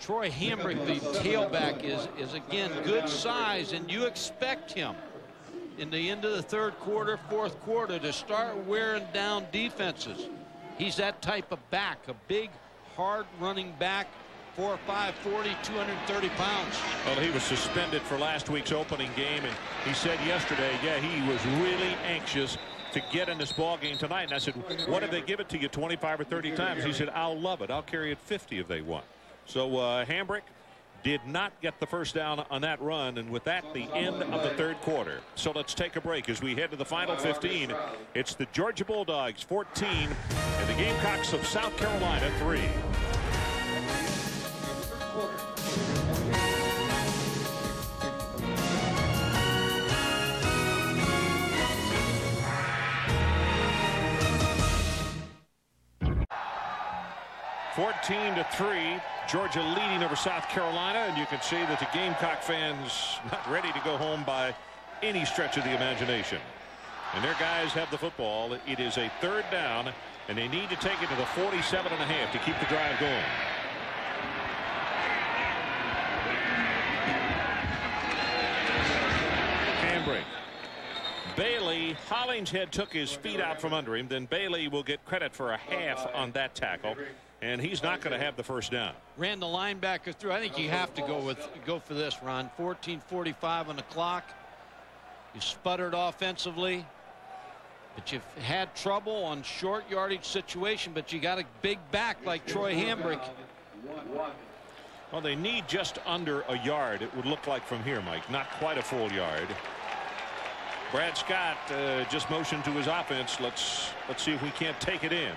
Troy Hambrick, the tailback, is again good size, and you expect him in the end of the third quarter, fourth quarter to start wearing down defenses. He's that type of back, a big, hard running back. 4'5", 40, 230 pounds. Well, he was suspended for last week's opening game, and he said yesterday, yeah, he was really anxious to get in this ball game tonight. And I said, what if they give it to you 25 or 30 times? He said, I'll love it. I'll carry it 50 if they want. So Hambrick did not get the first down on that run, and with that, the end of the third quarter. So let's take a break as we head to the final 15. It's the Georgia Bulldogs 14 and the Gamecocks of South Carolina 3. (14-3), Georgia leading over South Carolina, and you can see that the Gamecock fans not ready to go home by any stretch of the imagination. And their guys have the football. It is a third down, and they need to take it to the 47.5 to keep the drive going. Hambrick. Bailey, Hollingshead took his feet out from under him. Then Bailey will get credit for a half on that tackle, and he's not going to have the first down. Ran the linebacker through. I think you have to go for this, Ron. 14:45 on the clock. You sputtered offensively, but you've had trouble on short yardage situation, but you got a big back like Troy Hambrick. Well, they need just under a yard, it would look like from here, Mike. Not quite a full yard. Brad Scott just motioned to his offense. Let's see if we can't take it in.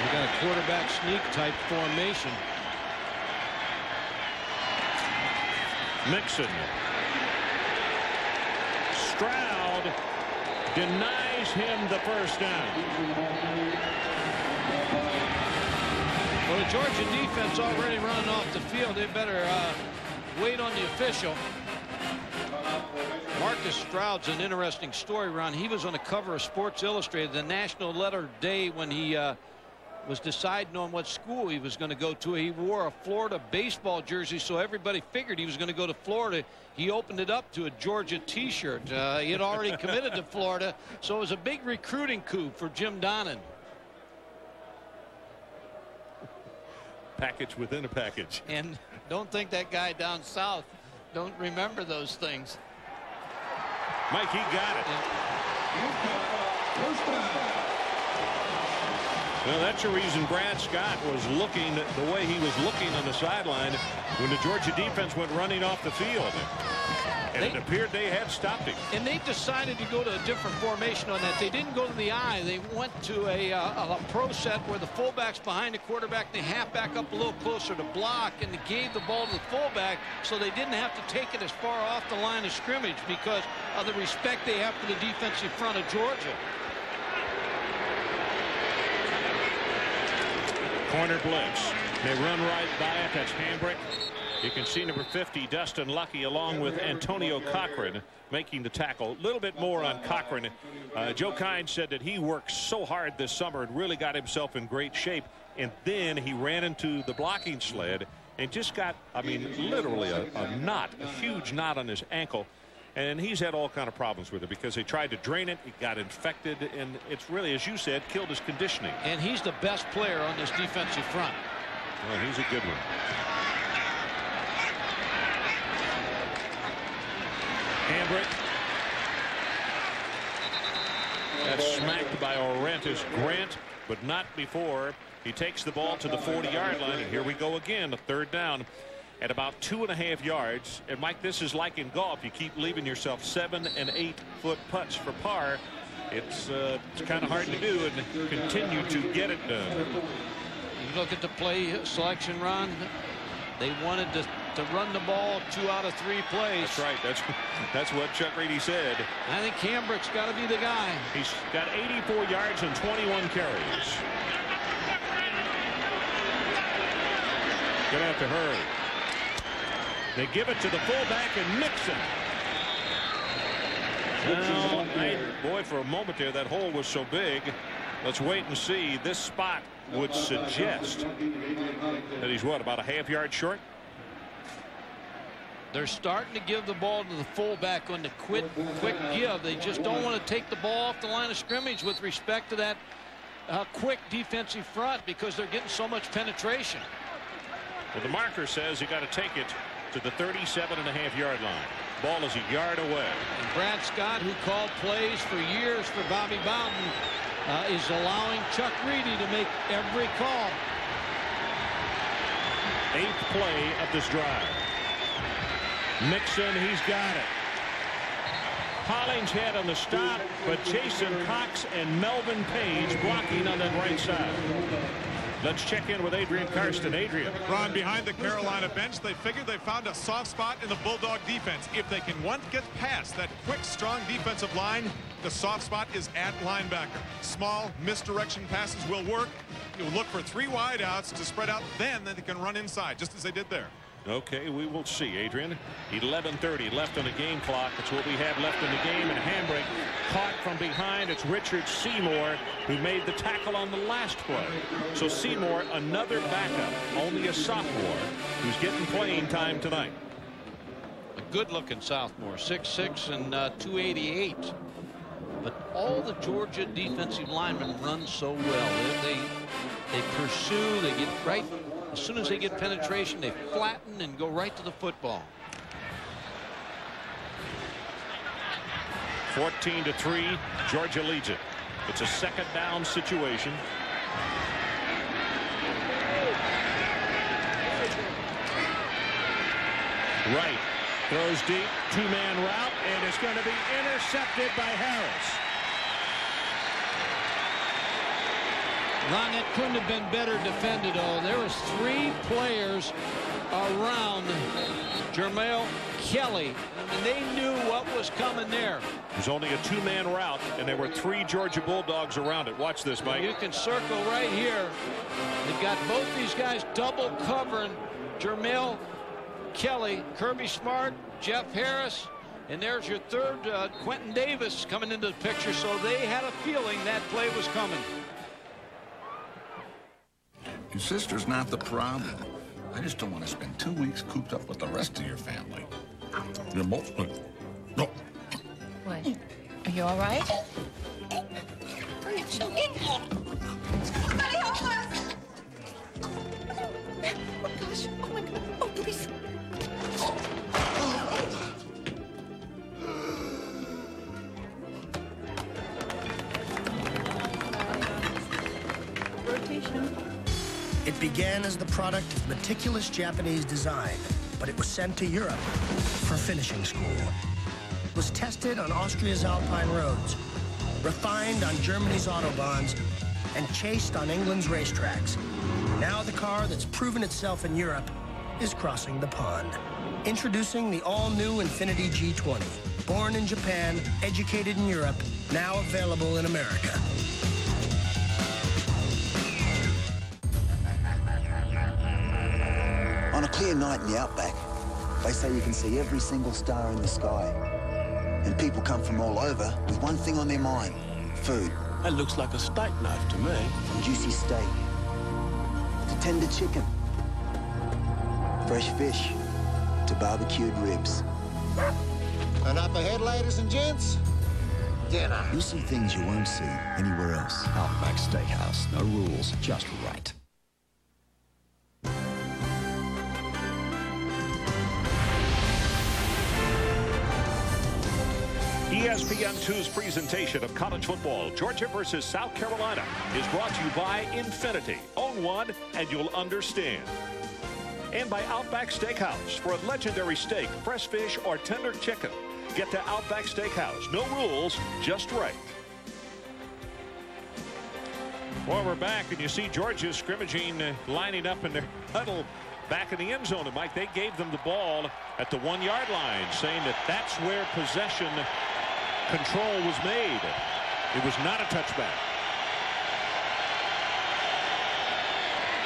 We got a quarterback sneak type formation. Mixon. Stroud denies him the first down. Well, the Georgia defense already running off the field. They better wait on the official. Marcus Stroud's an interesting story, Ron. He was on the cover of Sports Illustrated, the national letter day, when he was deciding on what school he was going to go to. He wore a Florida baseball jersey, so everybody figured he was going to go to Florida. He opened it up to a Georgia t-shirt. He had already committed to Florida, so it was a big recruiting coup for Jim Donnan. Package within a package. And don't think that guy down south don't remember those things. Mike, he got it. Well, that's the reason Brad Scott was looking the way he was looking on the sideline when the Georgia defense went running off the field. And it appeared they had stopped him. And they decided to go to a different formation on that. They didn't go to the eye. They went to a pro set where the fullback's behind the quarterback. They halfback up a little closer to block, and they gave the ball to the fullback so they didn't have to take it as far off the line of scrimmage because of the respect they have for the defensive front of Georgia. Corner blitz. They run right by it. That's Hambrick. You can see number 50, Dustin Lucky, along with Antonio Cochran, making the tackle. A little bit more on Cochran. Joe Kine said that he worked so hard this summer and really got himself in great shape. And then he ran into the blocking sled and just got, I mean, literally a knot, a huge knot on his ankle. And he's had all kind of problems with it because they tried to drain it. It got infected, and it's really, as you said, killed his conditioning. And he's the best player on this defensive front. Well, he's a good one. Hambrick. That's smacked by Orentis Grant, but not before he takes the ball to the 40-yard line. And here we go again, a third down at about 2.5 yards. And Mike, this is like in golf. You keep leaving yourself 7- and 8-foot putts for par. It's kind of hard to do and continue to get it done. You look at the play selection, Ron. They wanted to run the ball 2 out of 3 plays. That's right. That's what Chuck Reedy said. I think Hambrick's got to be the guy. He's got 84 yards and 21 carries. Gonna have to hurry. They give it to the fullback and Mixon. Well, boy, for a moment there, that hole was so big. Let's wait and see. This spot would suggest that he's what, about a half-yard short? They're starting to give the ball to the fullback on the quick give. They just don't want to take the ball off the line of scrimmage with respect to that quick defensive front because they're getting so much penetration. Well, the marker says you got to take it to the 37.5-yard line. Ball is a yard away. And Brad Scott, who called plays for years for Bobby Bowden, is allowing Chuck Reedy to make every call. 8th play of this drive. Mixon, he's got it. Hollingshead on the stop, but Jason Cox and Melvin Page blocking on that right side. Let's check in with Adrian Karsten. Adrian. Ron, behind the Carolina bench, they figured they found a soft spot in the Bulldog defense. If they can once get past that quick, strong defensive line, the soft spot is at linebacker. Small misdirection passes will work. You'll look for 3 wideouts to spread out, then they can run inside, just as they did there. Okay, we will see, Adrian. 11:30 left on the game clock. That's what we have left in the game. And Hambrick caught from behind. It's Richard Seymour who made the tackle on the last play. So Seymour, another backup, only a sophomore, who's getting playing time tonight. A good-looking sophomore, 6'6" and 288. But all the Georgia defensive linemen run so well. They pursue, they get right. As soon as they get penetration, they flatten and go right to the football. 14-3, Georgia leads it. It's a second down situation. Right, throws deep, 2-man route, and it's going to be intercepted by Harris. Ron, that couldn't have been better defended, though. There was 3 players around Jermell Kelly, and they knew what was coming there. It was only a 2-man route, and there were 3 Georgia Bulldogs around it. Watch this, Mike. You can circle right here. They've got both these guys double covering Jermell Kelly, Kirby Smart, Jeff Harris, and there's your third, Quentin Davis, coming into the picture, so they had a feeling that play was coming. Your sister's not the problem. I just don't want to spend 2 weeks cooped up with the rest of your family. You're both good. No. What? Are you all right? Are you choking? Somebody help us! Oh, gosh. Oh, my God. Oh, please. Rotation. It began as the product of meticulous Japanese design, but it was sent to Europe for finishing school. It was tested on Austria's Alpine roads, refined on Germany's autobahns, and chased on England's racetracks. Now the car that's proven itself in Europe is crossing the pond. Introducing the all-new Infiniti G20. Born in Japan, educated in Europe, now available in America. On a clear night in the outback, they say you can see every single star in the sky. And people come from all over with one thing on their mind: food. That looks like a steak knife to me. From juicy steak to tender chicken, fresh fish to barbecued ribs. And up ahead, ladies and gents, dinner. You'll see things you won't see anywhere else. Outback Steakhouse. No rules, just right. ESPN2's presentation of college football, Georgia versus South Carolina, is brought to you by Infiniti. Own one and you'll understand. And by Outback Steakhouse. For a legendary steak, fresh fish, or tender chicken, get to Outback Steakhouse. No rules, just right. Well, we're back, and you see Georgia scrimmaging, lining up in their huddle back in the end zone. And, Mike, they gave them the ball at the 1-yard line, saying that that's where possession control was made. It was not a touchback.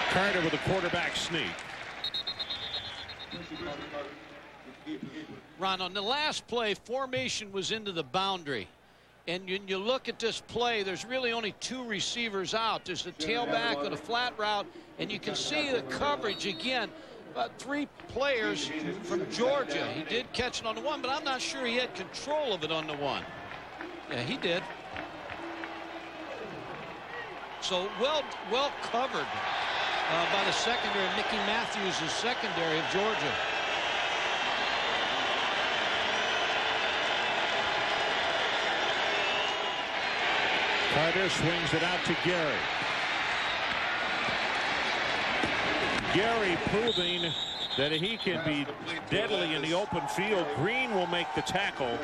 Carter with a quarterback sneak. Ron, on the last play, formation was into the boundary. And when you look at this play, there's really only 2 receivers out. There's the tailback on a flat route, and you can see the coverage again. About 3 players from Georgia. He did catch it on the 1, but I'm not sure he had control of it on the 1. Yeah, he did. So well covered by the secondary. Mickey Matthews, the secondary of Georgia. Carter swings it out to Gary. Gary proving that he can be deadly in the open field. Green will make the tackle.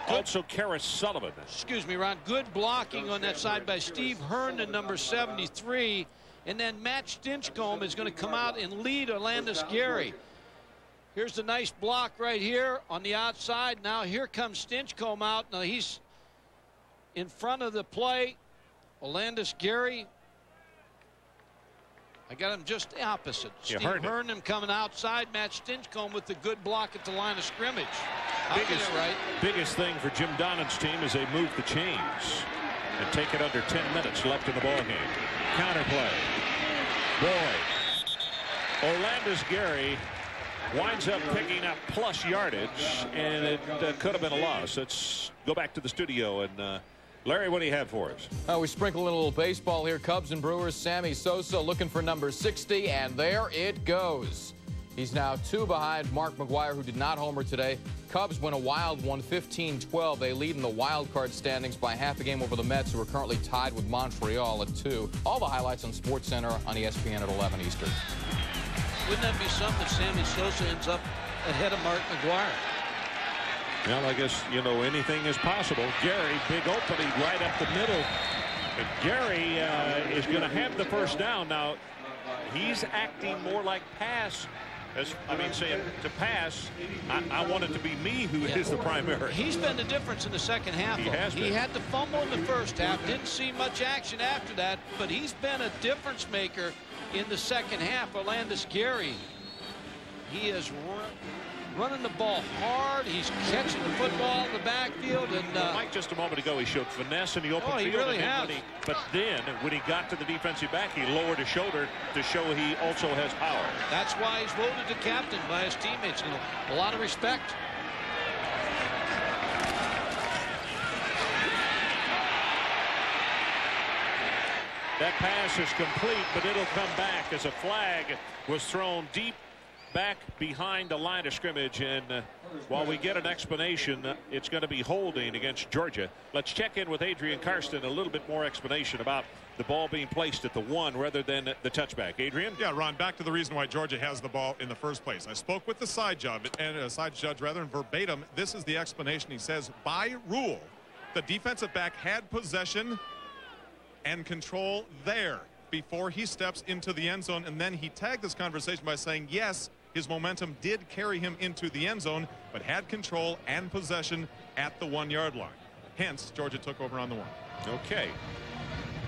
Also, Karis Sullivan. Excuse me, Ron. Good blocking on that side by Steve Herndon, number 73. And then Matt Stinchcomb is going to come out and lead Orlandis Gary. Here's the nice block right here on the outside. Now here comes Stinchcomb out. Now he's in front of the play. Orlandis Gary. I got him just the opposite. Steve Herndon coming outside. Matt Stinchcomb with the good block at the line of scrimmage. Biggest thing for Jim Donnan's team is they move the chains and take it under 10 minutes left in the ball game. Counter play. Boy, Orlandis Gary winds up picking up plus yardage, and it could have been a loss. Let's go back to the studio and Larry, what do you have for us? We sprinkle in a little baseball here. Cubs and Brewers. Sammy Sosa looking for number 60, and there it goes. He's now 2 behind Mark McGwire, who did not homer today. Cubs win a wild one, 15-12. They lead in the wild card standings by half a game over the Mets, who are currently tied with Montreal at 2. All the highlights on SportsCenter on ESPN at 11 Eastern. Wouldn't that be something if Sammy Sosa ends up ahead of Mark McGwire? Well, I guess, you know, anything is possible. Gary, big opening right up the middle. And Gary is going to have the first down. Now, he's acting more like pass. Saying to pass, I want it to be me who is the primary. He's been the difference in the second half. He had to fumble in the first half. Didn't see much action after that, but he's been a difference maker in the second half. Orlandis Gary. He is running the ball hard. He's catching the football in the backfield. And Mike, just a moment ago, he showed finesse in the open field. He really has. But then, when he got to the defensive back, he lowered his shoulder to show he also has power. That's why he's voted the captain by his teammates. A lot of respect. That pass is complete, but it'll come back as a flag was thrown deep back behind the line of scrimmage. And while we get an explanation, it's going to be holding against Georgia. Let's check in with Adrian Karsten, a little bit more explanation about the ball being placed at the 1 rather than the touchback. Adrian? Yeah, Ron, back to the reason why Georgia has the ball in the first place. I spoke with the side judge, and verbatim, this is the explanation. He says, by rule, the defensive back had possession and control there before he steps into the end zone. And then he tagged this conversation by saying, yes, his momentum did carry him into the end zone, but had control and possession at the 1-yard line. Hence, Georgia took over on the 1. Okay.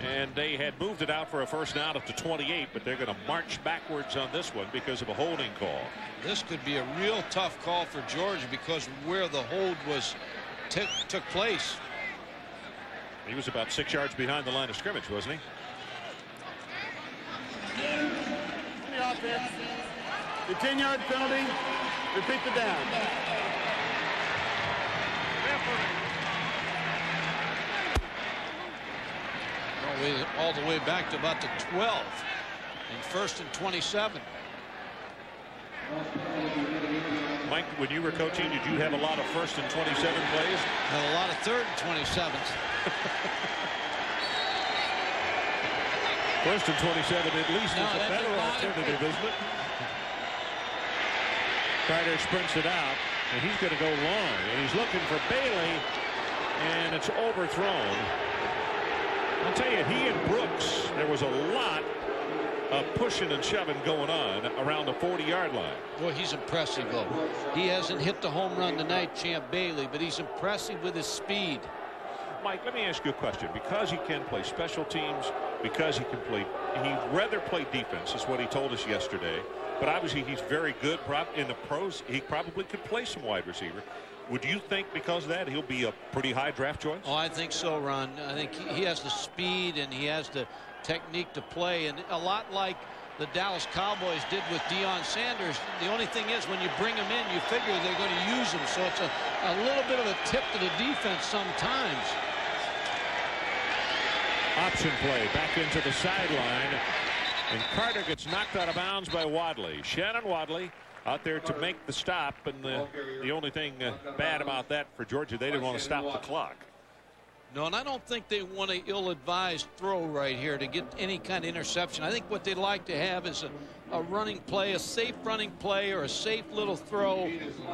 And they had moved it out for a first down at the 28, but they're going to march backwards on this one because of a holding call. This could be a real tough call for Georgia because where the hold was took place. He was about 6 yards behind the line of scrimmage, wasn't he? Offense. The 10-yard penalty. Repeat the down. All the way back to about the 12 and 1st and 27. Mike, when you were coaching, did you have a lot of 1st and 27 plays? Had a lot of 3rd and 27s. 1st and 27 at least is a better alternative, isn't it? Carter sprints it out, and he's going to go long, and he's looking for Bailey, and it's overthrown. I'll tell you, he and Brooks, there was a lot of pushing and shoving going on around the 40-yard line. Boy, he's impressive, though. He hasn't hit the home run tonight, Champ Bailey, but he's impressive with his speed. Mike, let me ask you a question. Because he can play special teams, because he can play, he'd rather play defense, is what he told us yesterday. But obviously he's very good in the pros. He probably could play some wide receiver. Would you think because of that he'll be a pretty high draft choice? Oh, I think so, Ron. I think he has the speed and he has the technique to play. And a lot like the Dallas Cowboys did with Deion Sanders. The only thing is when you bring him in, you figure they're going to use him. So it's a little bit of a tip to the defense sometimes. Option play back into the sideline. And Carter gets knocked out of bounds by Wadley. Shannon Wadley out there to make the stop. And the only thing bad about that for Georgia, they didn't want to stop the clock. No, and I don't think they want an ill-advised throw right here to get any kind of interception. I think what they'd like to have is a running play, a safe running play, or a safe little throw.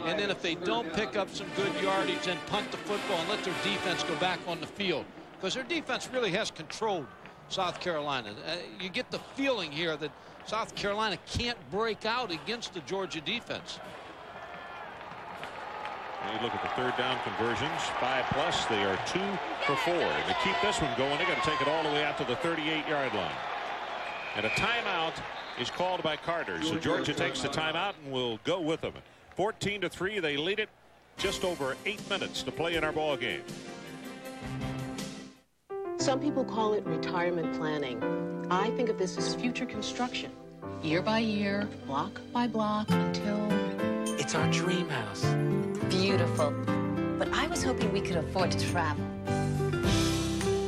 And then if they don't pick up some good yardage, then punt the football and let their defense go back on the field. Because their defense really has controlled South Carolina. You get the feeling here that South Carolina can't break out against the Georgia defense. When you look at the 3rd down conversions, 5+, they are 2 for 4. And to keep this one going, they got to take it all the way out to the 38-yard line. And a timeout is called by Carter. So Georgia takes the timeout and will go with them. 14-3, they lead it. Just over 8 minutes to play in our ball game. Some people call it retirement planning. I think of this as future construction. Year by year, block by block, until... It's our dream house. Beautiful. But I was hoping we could afford to travel.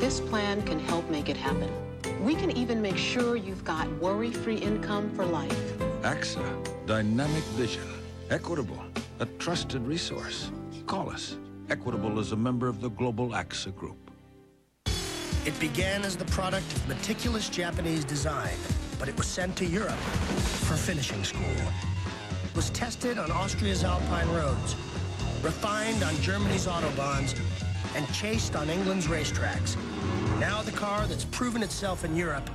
This plan can help make it happen. We can even make sure you've got worry-free income for life. AXA, dynamic vision, equitable, a trusted resource. Call us. Equitable is a member of the global AXA group. It began as the product of meticulous Japanese design, but it was sent to Europe for finishing school. It was tested on Austria's Alpine roads, refined on Germany's autobahns, and chased on England's racetracks. Now the car that's proven itself in Europe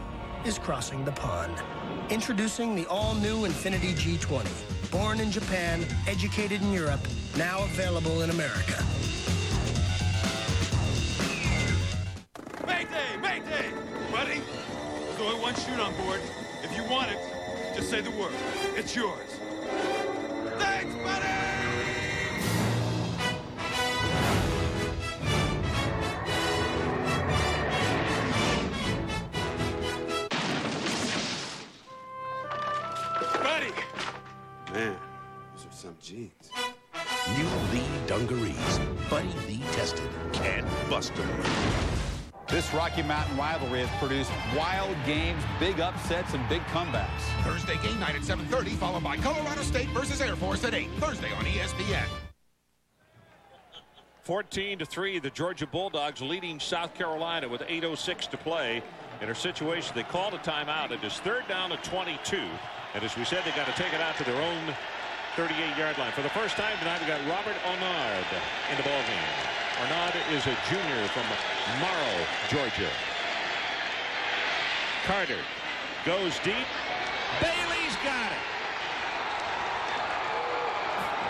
is crossing the pond. Introducing the all-new Infiniti G20. Born in Japan, educated in Europe, now available in America. Mayday! Mayday! Buddy, there's only one chute on board. If you want it, just say the word. It's yours. Thanks, buddy! Man, those are some jeans. New Lee dungarees. Buddy Lee tested. Can't bust them. This Rocky Mountain rivalry has produced wild games, big upsets, and big comebacks. Thursday game night at 7:30, followed by Colorado State versus Air Force at 8. Thursday on ESPN. 14-3, the Georgia Bulldogs leading South Carolina with 8:06 to play. In a situation, they called a timeout. It is 3rd down and 22. And as we said, they got to take it out to their own 38-yard line. For the first time tonight, we got Robert Arnaud in the ballgame. Arnaud is a junior from Morrow, Georgia. Carter goes deep. Bailey's got it.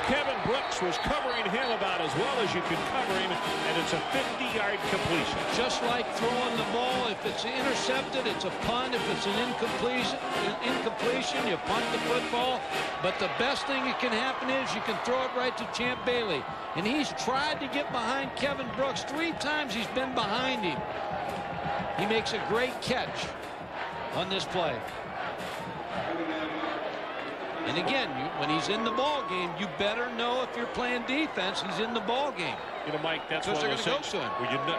Kevin Brooks was covering him about as well as you can cover him, and it's a 50-yard completion. Just like throwing the ball, if it's intercepted, it's a punt. If it's an incompletion, you punt the football. But the best thing that can happen is you can throw it right to Champ Bailey. And he's tried to get behind Kevin Brooks. 3 times he's been behind him. He makes a great catch on this play. And again, when he's in the ball game, you better know if you're playing defense, he's in the ball game. You know, Mike, that's what they're going to go to him.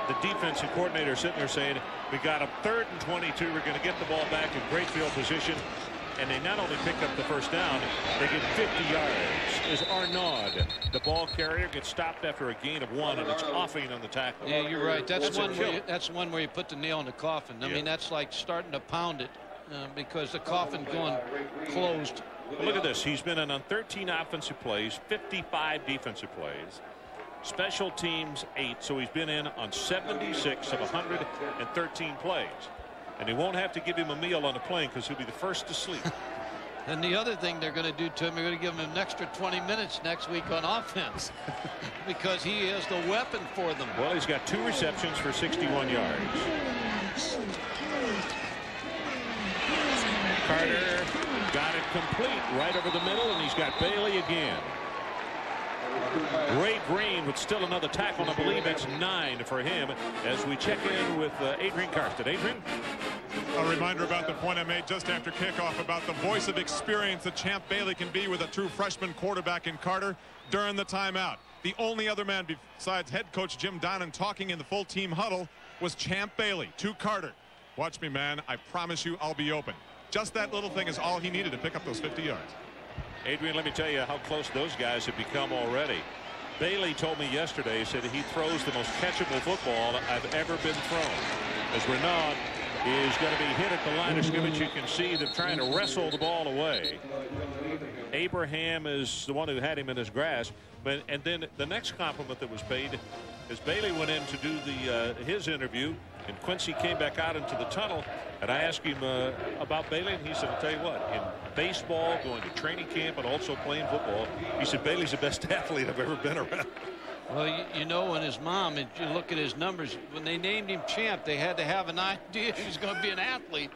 The defensive coordinator sitting there saying, we got him 3rd and 22. We're going to get the ball back in great field position. And they not only pick up the first down, they get 50 yards. Is Arnaud, the ball carrier, gets stopped after a gain of 1, and it's offing on the tackle. Yeah, you're right. That's one where you put the nail in the coffin. I mean, that's like starting to pound it because the coffin's going closed. Well, look at this. He's been in on 13 offensive plays, 55 defensive plays, special teams 8. So he's been in on 76 of 113 plays. And they won't have to give him a meal on the plane because he'll be the first to sleep. And the other thing they're going to do to him, they're going to give him an extra 20 minutes next week on offense because he is the weapon for them. Well, he's got 2 receptions for 61 yards. Carter got it complete right over the middle, and he's got Bailey again. Ray Green with still another tackle, and I believe that's 9 for him as we check in with Adrian Karsten. Adrian? A reminder about the point I made just after kickoff about the voice of experience that Champ Bailey can be with a true freshman quarterback in Carter during the timeout. The only other man besides head coach Jim Donnan talking in the full team huddle was Champ Bailey to Carter. Watch me, man. I promise you I'll be open. Just that little thing is all he needed to pick up those 50 yards. Adrian, let me tell you how close those guys have become already. Bailey told me yesterday, he said he throws the most catchable football I've ever been thrown. As Renaud is going to be hit at the line of scrimmage, you can see them trying to wrestle the ball away. Abraham is the one who had him in his grasp. And then the next compliment that was paid is Bailey went in to do his interview, and Quincy came back out into the tunnel, and I asked him about Bailey, and he said, I'll tell you what, in baseball, going to training camp, and also playing football, he said Bailey's the best athlete I've ever been around. Well, you know, when his mom, and you look at his numbers, when they named him Champ, they had to have an idea he was going to be an athlete.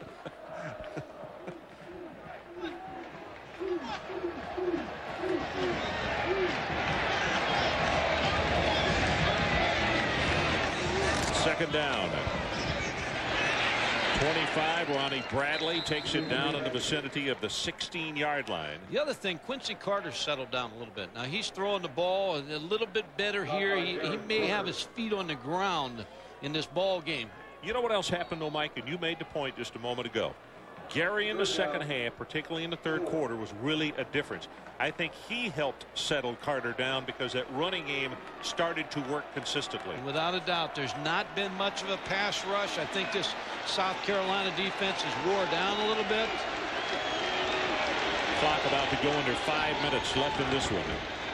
Second down. 25, Ronnie Bradley takes it down in the vicinity of the 16-yard line. The other thing, Quincy Carter settled down a little bit. Now he's throwing the ball a little bit better here. He may have his feet on the ground in this ball game. You know what else happened, though, Mike? And you made the point just a moment ago. Gary in the second half, particularly in the third quarter, was really a difference. I think he helped settle Carter down because that running game started to work consistently. And without a doubt, there's not been much of a pass rush. I think this South Carolina defense is wore down a little bit. Clock about to go under 5 minutes left in this one.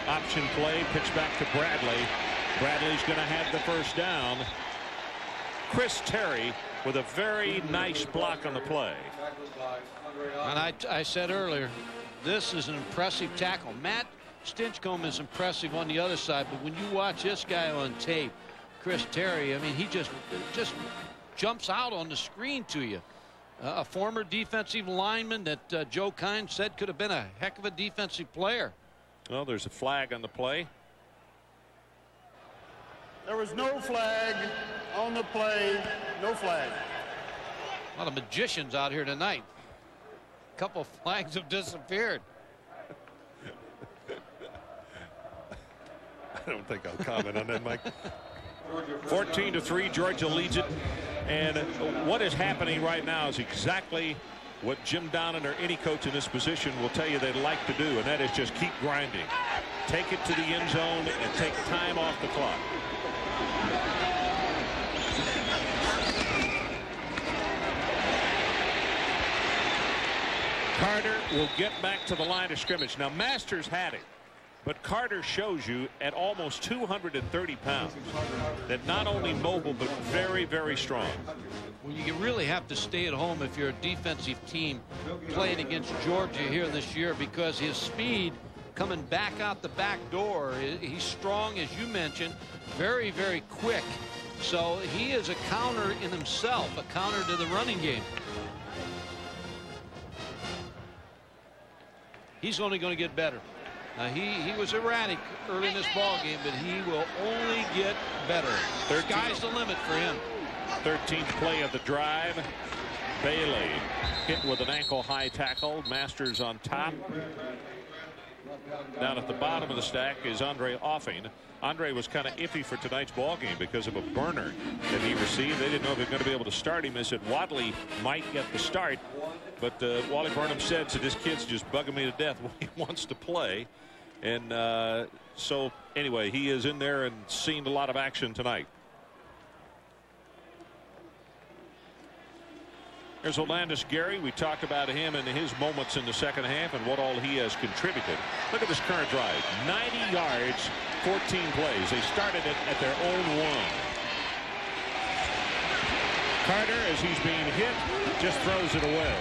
Option play, pitch back to Bradley. Bradley's going to have the first down. Chris Terry with a very nice block on the play. And I said earlier, this is an impressive tackle. Matt Stinchcomb is impressive on the other side, but when you watch this guy on tape, Chris Terry, I mean, he just jumps out on the screen to you. A former defensive lineman that Joe Kine said could have been a heck of a defensive player. Well, there's a flag on the play. There was no flag on the play. No flag. A lot of magicians out here tonight. A couple of flags have disappeared. I don't think I'll comment on that, Mike. 14-3, Georgia leads it. And what is happening right now is exactly what Jim Donnan or any coach in this position will tell you they'd like to do, and that is just keep grinding. Take it to the end zone and take time off the clock. Carter will get back to the line of scrimmage. Now, Masters had it, but Carter shows you at almost 230 pounds that not only mobile but very, very strong. Well, you really have to stay at home if you're a defensive team playing against Georgia here this year, because his speed coming back out the back door, he's strong, as you mentioned, very, very quick. So he is a counter in himself, a counter to the running game. He's only going to get better. He was erratic early in this ball game, but he will only get better. Sky's the limit for him. 13th play of the drive. Bailey hit with an ankle high tackle. Masters on top. Down at the bottom of the stack is Andre Offing. Andre was kind of iffy for tonight's ball game because of a burner that he received. They didn't know if they were going to be able to start him. They said Wadley might get the start, but Wally Burnham said, so this kid's just bugging me to death when he wants to play. And so anyway, he is in there and seen a lot of action tonight. There's Olandis Gary. We talked about him and his moments in the second half and what all he has contributed. Look at this current drive. 90 yards, 14 plays. They started it at their own 1. Carter, as he's being hit, just throws it away.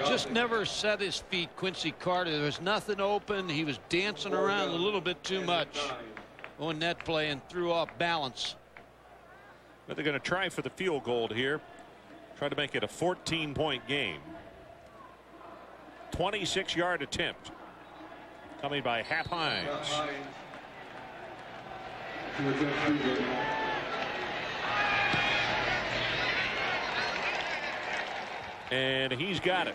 Just never set his feet, Quincy Carter. There was nothing open. He was dancing around a little bit too much on that play and threw off balance. But they're going to try for the field goal here. Try to make it a 14-point game. 26-yard attempt coming by Hap Hines. And he's got it.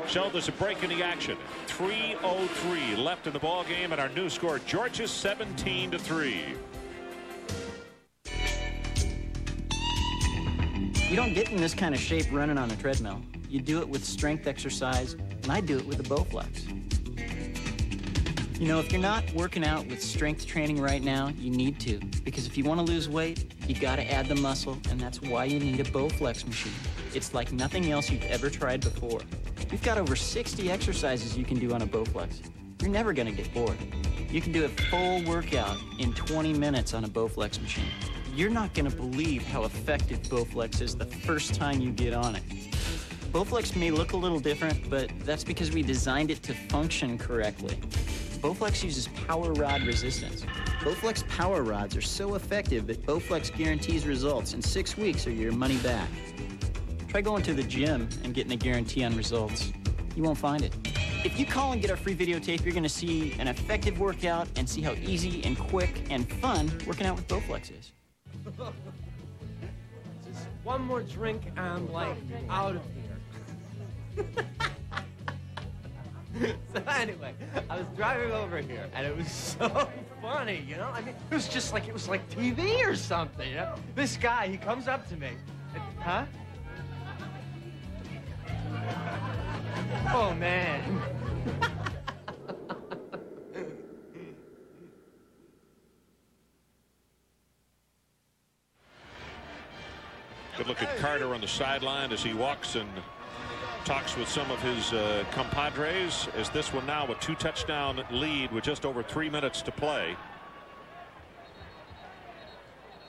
So there's a break in the action. 3:03 left in the ball game, and our new score: Georgia 17-3. You don't get in this kind of shape running on a treadmill. You do it with strength exercise, and I do it with the Bowflex. You know, if you're not working out with strength training right now, you need to, because if you want to lose weight, you got to add the muscle, and that's why you need a Bowflex machine. It's like nothing else you've ever tried before. We've got over 60 exercises you can do on a Bowflex. You're never going to get bored. You can do a full workout in 20 minutes on a Bowflex machine. You're not going to believe how effective Bowflex is the first time you get on it. Bowflex may look a little different, but that's because we designed it to function correctly. Bowflex uses power rod resistance. Bowflex power rods are so effective that Bowflex guarantees results in 6 weeks or your money back. Try going to the gym and getting a guarantee on results. You won't find it. If you call and get our free videotape, you're going to see an effective workout and see how easy and quick and fun working out with Bowflex is. Just one more drink and I'm like out of here. So anyway, I was driving over here and it was so funny, you know? I mean, it was like TV or something, you know? This guy, he comes up to me. Huh? Oh, man. Good look at Carter on the sideline as he walks and talks with some of his compadres as this one now a 2-touchdown lead with just over 3 minutes to play.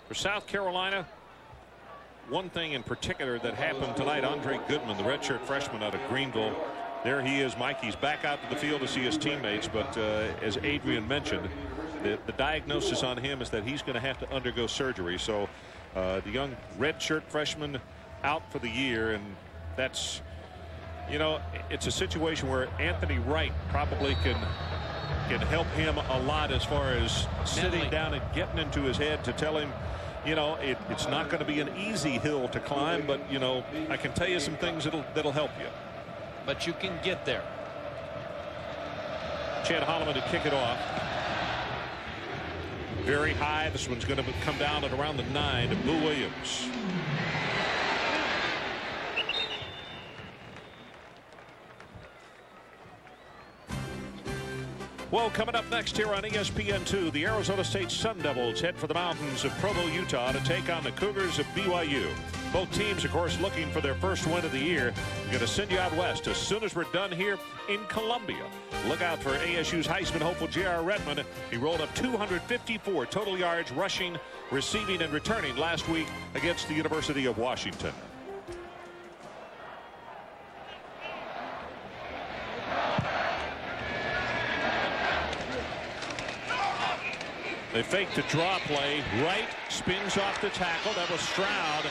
For South Carolina, one thing in particular that happened tonight, Andre Goodman, the redshirt freshman out of Greenville, there he is, Mike. He's back out to the field to see his teammates, but as Adrian mentioned, the diagnosis on him is that he's going to have to undergo surgery. So the young redshirt freshman out for the year, and that's, you know, it's a situation where Anthony Wright probably can help him a lot as far as sitting down and getting into his head to tell him, you know, it's not going to be an easy hill to climb, but, you know, I can tell you some things that'll help you. But you can get there. Chad Holloman to kick it off. Very high. This one's going to come down at around the 9 to Boo Williams. Well, coming up next here on ESPN2, the Arizona State Sun Devils head for the mountains of Provo, Utah to take on the Cougars of BYU. Both teams, of course, looking for their first win of the year. We're going to send you out west as soon as we're done here in Columbia. Look out for ASU's Heisman hopeful J.R. Redmond. He rolled up 254 total yards rushing, receiving, and returning last week against the University of Washington. They fake the draw play. Wright spins off the tackle. That was Stroud.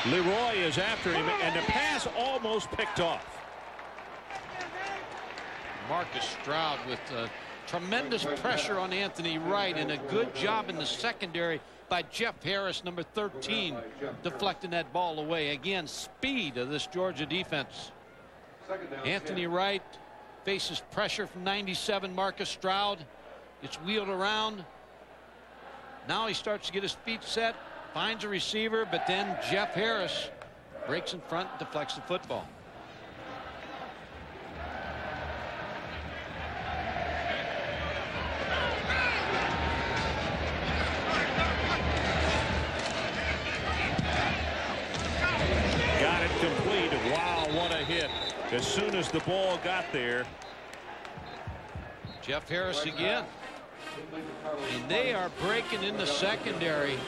Leroy is after him, and the pass almost picked off. Marcus Stroud with tremendous pressure on Anthony Wright, and a good job in the secondary by Jeff Harris, number 13, deflecting that ball away. Again, speed of this Georgia defense. Anthony Wright faces pressure from 97 Marcus Stroud. It's wheeled around. Now he starts to get his feet set, finds a receiver, but then Jeff Harris breaks in front and deflects the football. Got it complete. Wow, what a hit. As soon as the ball got there. Jeff Harris again. And they are breaking in the secondary.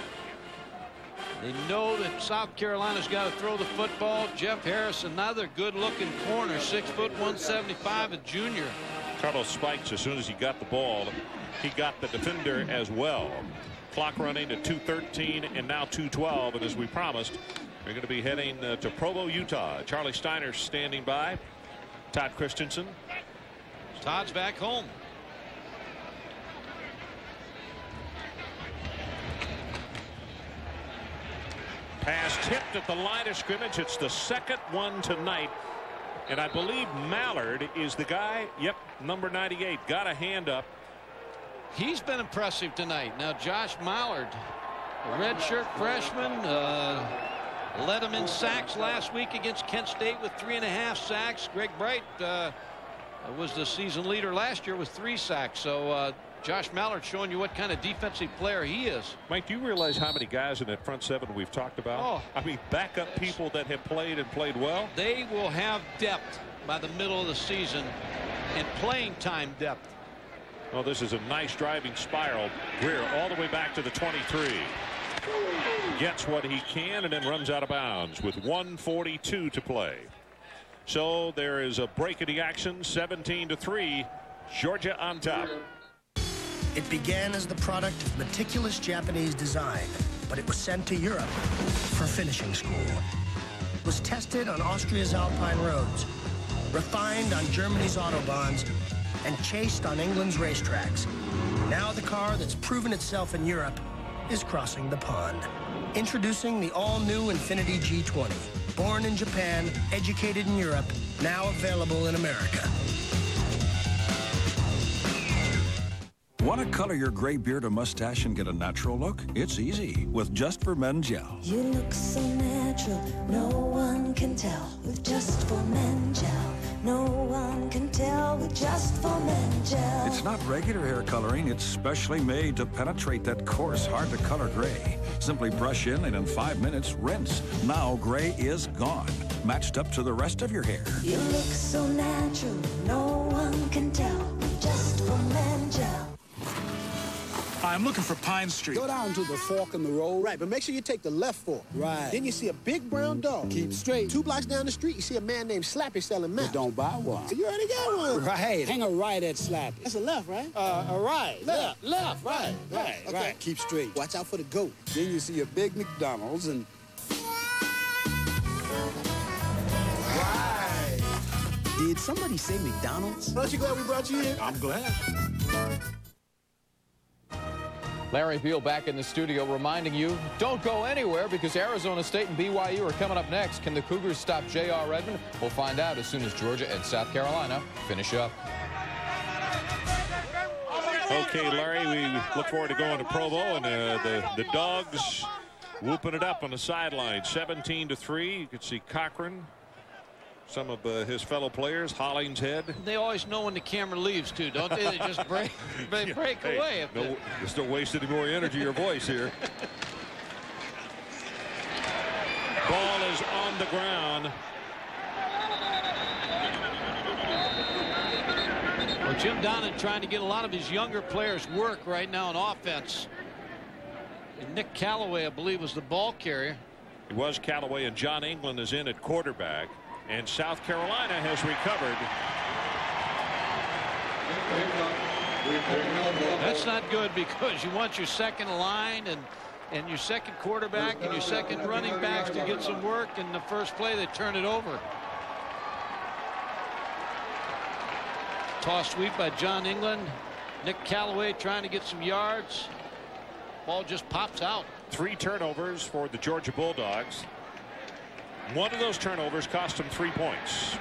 They know that South Carolina's got to throw the football. Jeff Harris, another good-looking corner, 6 foot 175, a junior. Carlos Spikes, as soon as he got the ball, he got the defender as well. Clock running to 2:13 and now 2:12. And as we promised, we're going to be heading to Provo, Utah. Charlie Steiner standing by. Todd Christensen. Todd's back home. Pass tipped at the line of scrimmage. It's the second one tonight. And I believe Mallard is the guy. Yep, number 98. Got a hand up. He's been impressive tonight. Now, Josh Mallard, a redshirt freshman, led him in sacks last week against Kent State with 3.5 sacks. Greg Bright was the season leader last year with 3 sacks. So Josh Mallard showing you what kind of defensive player he is. Mike, do you realize how many guys in that front seven we've talked about? Oh, I mean, backup people that have played and played well. They will have depth by the middle of the season and playing time depth. Well, this is a nice driving spiral. Greer all the way back to the 23. Gets what he can and then runs out of bounds with 1:42 to play. So there is a break in the action. 17-3. Georgia on top. It began as the product of meticulous Japanese design, but it was sent to Europe for finishing school. It was tested on Austria's Alpine roads, refined on Germany's Autobahns, and chased on England's racetracks. Now the car that's proven itself in Europe is crossing the pond. Introducing the all-new Infiniti G20. Born in Japan, educated in Europe, now available in America. Want to color your gray beard or mustache and get a natural look? It's easy with Just for Men Gel. You look so natural, no one can tell with Just for Men Gel. No one can tell with Just for Men Gel. It's not regular hair coloring. It's specially made to penetrate that coarse, hard-to-color gray. Simply brush in and in 5 minutes, rinse. Now gray is gone. matched up to the rest of your hair. You look so natural, no one can tell. Just for Men Gel. I'm looking for Pine Street. Go down to the fork in the road. Right, but make sure you take the left fork. Right. Then you see a big brown dog. Keep straight. 2 blocks down the street, you see a man named Slappy selling maps. But don't buy one. So you already got one. Right. Hang a right at Slappy. That's a left, right? A right. Left. Right. Okay. Right. Keep straight. Watch out for the goat. Then you see a big McDonald's and... Right. Did somebody say McDonald's? Aren't you glad we brought you here? I'm glad. Larry Beal back in the studio reminding you, don't go anywhere because Arizona State and BYU are coming up next. Can the Cougars stop J.R. Redmond? We'll find out as soon as Georgia and South Carolina finish up. Okay, Larry, we look forward to going to Provo, and the Dogs whooping it up on the sideline. 17-3. You can see Cochran, some of his fellow players, Hollingshead. They always know when the camera leaves, too, don't they? They just break away. No, just don't waste any more energy or voice here. Ball is on the ground. Well, Jim Donnan trying to get a lot of his younger players work right now on offense. And Nick Callaway, I believe, was the ball carrier. It was Callaway, and John England is in at quarterback. And South Carolina has recovered. That's not good because you want your second line and your second quarterback and your second running backs to get some work. In the first play, they turn it over. Toss sweep by John England. Nick Callaway trying to get some yards. Ball just pops out. 3 turnovers for the Georgia Bulldogs. One of those turnovers cost him 3 points.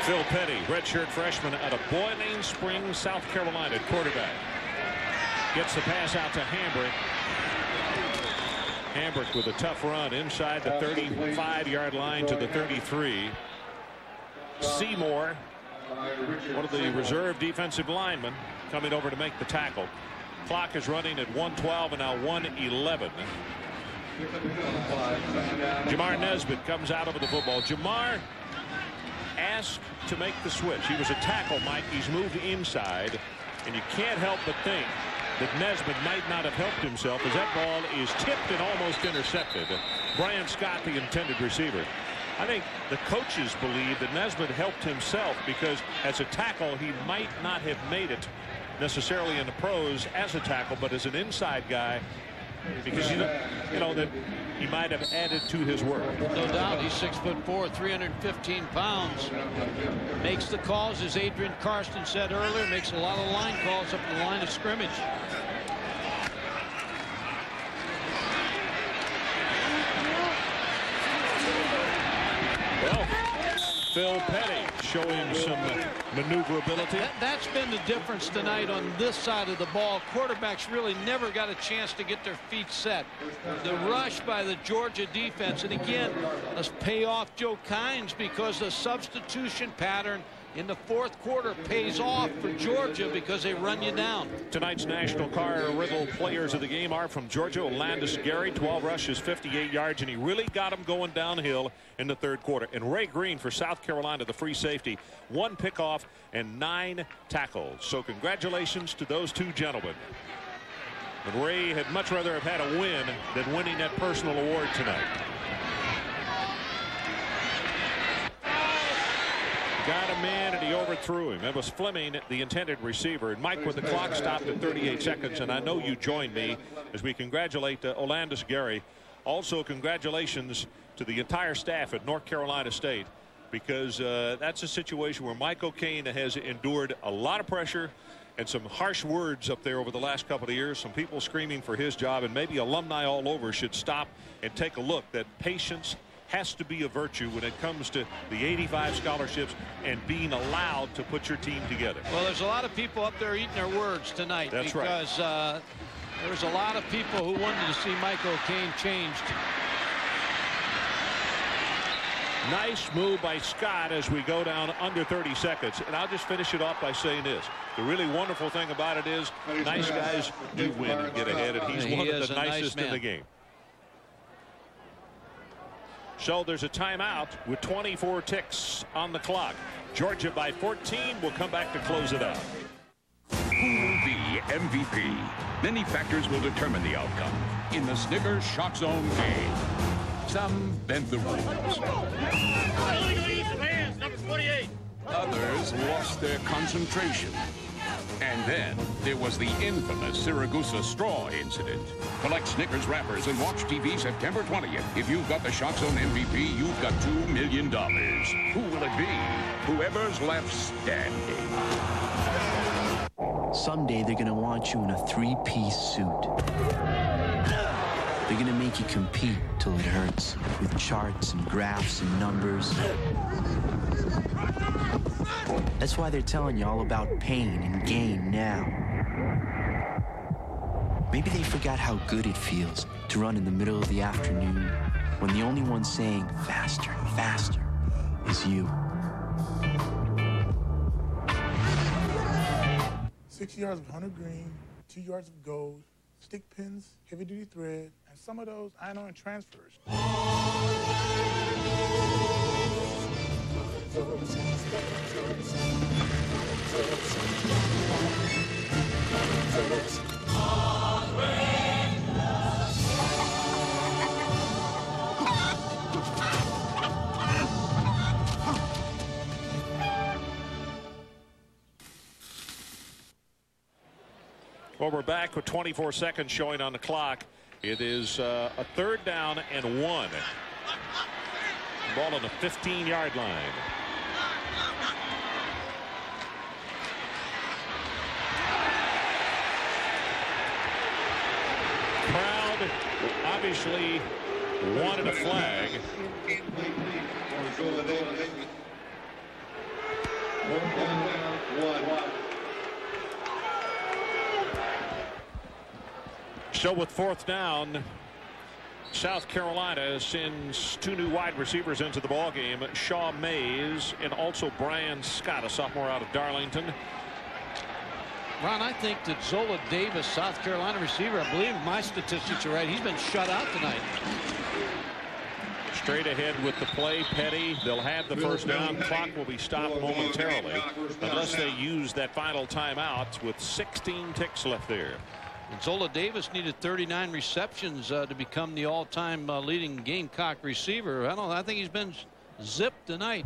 Phil Petty, redshirt freshman out of Boiling Springs, South Carolina, quarterback. Gets the pass out to Hambrick. Hambrick with a tough run inside the 35-yard line to the 33. Seymour, one of the reserve defensive linemen, coming over to make the tackle. Clock is running at 1:12 and now 1:11. Jamar Nesbitt comes out over the football. Jamar asked to make the switch. He was a tackle, Mike. He's moved inside, and you can't help but think that Nesbitt might not have helped himself as that ball is tipped and almost intercepted. Brian Scott, the intended receiver. I think the coaches believe that Nesbitt helped himself because as a tackle he might not have made it necessarily in the pros as a tackle, but as an inside guy, because you know that he might have added to his work. No doubt. He's 6'4", 315 pounds. Makes the calls, as Adrian Karsten said earlier, makes a lot of line calls up the line of scrimmage. Well, Phil Petty showing some maneuverability. That's been the difference tonight on this side of the ball. Quarterbacks really never got a chance to get their feet set. The rush by the Georgia defense, and again, let's pay off Joe Kynes because the substitution pattern in the fourth quarter pays off for Georgia because they run you down. Tonight's National Car Riddle players of the game are from Georgia. Olandis Gary, 12 rushes, 58 yards, and he really got them going downhill in the third quarter. And Ray Green for South Carolina, the free safety, 1 pickoff and 9 tackles. So congratulations to those two gentlemen. But Ray had much rather have had a win than winning that personal award tonight. Got a man and he overthrew him. It was Fleming, the intended receiver. And Mike, with the clock stopped at 38 seconds, and I know you joined me as we congratulate Olandis Gary. Also, congratulations to the entire staff at North Carolina State, because that's a situation where Mike O'Kane has endured a lot of pressure and some harsh words up there over the last couple of years. Some people screaming for his job, and maybe alumni all over should stop and take a look that patience has to be a virtue when it comes to the 85 scholarships and being allowed to put your team together. Well, there's a lot of people up there eating their words tonight. That's because right. There was a lot of people who wanted to see Mike O'Kane changed. Nice move by Scott as we go down under 30 seconds. And I'll just finish it off by saying this. The really wonderful thing about it is nice guys do win and get ahead. And he's one of the nicest in the game. So there's a timeout with 24 ticks on the clock. Georgia by 14. We'll come back to close it out. Who will be MVP? Many factors will determine the outcome in the Snickers Shock Zone game. Some bent the rules. Others lost their concentration. And then there was the infamous Siragusa straw incident. Collect Snickers wrappers and watch TV September 20th. If you've got the Shock Zone MVP, you've got $2 million. Who will it be? Whoever's left standing. Someday they're gonna want you in a 3-piece suit. They're gonna make you compete till it hurts, with charts and graphs and numbers. That's why they're telling you all about pain and gain now. Maybe they forgot how good it feels to run in the middle of the afternoon when the only one saying faster, faster is you. 6 yards of hunter green, 2 yards of gold, stick pins, heavy-duty thread, and some of those iron transfers. Well, we're back with 24 seconds showing on the clock. It is a 3rd down and 1. Ball on the 15-yard line. Crowd obviously wanted a flag. So with 4th down, South Carolina sends 2 new wide receivers into the ball game. Shaw Mays and also Brian Scott, a sophomore out of Darlington. Ron, I think that Zola Davis, South Carolina receiver, I believe my statistics are right. He's been shut out tonight. Straight ahead with the play, Petty. They'll have the 1st down. Clock will be stopped momentarily unless they use that final timeout with 16 ticks left there. And Zola Davis needed 39 receptions to become the all-time leading Gamecock receiver. I think he's been zipped tonight.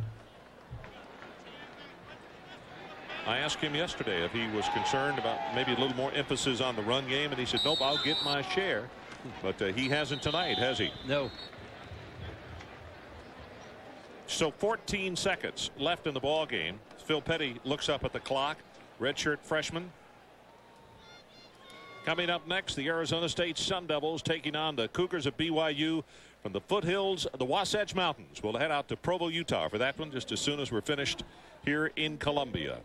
I asked him yesterday if he was concerned about maybe a little more emphasis on the run game, and he said, nope, I'll get my share. But he hasn't tonight, has he? No. So 14 seconds left in the ball game. Phil Petty looks up at the clock. Redshirt freshman. Coming up next, the Arizona State Sun Devils taking on the Cougars of BYU from the foothills of the Wasatch Mountains. We'll head out to Provo, Utah for that one just as soon as we're finished here in Columbia.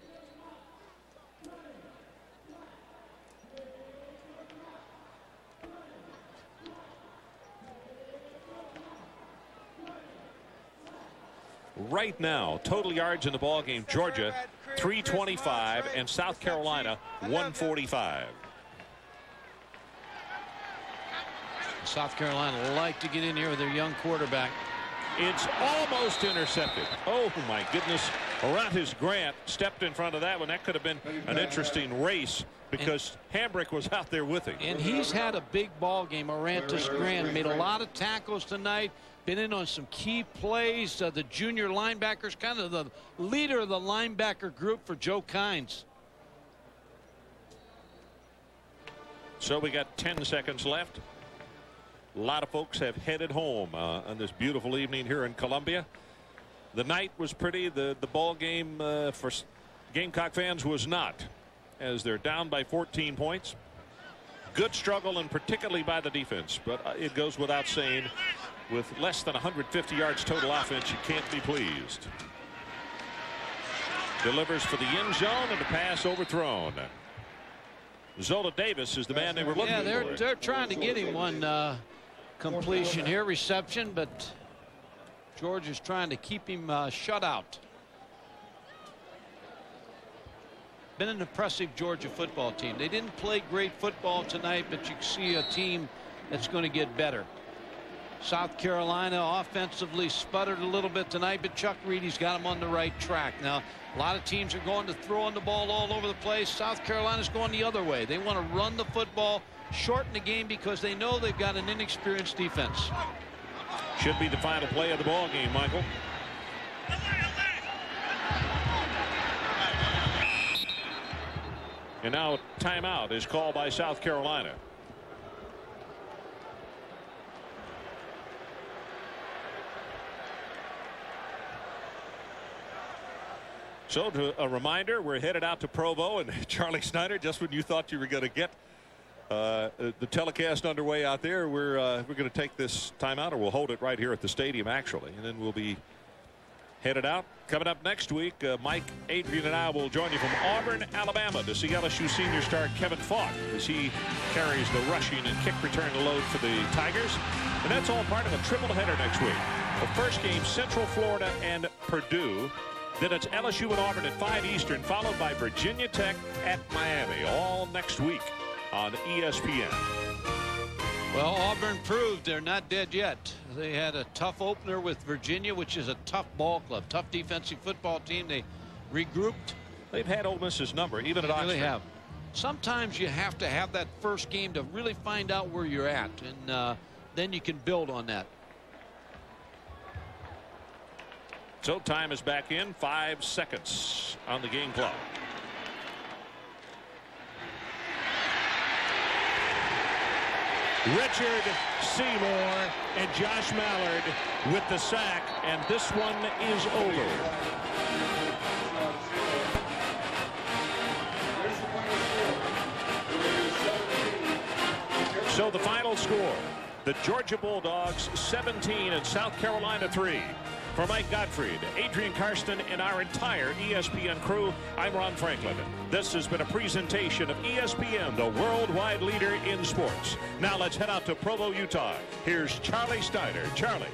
Right now, total yards in the ball game, Georgia 325 and South Carolina 145. South Carolina like to get in here with their young quarterback. It's almost intercepted. Oh my goodness. Orontis Grant stepped in front of that one. That could have been an interesting race because Hambrick was out there with him. And he's had a big ball game. Orontis Grant made a lot of tackles tonight. Been in on some key plays. The junior linebackers, kind of the leader of the linebacker group for Joe Kynes. So we got 10 seconds left. A lot of folks have headed home on this beautiful evening here in Columbia. The night was pretty. The ball game for Gamecock fans was not, as they're down by 14 points. Good struggle, and particularly by the defense. But it goes without saying, with less than 150 yards total offense, you can't be pleased. Delivers for the end zone, and the pass overthrown. Zola Davis is the man they were looking for. Yeah, they're trying to get him one completion here, reception, but Georgia's trying to keep him shut out. Been an impressive Georgia football team. They didn't play great football tonight, but you see a team that's going to get better. South Carolina offensively sputtered a little bit tonight, but Chuck Reedy's got them on the right track. Now, a lot of teams are going to throwing the ball all over the place. South Carolina's going the other way. They want to run the football, shorten the game, because they know they've got an inexperienced defense. Should be the final play of the ball game, Michael. And now timeout is called by South Carolina. So a reminder, we're headed out to Provo, and Charlie Snyder, just when you thought you were going to get the telecast underway out there, we're going to take this timeout, or we'll hold it right here at the stadium, actually, and then we'll be headed out. Coming up next week, Mike, Adrian, and I will join you from Auburn, Alabama, to see LSU senior star Kevin Falk as he carries the rushing and kick return load for the Tigers. And that's all part of a triple header next week. The first game, Central Florida and Purdue. Then it's LSU and Auburn at 5 Eastern, followed by Virginia Tech at Miami, all next week on ESPN. Well, Auburn proved they're not dead yet. They had a tough opener with Virginia, which is a tough ball club, tough defensive football team. They regrouped. They've had Ole Miss's number, even at Oxford. They really have. Sometimes you have to have that first game to really find out where you're at, and then you can build on that. So time is back in, 5 seconds on the game clock. Richard Seymour and Josh Mallard with the sack, and this one is over. So the final score, the Georgia Bulldogs 17 and South Carolina 3. For Mike Gottfried, Adrian Karsten, and our entire ESPN crew, I'm Ron Franklin. This has been a presentation of ESPN, the worldwide leader in sports. Now let's head out to Provo, Utah. Here's Charlie Snyder. Charlie.